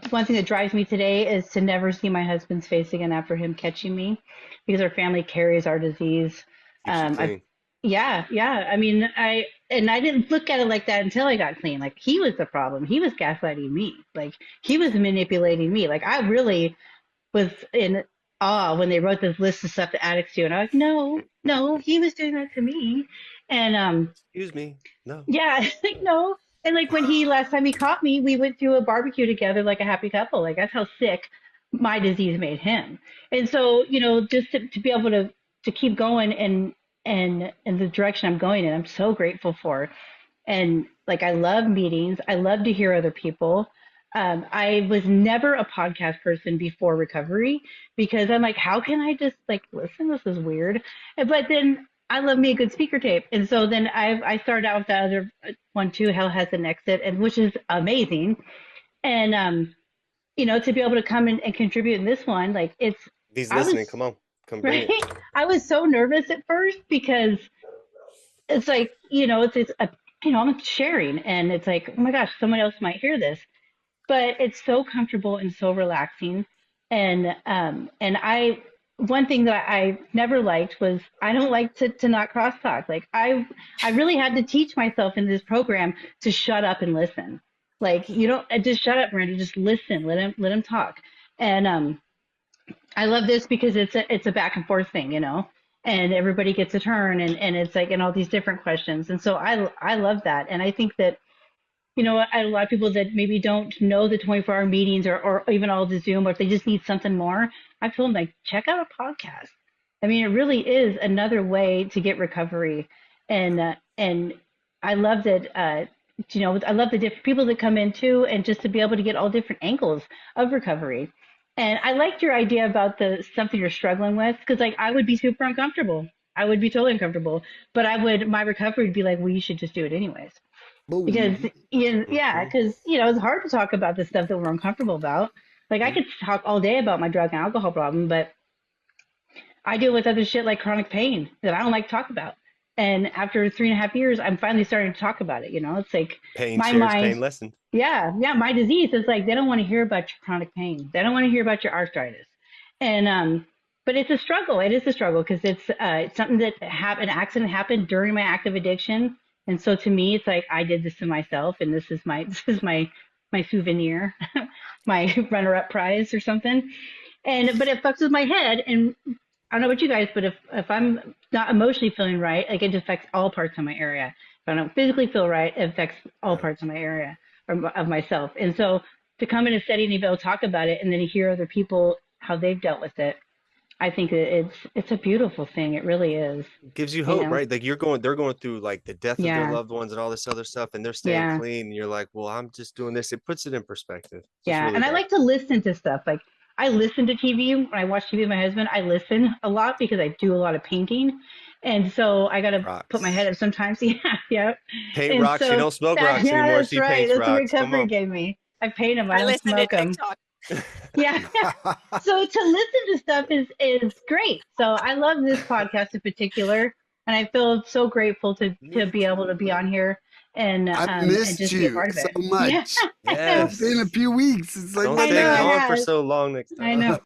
one thing that drives me today is to never see my husband's face again after him catching me, because our family carries our disease. Keeps you I clean. Yeah. I mean, I didn't look at it like that until I got clean. Like, he was the problem. He was gaslighting me. Like, he was manipulating me. Like, I really was in awe when they wrote this list of stuff that addicts do, and I was like, no, he was doing that to me. And Excuse me. No. yeah, like, no. And like, when he last time he caught me, we went to a barbecue together like a happy couple. Like, that's how sick my disease made him. And so, just to be able to keep going and in the direction I'm going in, I'm so grateful for. And like, I love meetings. I love to hear other people. I was never a podcast person before recovery, because I'm like, how can I just like listen? This is weird. But then I love me a good speaker tape. And so then I started out with the other one too, Hell Has an Exit, and which is amazing. And to be able to come and contribute in this one, like, He's I was listening. Come on. Come bring right. it. I was so nervous at first, because it's like, it's a, I'm sharing, and it's like, oh my gosh, someone else might hear this. But it's so comfortable and so relaxing. And one thing that I never liked was, I don't like to not crosstalk. Like, I really had to teach myself in this program to shut up and listen. Like, you don't just shut up, Miranda, just listen, let him talk. And I love this because it's a back and forth thing, and everybody gets a turn, and it's like, and all these different questions. And so I love that. And I think that, a lot of people that maybe don't know the 24-hour meetings, or even all the Zoom, or if they just need something more, I feel like, check out a podcast. I mean, it really is another way to get recovery. And I love that, I love the different people that come in too, and just to be able to get all different angles of recovery. And I liked your idea about the something you're struggling with, because like I would be super uncomfortable. I would be totally uncomfortable, but my recovery would be like, well, you should just do it anyways. Because Boom. yeah, because it's hard to talk about the stuff that we're uncomfortable about. Like I could talk all day about my drug and alcohol problem, but I deal with other shit like chronic pain that I don't like to talk about. And after 3.5 years, I'm finally starting to talk about it. It's like Pain my shares, mind, pain lessened. yeah, yeah, my disease is like they don't want to hear about your chronic pain. They don't want to hear about your arthritis. And but it's a struggle. It is a struggle because it's something that happened. An accident happened during my active addiction, and so to me, it's like I did this to myself, and this is my souvenir, my runner-up prize or something. But it fucks with my head, and I don't know about you guys, but if I'm not emotionally feeling right, like it affects all parts of my area. If I don't physically feel right, it affects all Right. parts of my area or of myself. And so to come in a setting and be able to talk about it and then hear other people how they've dealt with it, I think that it's a beautiful thing. It really is. Gives you You hope, know? right? Like they're going through like the death of their Yeah. loved ones and all this other stuff, and they're staying Yeah. clean. And you're like, well, I'm just doing this. It puts it in perspective. Just Yeah. really And I does. like to listen to stuff. Like I listen to TV when I watch TV with my husband. I listen a lot because I do a lot of painting. And so I got to put my head Rocks. up sometimes. Yeah. Yeah. Paint And rocks. She so don't smoke rocks yeah, anymore. that's She right. paints That's the rocks. Come recovery on. gave me. I paint them. I I don't listen to smoke them. TikTok. Yeah. So to listen to stuff is great. So I love this podcast in particular, and I feel so grateful to Me be able to too. be on here I've and missed just be a you part of so it. Yeah, much. I know. It's been a Yes. few weeks. It's like, Don't I what the know. stay It hell? gone for has. so long next I time. know.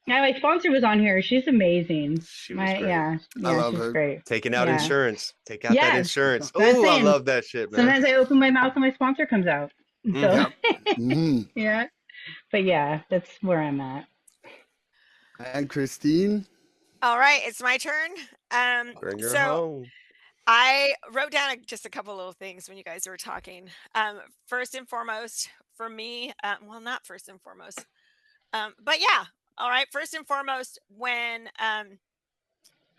Yeah, my sponsor was on here. She's amazing. She was My great. I yeah, love she's her. great. Taking out Yeah, insurance. Take out that yeah. insurance. So I'm Oh, I saying love that shit, man. sometimes I open my mouth and my sponsor comes out. So Hmm. Yep. Hmm. yeah, but yeah, that's where I'm at. And Christine? All right, it's my turn. Bring her So home. I wrote down just a couple little things when you guys were talking. First and foremost, for me, well, not first and foremost, but yeah. All right. First and foremost, when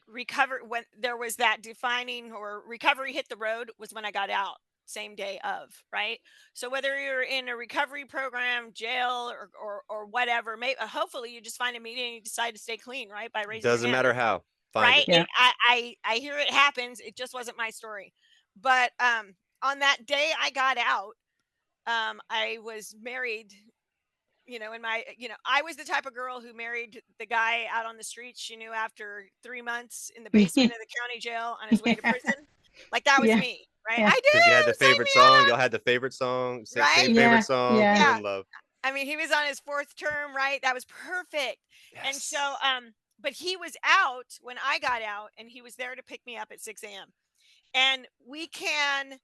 when there was that defining or recovery hit the road was when I got out, same day of, right? So whether you're in a recovery program, jail, or whatever, maybe hopefully you just find a meeting and you decide to stay clean, right? By raising your Doesn't hand. matter how. Find Right? it. Yeah. I hear it happens. It just wasn't my story. But on that day I got out, I was married. I was the type of girl who married the guy out on the street she knew after 3 months in the basement of the county jail on his way to prison. Like that was Yeah. me, right? Yeah. I Because you had do the sign favorite me song. up, Y'all had the favorite song. Same right? favorite Yeah. song. Yeah. Yeah. In love. I mean, he was on his fourth term, right? That was perfect. And so, Yes. but he was out when I got out, and he was there to pick me up at 6 a.m. And we can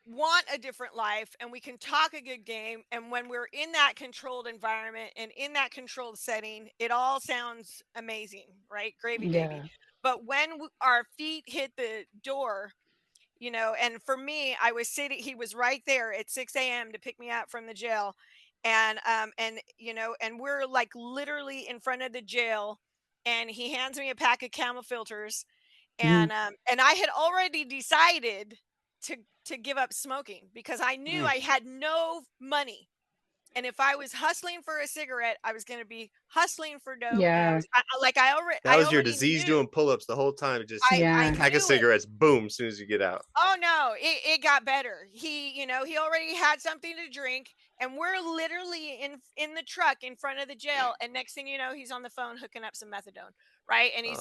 want a different life and we can talk a good game. And when we're in that controlled environment and in that controlled setting, it all sounds amazing, right? Gravy baby. Yeah. But when our feet hit the door, and for me, I was sitting, he was right there at 6 a.m. to pick me up from the jail. And we're like literally in front of the jail, and he hands me a pack of Camel filters, Mhm. and I had already decided to to give up smoking because I knew Mm. I had no money. And if I was hustling for a cigarette, I was going to be hustling for dope. And Yeah. That I was your already disease knew. doing pull-ups the whole time. Just I Yeah. pack of knew it. cigarettes. Boom. As soon as you get out. Oh no, it got better. He already had something to drink, and we're literally in the truck in front of the jail. And next thing you know, he's on the phone hooking up some methadone, right? And he's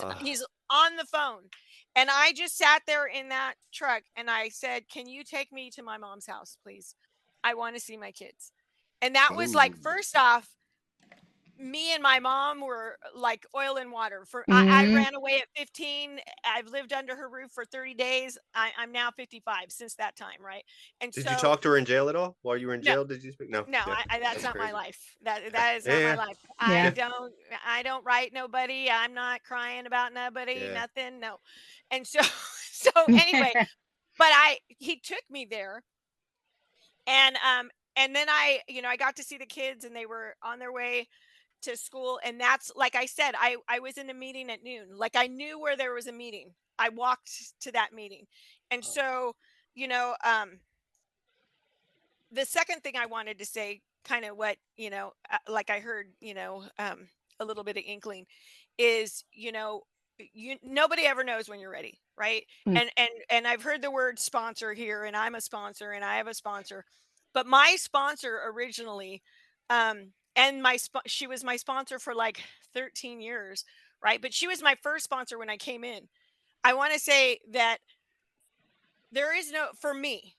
on the phone, and I just sat there in that truck, and I said, "Can you take me to my mom's house, please? I want to see my kids." And that was like, Boom. first off, me and my mom were like oil and water. I Mhm. ran away at 15. I've lived under her roof for 30 days. I'm now 55 since that time, right? And Did you so talk to her in jail at all? While you were in no, jail, did you speak? No. no, Yeah. that's That's not my crazy. life. That Okay. that is not my Yeah. life. Yeah. I don't write nobody. I'm not crying about nobody, Yeah. nothing. No. And so so anyway, but he took me there, and then I got to see the kids, and they were on their way to school. And that's, like I said, I was in a meeting at noon. Like I knew where there was a meeting. I walked to that meeting. And so, you know, the second thing I wanted to say, kind of what, like I heard, a little bit of inkling is, nobody ever knows when you're ready, right? Mm. And I've heard the word sponsor here, and I'm a sponsor and I have a sponsor, but my sponsor originally, and she was my sponsor for like 13 years, right? But she was my first sponsor when I came in. I want to say that there is no, for me,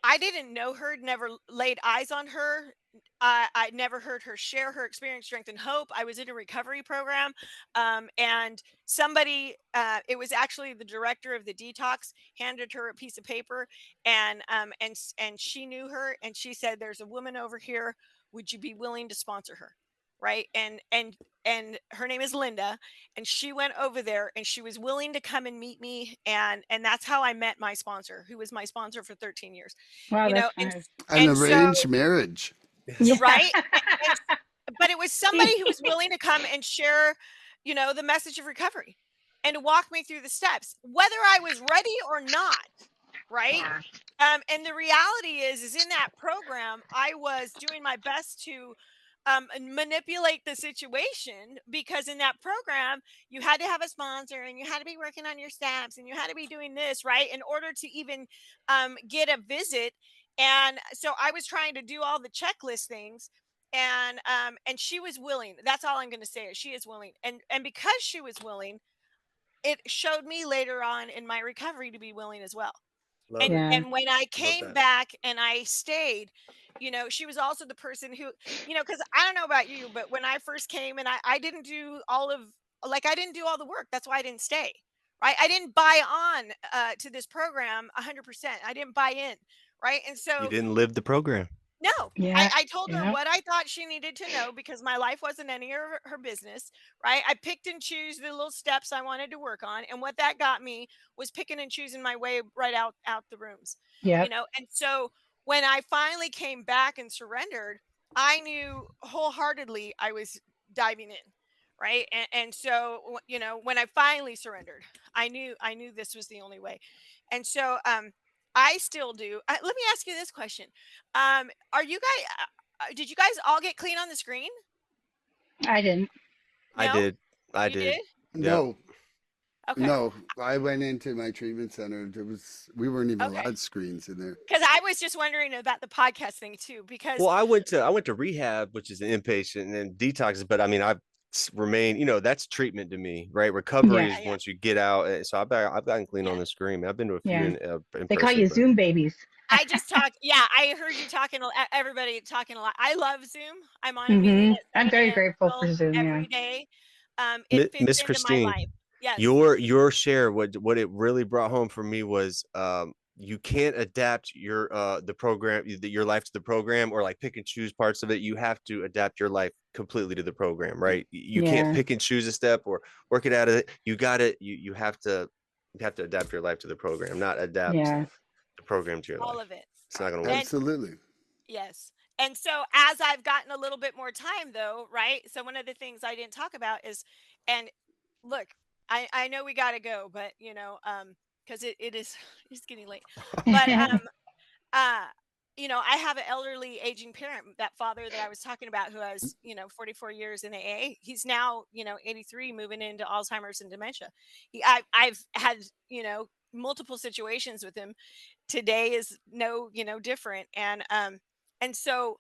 I didn't know her, never laid eyes on her. I never heard her share her experience, strength, and hope. I was in a recovery program, and somebody, it was actually the director of the detox, handed her a piece of paper, and she knew her, and she said, "There's a woman over here. Would you be willing to sponsor her?" Right? And her name is Linda, and she went over there, and she was willing to come and meet me, and that's how I met my sponsor, who was my sponsor for 13 years. Wow, you know that's and nice. An and so, arranged marriage. Yeah. right. and, but it was somebody who was willing to come and share, the message of recovery, and to walk me through the steps, whether I was ready or not, right? And the reality is in that program, I was doing my best to manipulate the situation, because in that program, you had to have a sponsor, and you had to be working on your steps, and you had to be doing this, right, in order to even get a visit. And so I was trying to do all the checklist things, and she was willing. That's all I'm going to say, is she is willing, and because she was willing, it showed me later on in my recovery to be willing as well. Love and it. Yeah. and when I Love came that. back and I stayed, she was also the person who, because I don't know about you, but when I first came, and I didn't do all of, like, I didn't do all the work. That's why I didn't stay, right? I didn't buy on to this program 100%. I didn't buy in, right? And You so, didn't live the program. no, Yeah. I told her Yeah. what I thought she needed to know, because my life wasn't any of her business, right? I picked and choose the little steps I wanted to work on, and what that got me was picking and choosing my way right out the rooms, Yep. And so when I finally came back and surrendered, I knew wholeheartedly I was diving in, right? And so when I finally surrendered, I knew this was the only way, and so I still do. Let me ask you this question. Are you guys? Did you guys all get clean on the screen? I didn't. I No, did. I you did. did. Yep. No, Okay, no. I went into my treatment center. We weren't even okay. allowed screens in there. Because I was just wondering about the podcast thing too. Because Well, I went to rehab, which is an inpatient, and then detox. But I mean, I've remained. That's treatment to me, right? Recovery Yeah. yeah, is yeah, once you get out. So I've gotten clean on yeah. the screen. I've been to a few Yeah. in They call person, you but Zoom babies. I just talk. Yeah, I heard you talking. Everybody talking a lot. I love Zoom. I'm on a meeting Hmm. at I'm 7 very a.m. grateful Still for Zoom. Yeah. every day. It fits Miss into my Christine, life. Yes. your share, what it really brought home for me was you can't adapt the program, your life to the program, or like pick and choose parts of it. You have to adapt your life completely to the program, right? You can't Yeah. pick and choose a step or work it out of it. You got it. You have to adapt your life to the program, not adapt Yeah. the program to your All life. of it. It's not gonna work. And Absolutely. yes. And so as I've gotten a little bit more time though, right? So one of the things I didn't talk about is, and look, I know we got to go, but because it is, it's getting late. But uh I have an elderly aging parent, that father that I was talking about, who has 44 years in AA. He's now 83, moving into Alzheimer's and dementia. I've had multiple situations with him. Today is no different. And so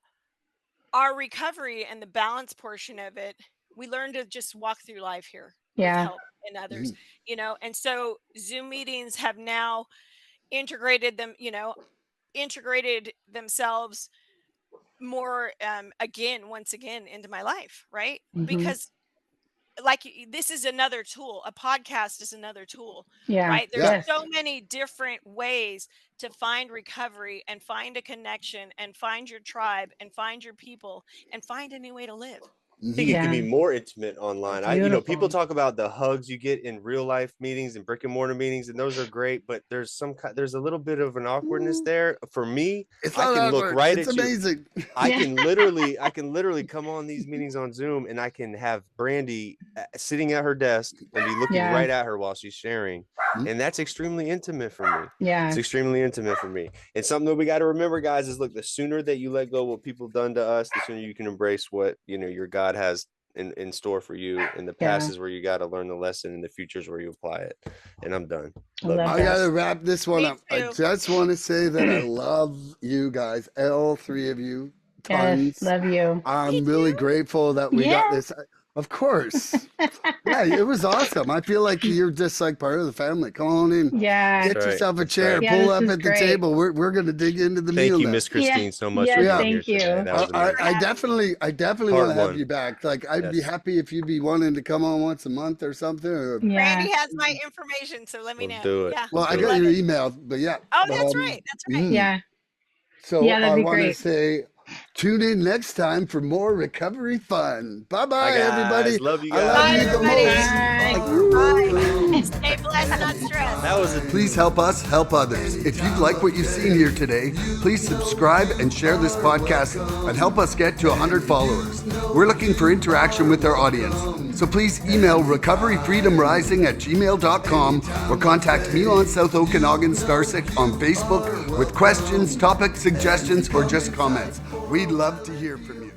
our recovery and the balance portion of it, we learn to just walk through life here with Yeah. help and others. Mhm. And so Zoom meetings have now integrated them integrated themselves more, once again into my life, right? Hmm. Because, like, this is another tool. A podcast is another tool, Yeah. right? There's Yeah. Yes. so many different ways to find recovery, and find a connection, and find your tribe, and find your people, and find a new way to live. It can be Yeah. more intimate online. Beautiful. People talk about the hugs you get in real life meetings and brick and mortar meetings, and those are great, but there's a little bit of an awkwardness there. For me, It's I not can look awkward. right It's at you. amazing. I can literally come on these meetings on Zoom, and I can have Brandi sitting at her desk and be looking Yeah. right at her while she's sharing. And that's extremely intimate for me. Yeah. It's extremely intimate for me. And something that we got to remember, guys, is look, the sooner that you let go of what people done to us, the sooner you can embrace what, your God has in store for you. And the past Yeah. is where you got to learn the lesson, and the future is where you apply it. And I'm done. I Love love you I that. guys. gotta wrap this one Me up. I too. just want to say that I love you guys, all three of you, tons. Yes. Love you. I'm really grateful that we got Yeah. this. Of course. Yeah, it was awesome. I feel like you're just like part of the family. Come on in. Yeah. Get That's right. yourself a That's chair. right. Yeah, Pull this up is at the great. table. We're gonna dig into the Thank meal you, now. Miss Christine, so much Yes, for being Yeah. here thank you. today. That was amazing. I definitely Part want to have one. you back. Like I'd be Yes. happy if you'd be wanting to come on once a month or something. Or, Yeah. Randy has my information, so let me Let's know. do it. Yeah. well, I do got Love your it. email, but yeah. Oh, that's right. That's right. Yeah. So Yeah, that'd I be want to great. say, tune in next time for more recovery fun. Bye bye, Bye, guys. everybody. Love you I love Bye, you the everybody. most. Bye. Stay blessed, not stressed. That was a Please help us help others. If you like what you've seen here today, please subscribe and share this podcast and help us get to 100 followers. We're looking for interaction with our audience. So please email recoveryfreedomrising@gmail.com or contact Milan South Okanagan Starcic on Facebook with questions, topic suggestions, or just comments. We'd love to hear from you.